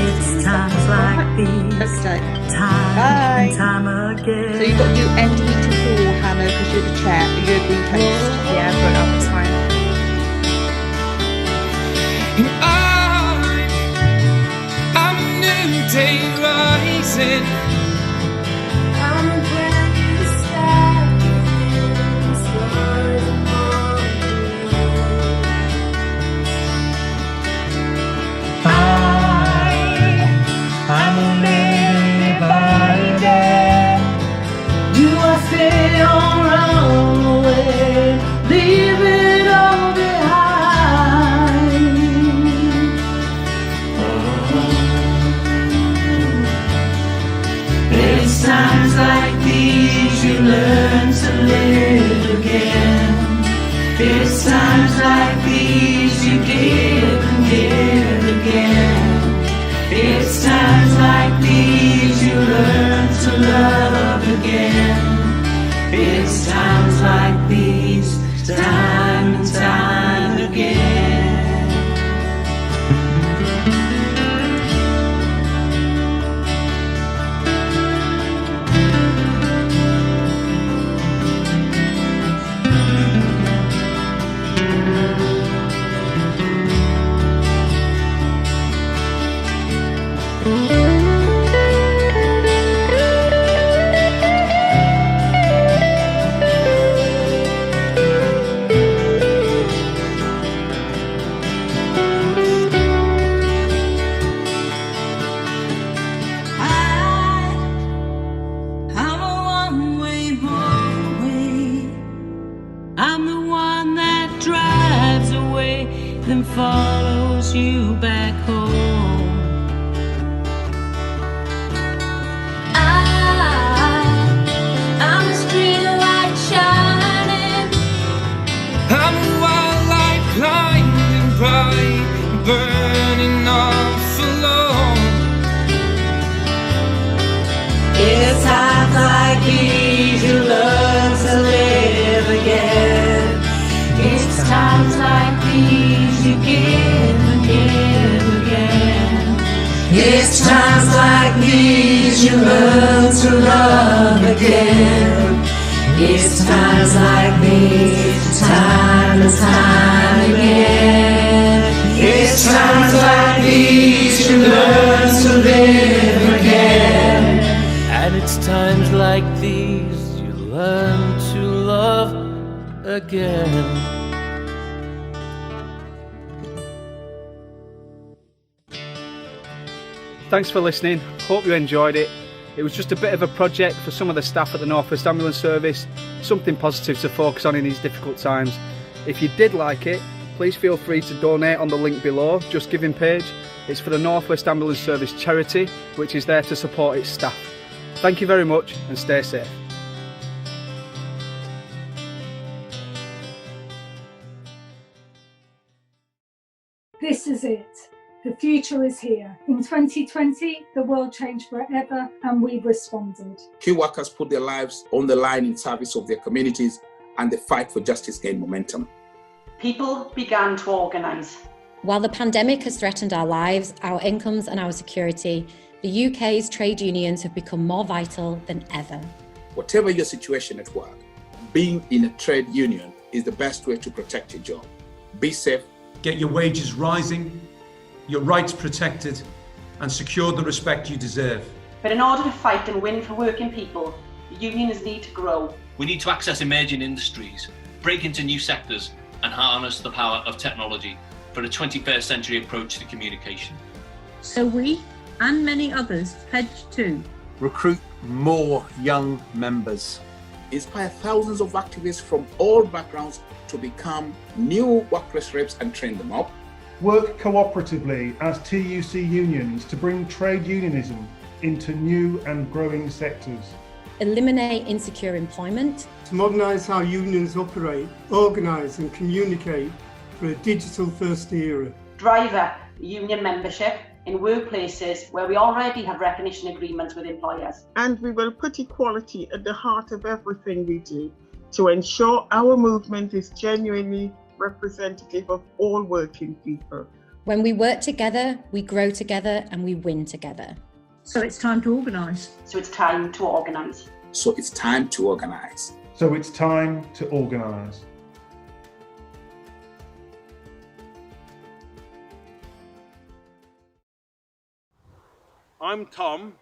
It's times like these, time and time again. So you've got to do end to 4, Hannah, because you're the chair, you're the host. Yeah, but up, it's fine. I'm a new day rising. I'm a brand new start. I'm a man by day. Do I stay or run away? Leave it all behind. It's times like these you learn to live again. It's times like these you give and give again. It's times like these you learn to love again. It's times like these, time and time again. I'm a one-way boy. I'm the one that drives away, then follows you back home. I'm a street light shining. I'm a wildlight blinding bright, burning off alone. It's times like these you learn to live again. It's times like these you give and give again. It's times like these you learn to love again. It's times like these, time and time again. It's times like these you learn to live again. And it's times like these you learn to love again. Thanks for listening. Hope you enjoyed it. It was just a bit of a project for some of the staff at the North West Ambulance Service, something positive to focus on in these difficult times. If you did like it, please feel free to donate on the link below, Just Giving page. It's for the North West Ambulance Service charity, which is there to support its staff. Thank you very much and stay safe. This is it. The future is here. In 2020, the world changed forever and we responded. Key workers put their lives on the line in service of their communities, and the fight for justice gained momentum. People began to organise. While the pandemic has threatened our lives, our incomes and our security, the UK's trade unions have become more vital than ever. Whatever your situation at work, being in a trade union is the best way to protect your job. Be safe. Get your wages rising, your rights protected, and secure the respect you deserve. But in order to fight and win for working people, unions need to grow. We need to access emerging industries, break into new sectors, and harness the power of technology for a 21st century approach to communication. So we, and many others, pledge to recruit more young members, inspire thousands of activists from all backgrounds to become new workplace reps and train them up, work cooperatively as TUC unions to bring trade unionism into new and growing sectors, eliminate insecure employment, to modernise how unions operate, organise and communicate for a digital-first era, drive up union membership in workplaces where we already have recognition agreements with employers. And we will put equality at the heart of everything we do to ensure our movement is genuinely representative of all working people. When we work together, we grow together and we win together. So it's time to organise. So it's time to organise. So it's time to organise. So it's time to organise. I'm Tom,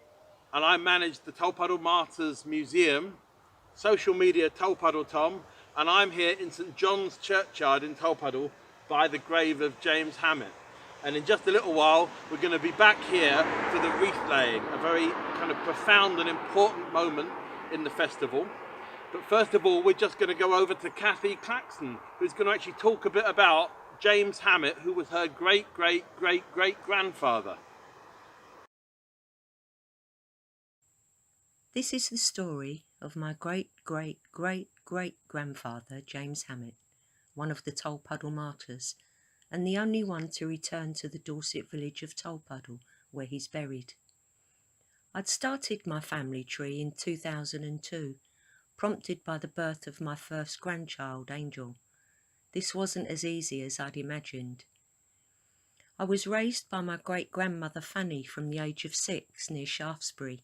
and I manage the Tolpuddle Martyrs Museum, social media Tolpuddle Tom, and I'm here in St John's Churchyard in Tolpuddle by the grave of James Hammett. And in just a little while, we're going to be back here for the wreath laying, a very kind of profound and important moment in the festival. But first of all, we're just going to go over to Kathy Clarkson, who's going to actually talk a bit about James Hammett, who was her great-great-great-great-grandfather. This is the story of my great-great-great-great-grandfather, James Hammett, one of the Tolpuddle Martyrs, and the only one to return to the Dorset village of Tolpuddle, where he's buried. I'd started my family tree in 2002, prompted by the birth of my first grandchild, Angel. This wasn't as easy as I'd imagined. I was raised by my great-grandmother Fanny from the age of 6 near Shaftesbury.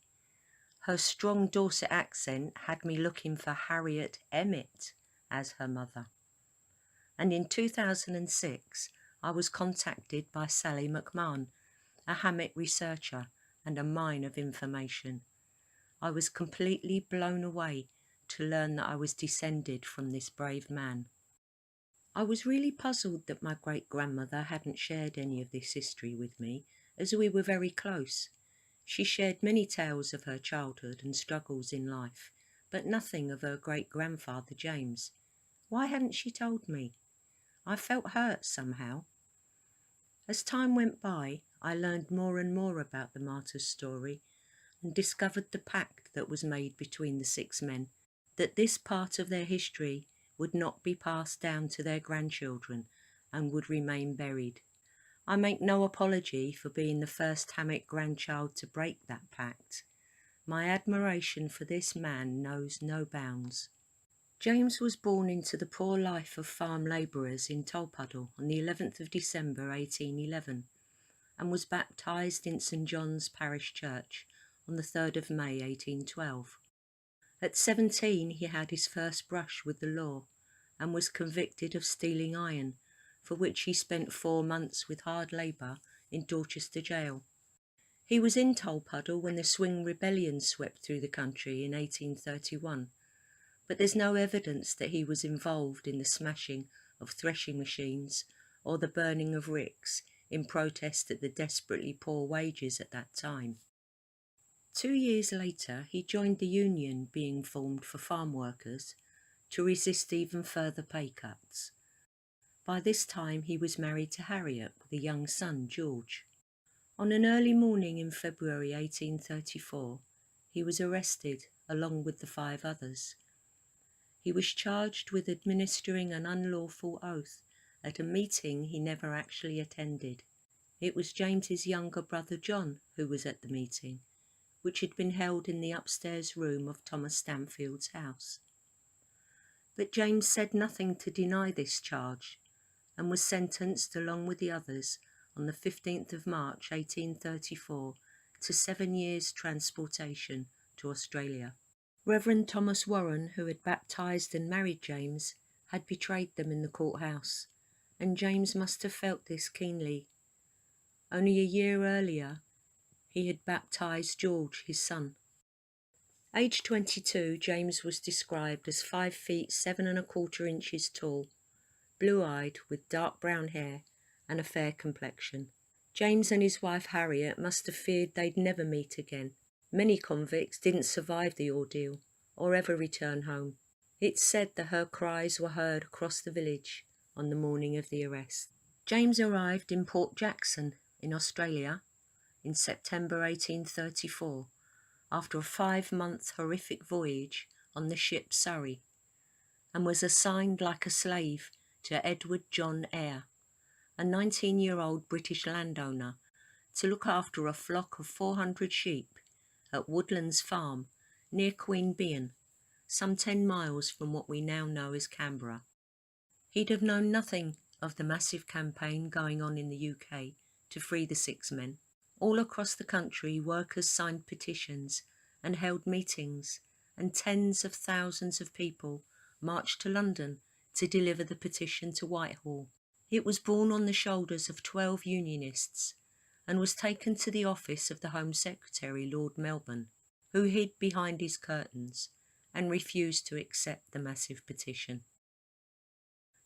Her strong Dorset accent had me looking for Harriet Emmett as her mother. And in 2006, I was contacted by Sally McMahon, a Hammett researcher and a mine of information. I was completely blown away to learn that I was descended from this brave man. I was really puzzled that my great-grandmother hadn't shared any of this history with me, as we were very close. She shared many tales of her childhood and struggles in life, but nothing of her great-grandfather James. Why hadn't she told me? I felt hurt somehow. As time went by, I learned more and more about the martyrs' story and discovered the pact that was made between the 6 men, that this part of their history would not be passed down to their grandchildren and would remain buried. I make no apology for being the first Hammett grandchild to break that pact. My admiration for this man knows no bounds. James was born into the poor life of farm labourers in Tolpuddle on the 11th of December 1811 and was baptised in St John's Parish Church on the 3rd of May 1812. At 17 he had his first brush with the law and was convicted of stealing iron, for which he spent 4 months with hard labour in Dorchester Jail. He was in Tolpuddle when the Swing Rebellion swept through the country in 1831, but there's no evidence that he was involved in the smashing of threshing machines or the burning of ricks in protest at the desperately poor wages at that time. 2 years later, he joined the union being formed for farm workers to resist even further pay cuts. By this time he was married to Harriet with a young son, George. On an early morning in February 1834, he was arrested along with the 5 others. He was charged with administering an unlawful oath at a meeting he never actually attended. It was James's younger brother John who was at the meeting, which had been held in the upstairs room of Thomas Stanfield's house. But James said nothing to deny this charge, and was sentenced along with the others on the 15th of March 1834 to 7 years' transportation to Australia. Reverend Thomas Warren, who had baptised and married James, had betrayed them in the courthouse, and James must have felt this keenly. Only a year earlier, he had baptised George, his son. Aged 22, James was described as 5 feet 7 1/4 inches tall, blue-eyed with dark brown hair and a fair complexion. James and his wife Harriet must have feared they'd never meet again. Many convicts didn't survive the ordeal or ever return home. It's said that her cries were heard across the village on the morning of the arrest. James arrived in Port Jackson in Australia in September 1834 after a 5-month horrific voyage on the ship Surrey, and was assigned like a slave to Edward John Eyre, a 19-year-old British landowner, to look after a flock of 400 sheep at Woodlands Farm near Queanbeyan, some 10 miles from what we now know as Canberra. He'd have known nothing of the massive campaign going on in the UK to free the 6 men. All across the country, workers signed petitions and held meetings, and tens of thousands of people marched to London to deliver the petition to Whitehall. It was borne on the shoulders of 12 Unionists and was taken to the office of the Home Secretary, Lord Melbourne, who hid behind his curtains and refused to accept the massive petition.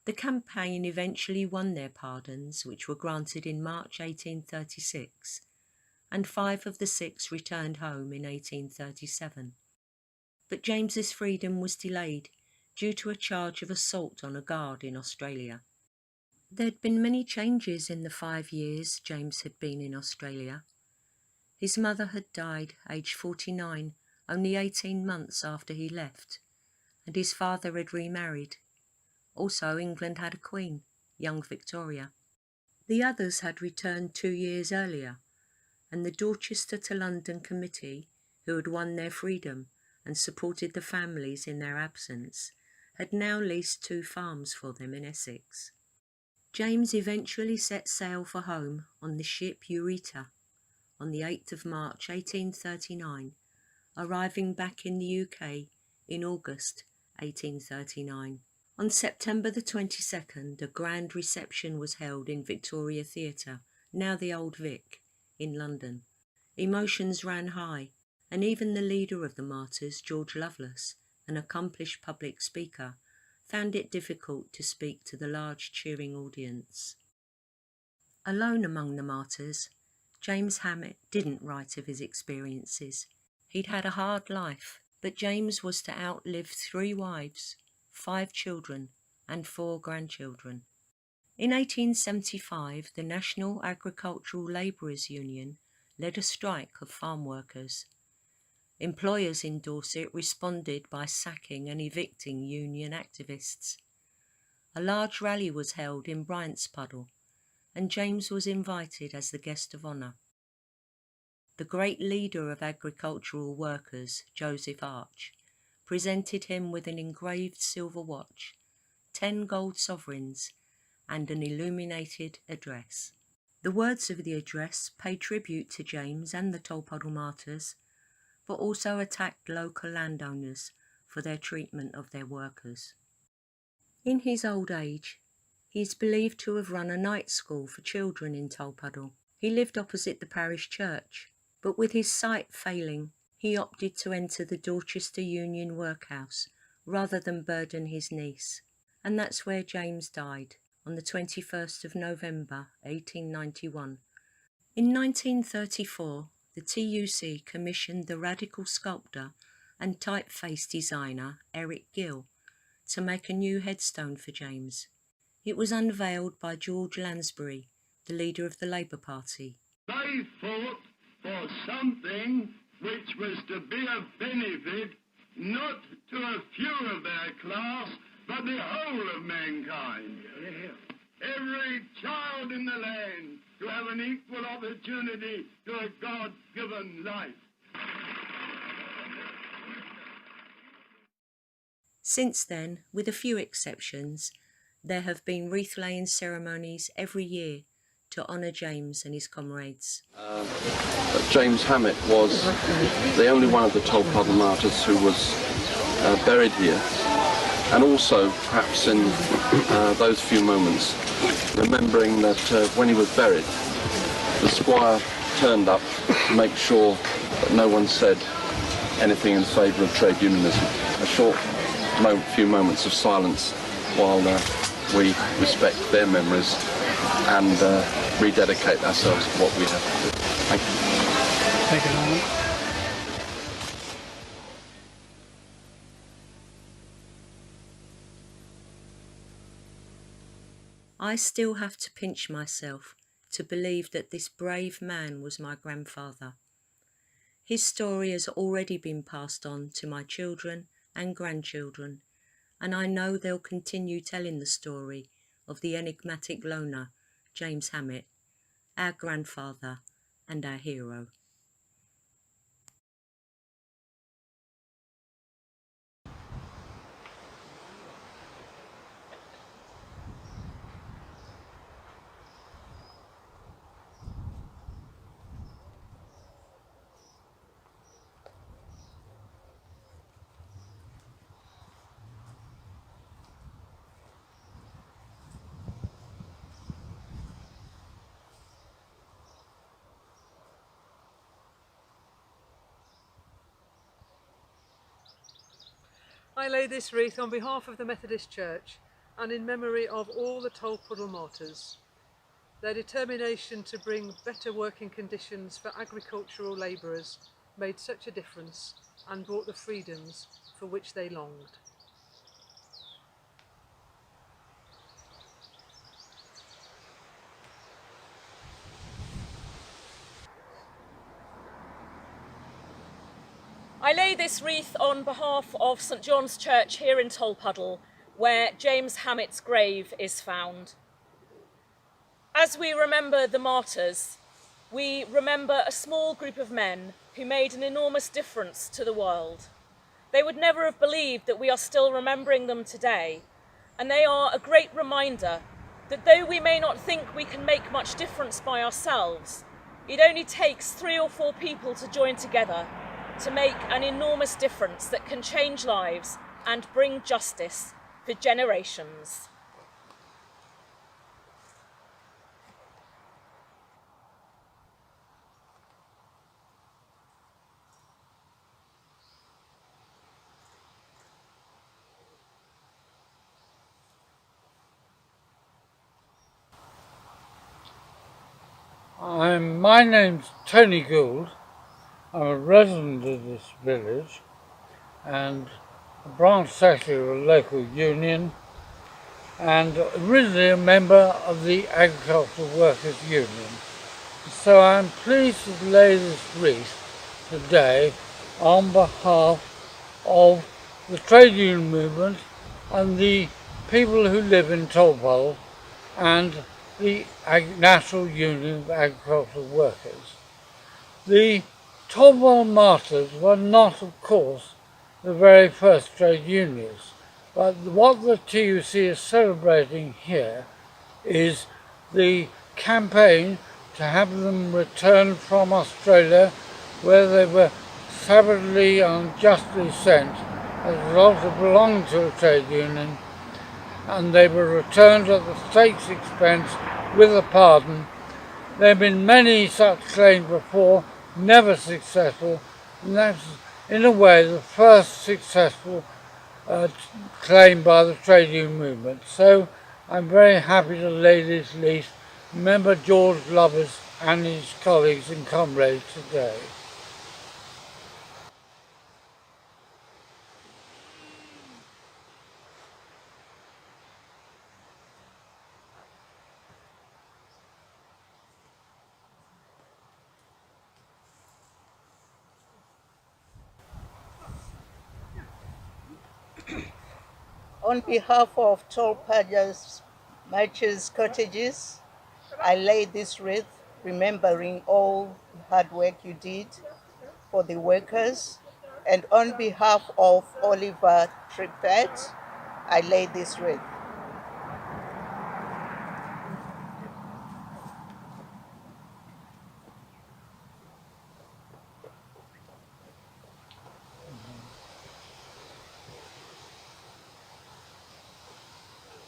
The campaign eventually won their pardons, which were granted in March 1836, and 5 of the 6 returned home in 1837. But James's freedom was delayed due to a charge of assault on a guard in Australia. There had been many changes in the 5 years James had been in Australia. His mother had died, aged 49, only 18 months after he left, and his father had remarried. Also, England had a queen, young Victoria. The others had returned 2 years earlier, and the Dorchester to London Committee, who had won their freedom and supported the families in their absence, had now leased 2 farms for them in Essex. James eventually set sail for home on the ship Eureka on the 8th of March 1839, arriving back in the UK in August 1839. On September the 22nd, a grand reception was held in Victoria Theatre, now the Old Vic, in London. Emotions ran high, and even the leader of the Martyrs, George Lovelace, an accomplished public speaker, found it difficult to speak to the large cheering audience. Alone among the martyrs, James Hammett didn't write of his experiences. He'd had a hard life, but James was to outlive 3 wives, 5 children and 4 grandchildren. In 1875, the National Agricultural Labourers Union led a strike of farm workers. Employers in Dorset responded by sacking and evicting union activists. A large rally was held in Tolpuddle, and James was invited as the guest of honour. The great leader of agricultural workers, Joseph Arch, presented him with an engraved silver watch, 10 gold sovereigns, and an illuminated address. The words of the address paid tribute to James and the Tolpuddle Martyrs, but also attacked local landowners for their treatment of their workers. In his old age, he is believed to have run a night school for children in Tolpuddle. He lived opposite the parish church, but with his sight failing, he opted to enter the Dorchester Union workhouse rather than burden his niece, and that's where James died on the 21st of November 1891. In 1934, the TUC commissioned the radical sculptor and typeface designer Eric Gill to make a new headstone for James. It was unveiled by George Lansbury, the leader of the Labour Party. They fought for something which was to be of benefit not to a few of their class, but the whole of mankind. Every child in the land to have an equal opportunity to a God-given life. Since then, with a few exceptions, there have been wreath-laying ceremonies every year to honour James and his comrades. James Hammett was the only one of the Tolpuddle Martyrs who was buried here, and also perhaps in those few moments remembering that when he was buried the squire turned up to make sure that no one said anything in favour of trade unionism. A short few moments of silence while we respect their memories and rededicate ourselves to what we have to do. Thank you. Take a moment. I still have to pinch myself to believe that this brave man was my grandfather. His story has already been passed on to my children and grandchildren, and I know they'll continue telling the story of the enigmatic loner, James Hammett, our grandfather and our hero. I lay this wreath on behalf of the Methodist Church and in memory of all the Tolpuddle Martyrs. Their determination to bring better working conditions for agricultural labourers made such a difference and brought the freedoms for which they longed. I lay this wreath on behalf of St John's Church here in Tolpuddle, where James Hammett's grave is found. As we remember the martyrs, we remember a small group of men who made an enormous difference to the world. They would never have believed that we are still remembering them today, and they are a great reminder that though we may not think we can make much difference by ourselves, it only takes 3 or 4 people to join together to make an enormous difference that can change lives and bring justice for generations. My name's Tony Gould. I'm a resident of this village and a branch secretary of a local union and originally a member of the Agricultural Workers Union. So I'm pleased to lay this wreath today on behalf of the trade union movement and the people who live in Tolpuddle and the National Union of Agricultural Workers. The Tolpuddle Martyrs were not, of course, the very first trade unions, but what the TUC is celebrating here is the campaign to have them returned from Australia, where they were savagely and unjustly sent as a result of belonging to a trade union, and they were returned at the state's expense with a pardon. There have been many such claims before, never successful, and that's in a way the first successful claim by the trade union movement. So I'm very happy to lay this wreath, remember George Lovers and his colleagues and comrades today. On behalf of Tolpuddle's Martyrs Cottages, I lay this wreath, remembering all the hard work you did for the workers. And on behalf of Oliver Trippett, I lay this wreath.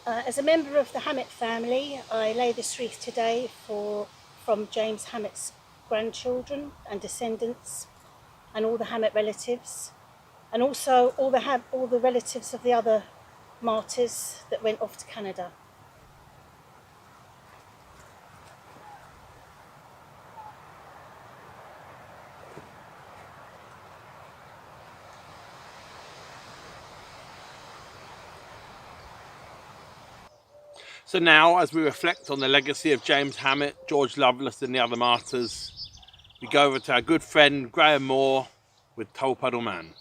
As a member of the Hammett family, I lay this wreath today from James Hammett's grandchildren and descendants, and all the Hammett relatives, and also all the relatives of the other martyrs that went off to Canada. So now, as we reflect on the legacy of James Hammett, George Lovelace and the other martyrs, we go over to our good friend Graham Moore with Tolpuddle Man.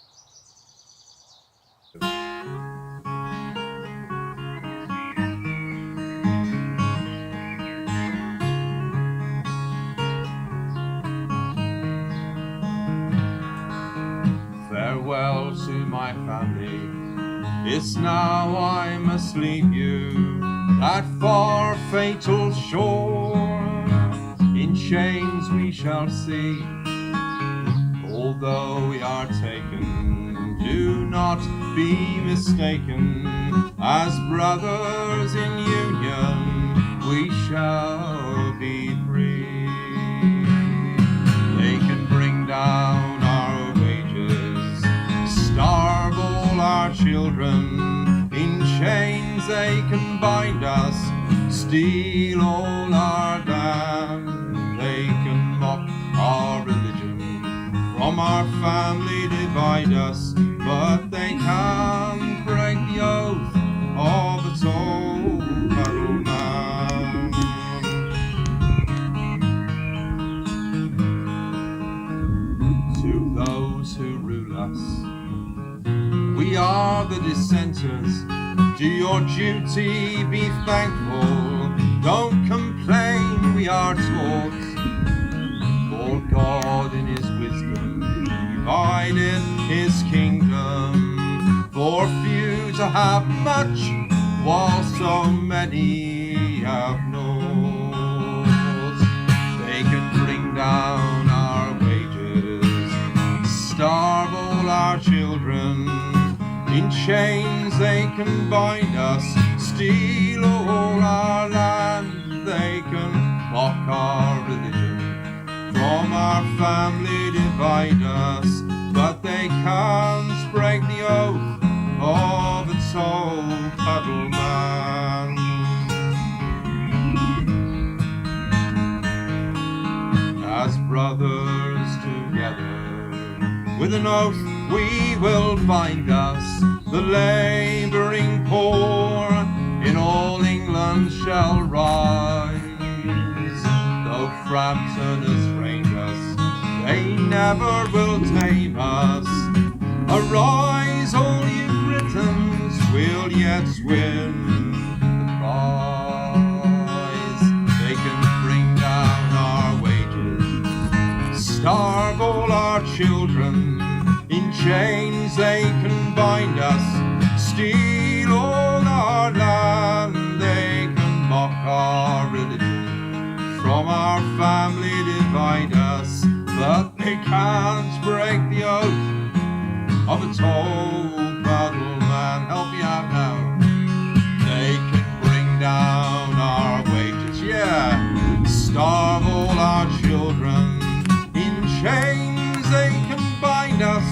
Farewell to my family, it's now I must leave you. That far fatal shore, in chains we shall see. Although we are taken, do not be mistaken. As brothers in union, we shall be free. They can bring down our wages, starve all our children. In chains they can bind us, steal all our land. They can mock our religion, from our family divide us, but they can't break the oath of a Tolpuddle man. To those who rule us, we are the dissenters. Do your duty, be thankful, don't complain, we are taught. For God in his wisdom divided his kingdom, for few to have much, while so many have naught. They can bring down our wages, starve all our children. In chains they can bind us, steal all our land. They can mock our religion, from our family divide us, but they can't break the oath of a Tolpuddle man. As brothers together, with an oath we will bind us. The labouring poor in all England shall rise. Though Frampton has reigned us, they never will tame us. Arise, all you Britons, we'll yet win the prize. They can bring down our wages, starve all our children. In chains they can bind us, steal all our land. They can mock our religion, from our family divide us, but they can't break the oath of a Tolpuddle man. Help me out now. They can bring down our wages, yeah, starve all our children. In chains they can bind us,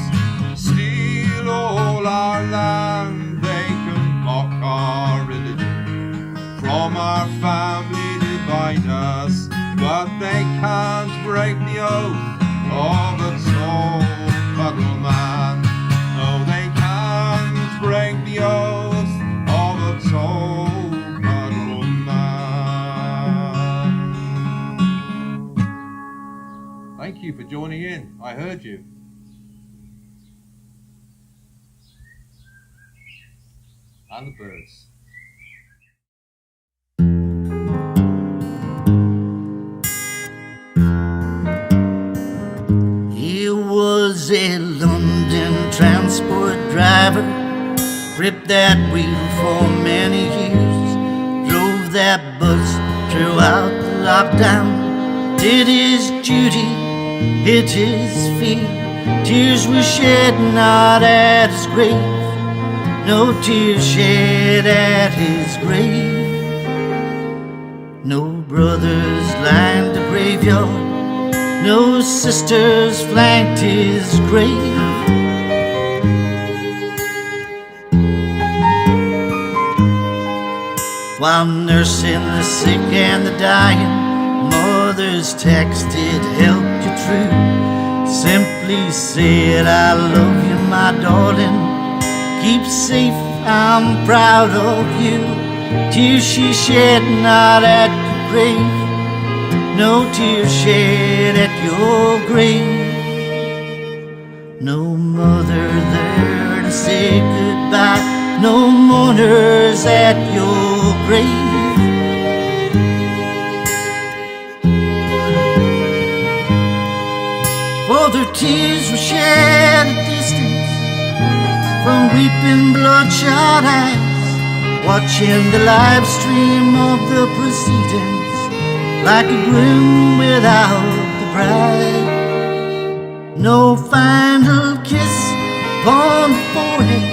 steal all our land. They can mock our religion, from our family divide us, but they can't break the oath of a Tolpuddle man. No, they can't break the oath of a Tolpuddle man. Thank you for joining in. I heard you. and the birds. He was a London transport driver, gripped that wheel for many years, drove that bus throughout the lockdown, did his duty, hid his fear. Tears were shed not at his grave, no tears shed at his grave. No brothers lined the graveyard, no sisters flanked his grave. While nursing the sick and the dying, mothers texted, help you true. Simply said, I love you, my darling. Keep safe, I'm proud of you. Tears she shed not at your grave, no tears shed at your grave. No mother there to say goodbye, no mourners at your grave. For their tears were shed at distance from weeping bloodshot eyes, watching the live stream of the proceedings like a groom without the bride. No final kiss upon the forehead,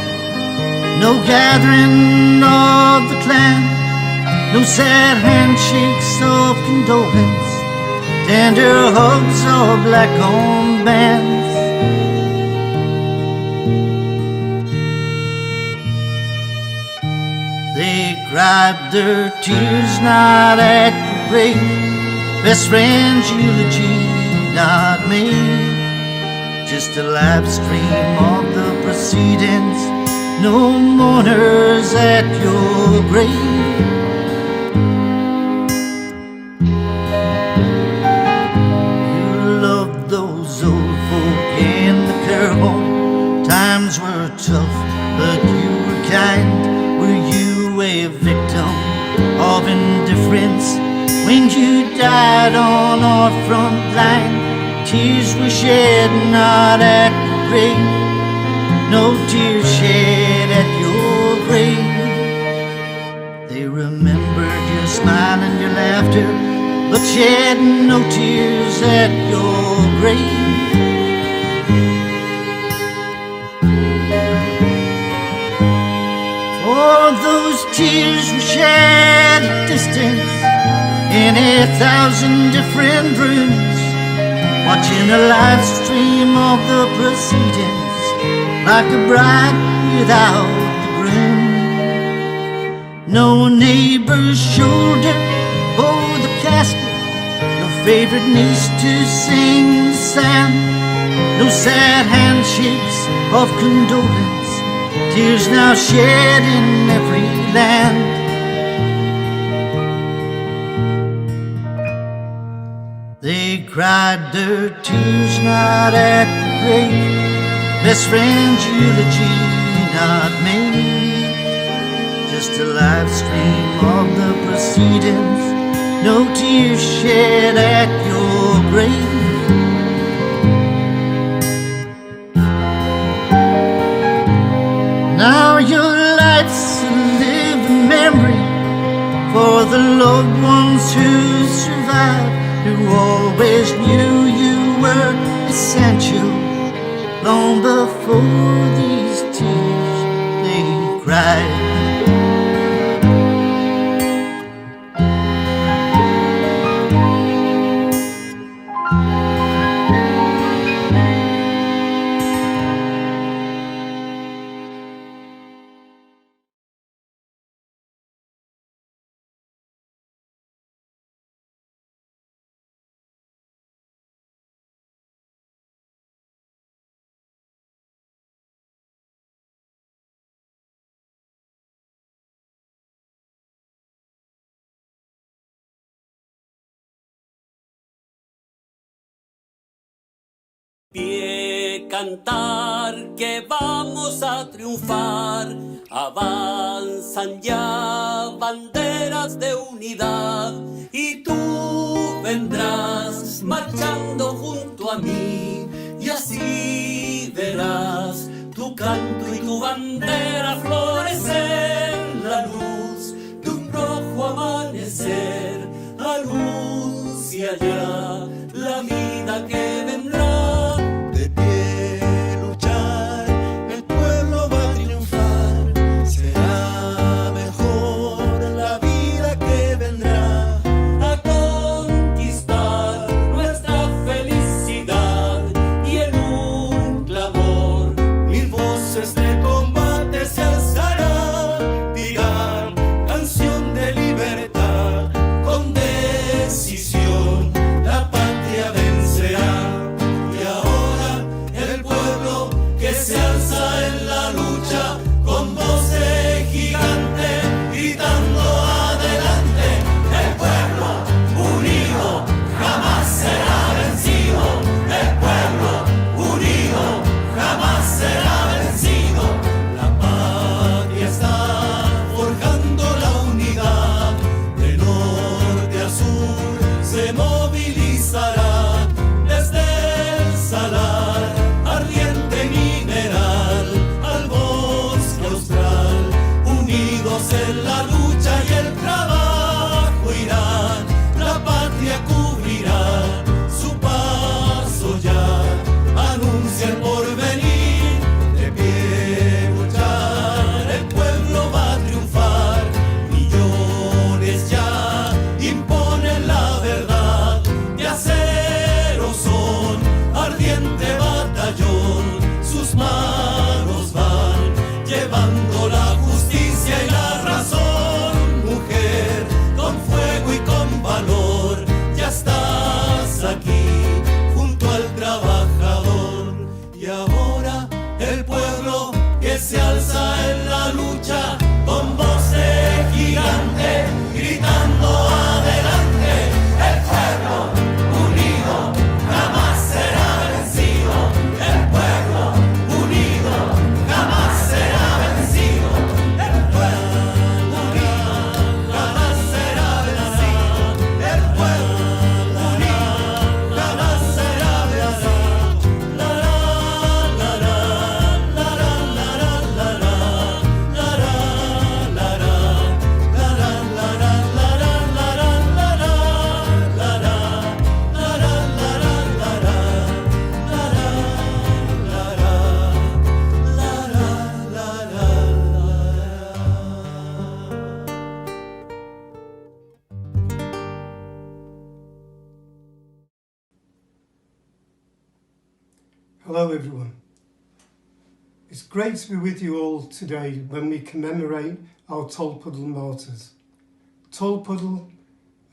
no gathering of the clan, no sad handshakes of condolence, tender hugs or black on bands. They cried their tears not at your grave, best friend's eulogy not made. Just a live stream of the proceedings, no mourners at your grave. You loved those old folk in the care home. Times were tough, but you were kind. Were you a victim of indifference when you died on our front line? Tears were shed not at your grave, no tears shed at your grave. They remembered your smile and your laughter, but shed no tears at your grave. For those tears were shed at distance in 1,000 different rooms, watching a live stream of the proceedings like a bride without the groom. No neighbor's shoulder bore the casket, no favorite niece to sing the psalm, no sad handshakes of condolence, tears now shed in every land. They cried their tears not at the grave, best friend's eulogy not made. Just a live stream of the proceedings, no tears shed at your grave. Now your life's a living memory for the loved ones who survived, who always knew you were essential long before these tears they cried. Pie cantar que vamos a triunfar. Avanzan ya banderas de unidad y tú vendrás marchando junto a mí y así verás tu canto y tu bandera florecer. La luz de un rojo amanecer anuncia ya la vida que vendrá. De pie luchar, el pueblo va a triunfar. Será mejor la vida que vendrá. A conquistar nuestra felicidad y en un clamor mil voces de combate se alzarán. Dirán canción de libertad con decisión. La patria vencerá. Y ahora el pueblo que se alza en la lucha con voz de gigante gritando adelante. El pueblo unido jamás será vencido. El pueblo unido jamás será vencido. La patria está forjando la unidad. De norte a sur se movilizará. Desde el salar, ardiente mineral, al bosque austral, unidos en la lucha y el trabajo irán. La patria cubrirá su paso ya, anuncia el porvenir. De pie luchar, el pueblo va a triunfar. Millones ya imponen la verdad. De acero son, ardiente batallón. Sus manos van llevando la justicia y la razón. Mujer, con fuego y con valor, ya estás aquí junto al trabajador. Y ahora el pueblo que se alza en la lucha con voz de gigante gritando adelante. El pueblo unido jamás será vencido. El pueblo unido jamás será vencido. El pueblo unido jamás será vencido. El pueblo unido jamás será vencido. La la la la la la la la la Hello everyone. It's great to be with you all today when we commemorate our Tolpuddle Martyrs. Tolpuddle,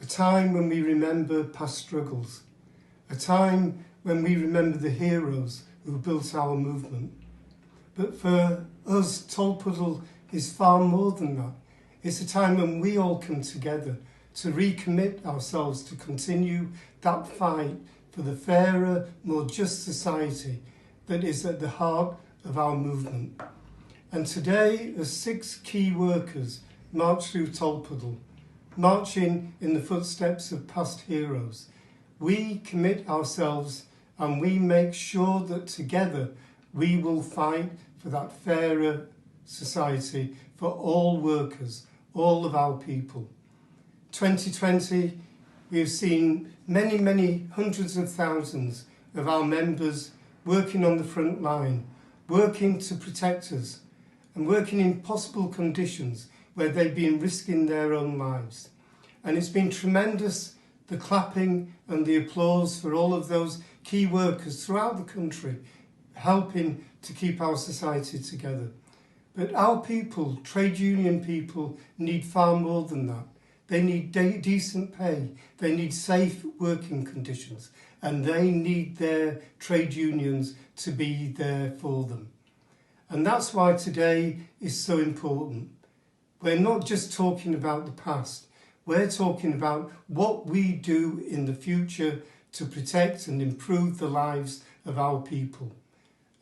a time when we remember past struggles, a time when we remember the heroes who built our movement. But for us, Tolpuddle is far more than that. It's a time when we all come together to recommit ourselves to continue that fight for the fairer, more just society that is at the heart of our movement. And today, as 6 key workers march through Tolpuddle, marching in the footsteps of past heroes, we commit ourselves and we make sure that together we will fight for that fairer society for all workers, all of our people. 2020, we have seen many hundreds of thousands of our members working on the front line, working to protect us and working in possible conditions where they've been risking their own lives. And it's been tremendous, the clapping and the applause for all of those key workers throughout the country, helping to keep our society together. But our people, trade union people, need far more than that. They need decent pay, they need safe working conditions, and they need their trade unions to be there for them. And that's why today is so important. We're not just talking about the past, we're talking about what we do in the future to protect and improve the lives of our people.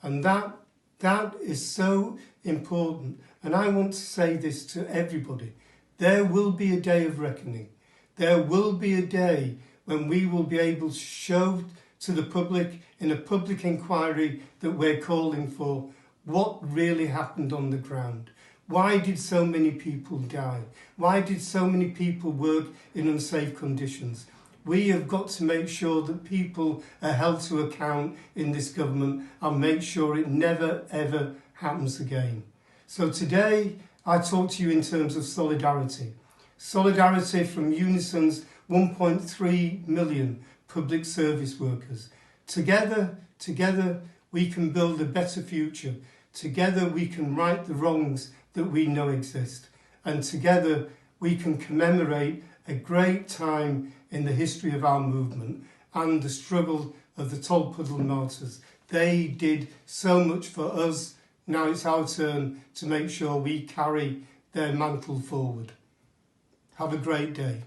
And that is so important. And I want to say this to everybody. There will be a day of reckoning. There will be a day when we will be able to show to the public in a public inquiry that we're calling for what really happened on the ground. Why did so many people die? Why did so many people work in unsafe conditions? We have got to make sure that people are held to account in this government and make sure it never ever happens again. So today I talk to you in terms of solidarity. Solidarity from UNISON's 1.3 million public service workers. Together we can build a better future. Together we can right the wrongs that we know exist. And together we can commemorate a great time in the history of our movement and the struggle of the Tolpuddle Martyrs. They did so much for us. Now it's our turn to make sure we carry their mantle forward. Have a great day.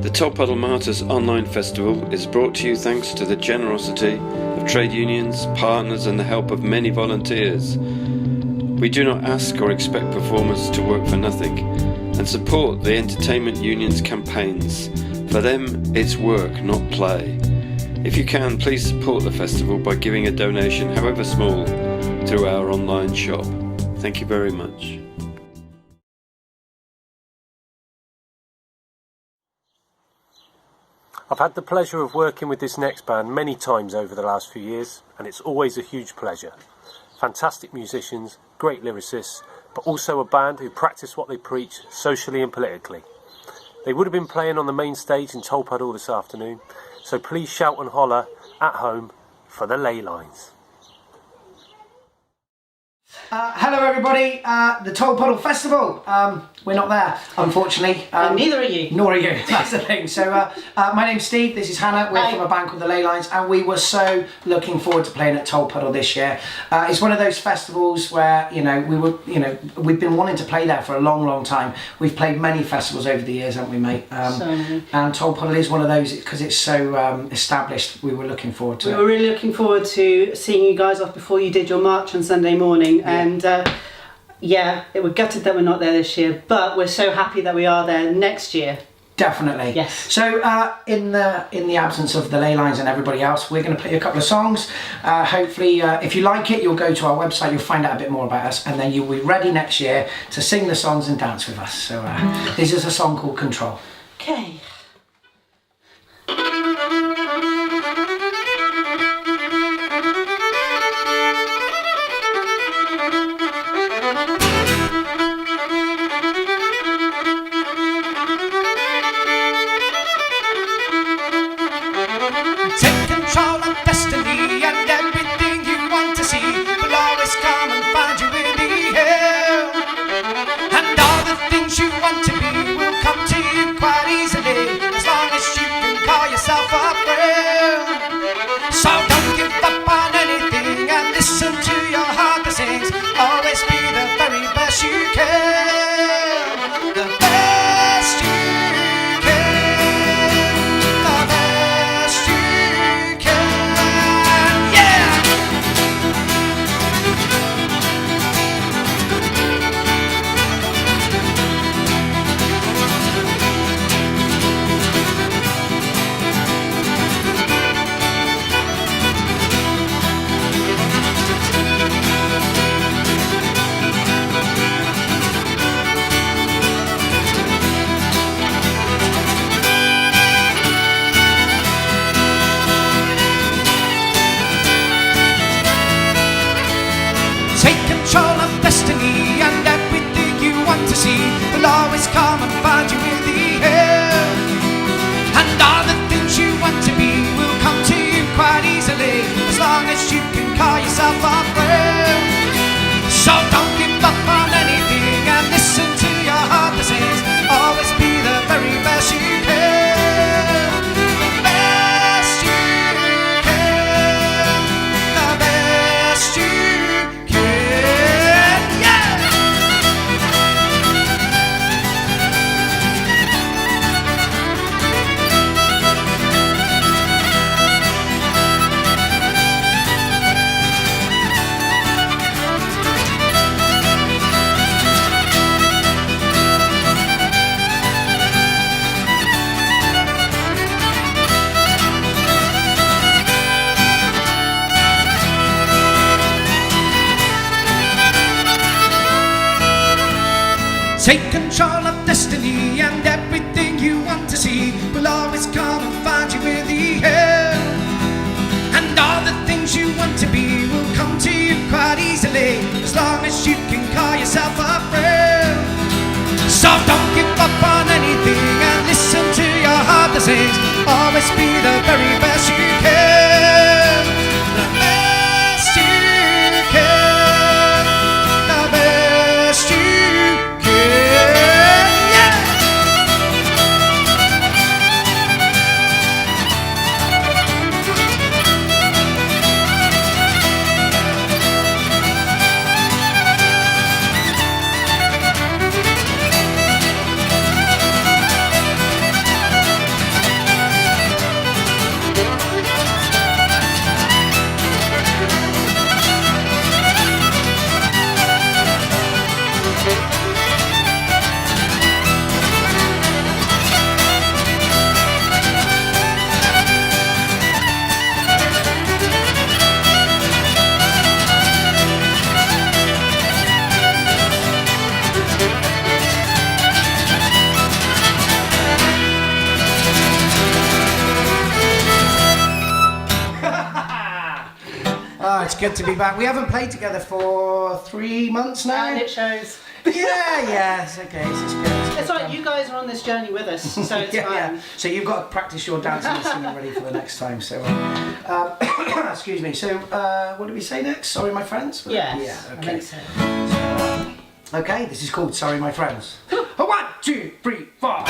The Tolpuddle Martyrs Online Festival is brought to you thanks to the generosity of trade unions, partners and the help of many volunteers. We do not ask or expect performers to work for nothing and support the entertainment union's campaigns. For them, it's work, not play. If you can, please support the festival by giving a donation, however small, through our online shop. Thank you very much. I've had the pleasure of working with this next band many times over the last few years, and it's always a huge pleasure. Fantastic musicians, great lyricists, but also a band who practice what they preach socially and politically. They would have been playing on the main stage in Tolpuddle this afternoon, so please shout and holler at home for the ley lines. Hello everybody, the Tolpuddle Festival. We're not there, unfortunately. Neither are you. Nor are you, that's the thing. So my name's Steve, this is Hannah, we're from a band called the Ley Lines, and we were so looking forward to playing at Tolpuddle this year. It's one of those festivals where, we've been wanting to play there for a long, long time. We've played many festivals over the years, haven't we, mate? And Tolpuddle is one of those, because it's so established, we were looking forward to it. We were really looking forward to seeing you guys off before you did your march on Sunday morning. And we're gutted that we're not there this year, but we're so happy that we are there next year. Definitely. Yes. So in the absence of the Ley Lines and everybody else, we're going to play a couple of songs. Hopefully, if you like it, you'll go to our website, you'll find out a bit more about us, and then you'll be ready next year to sing the songs and dance with us. So this is a song called Control. Okay. up on anything and listen to your heart that sings. Always be the very best you can. The best you can. The best you can. Yeah. Oh, it's good to be back. We haven't played together for 3 months now. And it shows. Yeah, it's okay. It's good. It's like you guys are on this journey with us, so it's Yeah, fine. yeah. So you've got to practice your dancing and singing ready for the next time. So, excuse me. So, what did we say next? Sorry, my friends? Yes, Yeah. I Okay. think so. Okay. This is called Sorry, My Friends. 1, 2, 3, 4.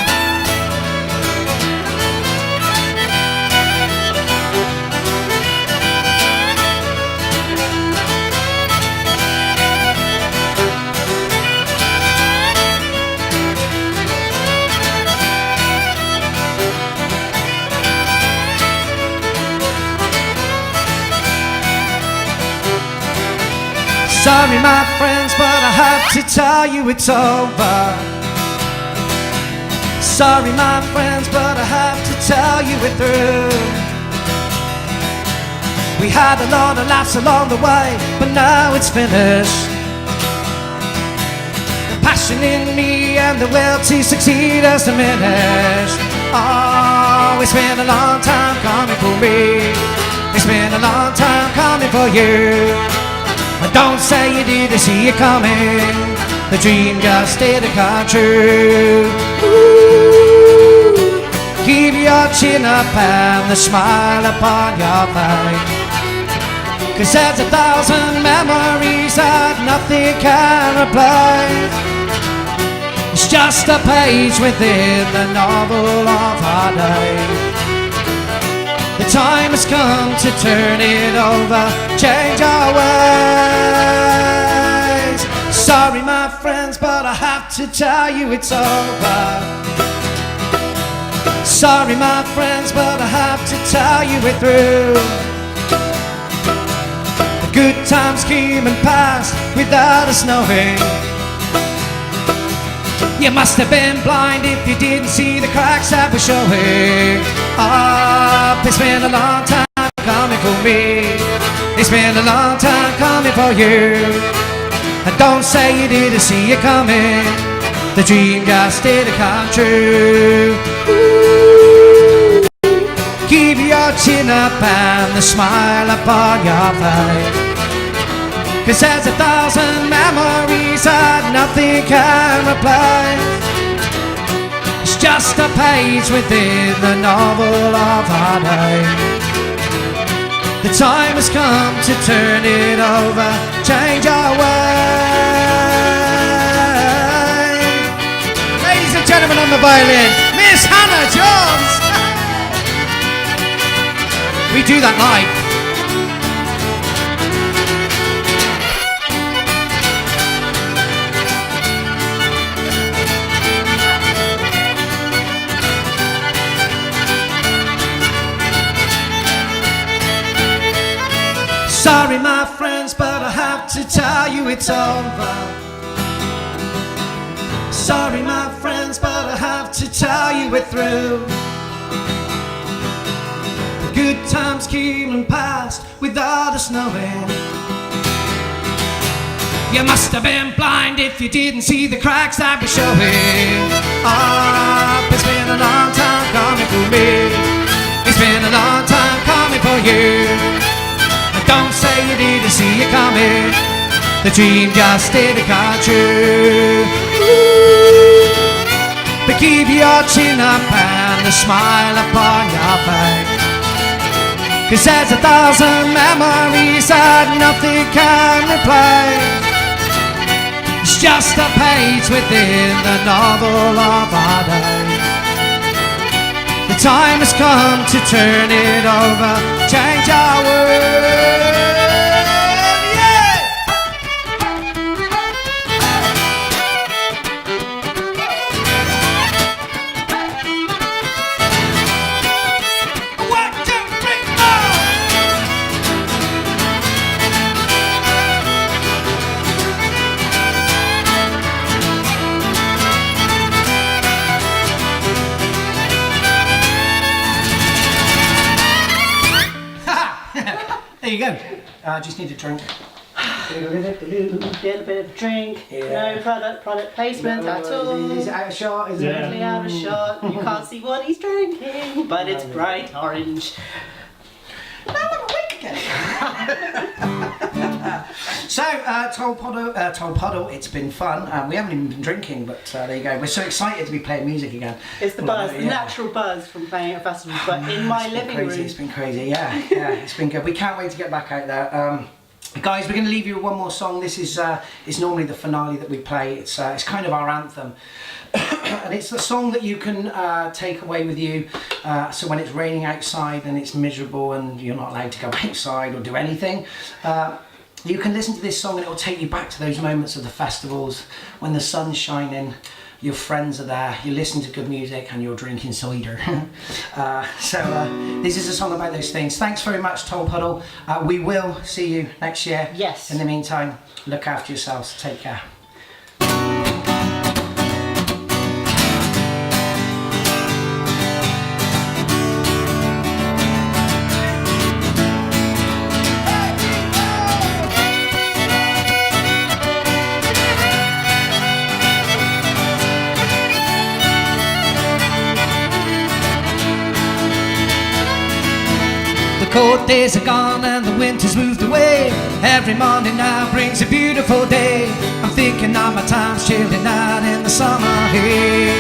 Sorry, my friends, but I have to tell you it's over. Sorry, my friends, but I have to tell you we're through. We had a lot of laughs along the way, but now it's finished. The passion in me and the will to succeed has diminished. Oh, it's been a long time coming for me. It's been a long time coming for you. Don't say you didn't see it coming. The dream just didn't come true. Ooh. Keep your chin up and the smile upon your face. 'Cause there's 1,000 memories that nothing can replace. It's just a page within the novel of our day. The time has come to turn it over, change our ways. Sorry, my friends, but I have to tell you it's over. Sorry, my friends, but I have to tell you we're through. The good times came and passed without us knowing. You must have been blind if you didn't see the cracks that were showing. Up, it's been a long time coming for me. It's been a long time coming for you. And don't say you didn't see it coming. The dream just didn't come true. Ooh. Keep your chin up and the smile upon your face. 'Cause there's 1,000 memories that nothing can replace. It's just a page within the novel of our day. The time has come to turn it over, change our way. Ladies and gentlemen on the violin, Miss Hannah Jones. We do that live. Sorry, my friends, but I have to tell you it's over. Sorry, my friends, but I have to tell you we're through. The good times came and passed without us knowing. You must have been blind if you didn't see the cracks that were showing. Up, it's been a long time coming for me. It's been a long time coming for you. Don't say you didn't see it coming. The dream just didn't come true. Ooh. keep your chin up and a smile upon your face. 'Cause there's 1,000 memories that nothing can replace. It's just a page within the novel of our day. The time has come to turn it over, change our world. There you go. I just need a drink. Get a bit of drink. Yeah. No product placement at all. Is it out of shot? Is it? Totally out of shot. You can't see what he's drinking, but it's bright orange. So, Tolpuddle, it's been fun. We haven't even been drinking, but there you go. We're so excited to be playing music again. It's the buzz, the natural buzz from playing at festivals, but in my living room. It's been crazy, yeah, it's been good. We can't wait to get back out there. Guys, we're going to leave you with one more song. This is normally the finale that we play. It's kind of our anthem. And it's the song that you can take away with you. So when it's raining outside and it's miserable and you're not allowed to go outside or do anything, you can listen to this song and it will take you back to those moments of the festivals when the sun's shining, your friends are there, you listen to good music and you're drinking cider. So this is a song about those things. Thanks very much, Tolpuddle. We will see you next year. Yes. In the meantime, look after yourselves. Take care. The cold days are gone and the winter's moved away. Every morning now brings a beautiful day. I'm thinking of my times chilling out in the summer haze.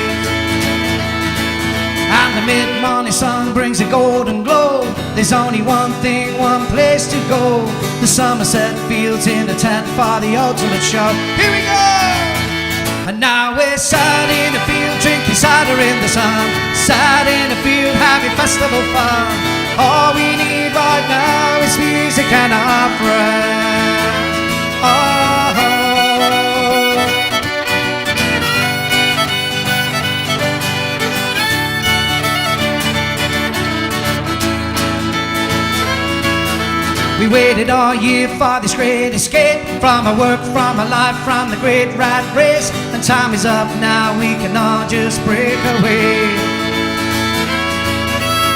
And the mid-morning sun brings a golden glow. There's only one thing, one place to go. The Somerset Fields in a tent for the ultimate show. Here we go! And now we're sat in a field drinking cider in the sun. Sat in a field having festival fun. All we need right now is music and our friends. We waited all year for this great escape from our work, from our life, from the great rat race. And time is up now, we can all just break away.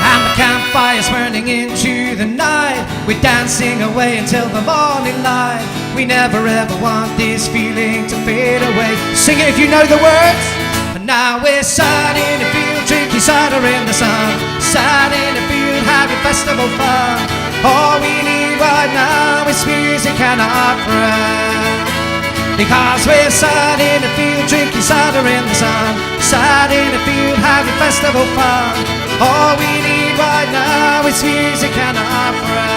And the campfire's burning into the night. We're dancing away until the morning light. We never ever want this feeling to fade away. Sing it if you know the words. And now we're sat in a field drinking cider in the sun. Sat in a field having festival fun. All we need right now is music and our friends. Because we're sat in a field drinking cider in the sun. Sat in a field having festival fun. All we need right now is music and our friends.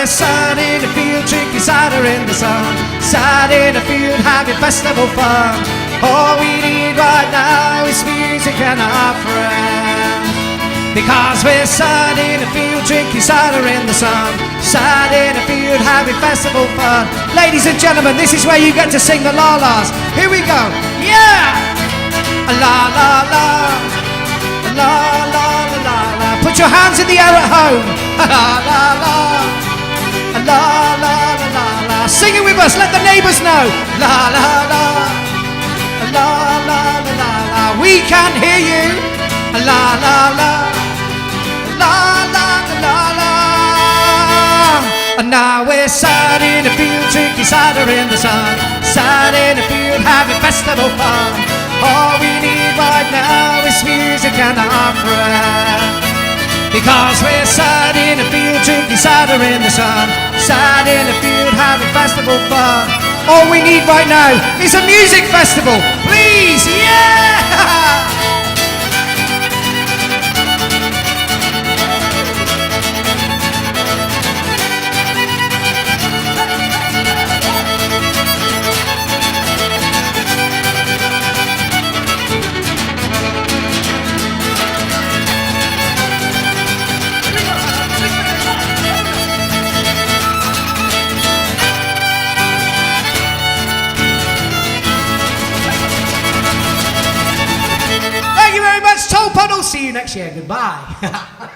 Sat in a field drinking cider in the sun. Sat in a field having festival fun. All we need right now is music and our friends. Because we're sat in a field drinking cider in the sun. Sat in a field having festival fun. Ladies and gentlemen, this is where you get to sing the la-las. Here we go. Yeah! La la la. La la la la la. Put your hands in the air at home. La la la. La la la la la. Sing it with us, let the neighbours know. La la la. La la la la la. We can hear you. La la la. La la la la la. we're sat in a field drinking cider in the sun, sat in a field having festival fun. All we need right now is music and our prayer. Because we're sat in a field drinking cider in the sun, sat in a field having festival fun. All we need right now is a music festival, please, yeah! Tolpuddle, see you next year. Goodbye.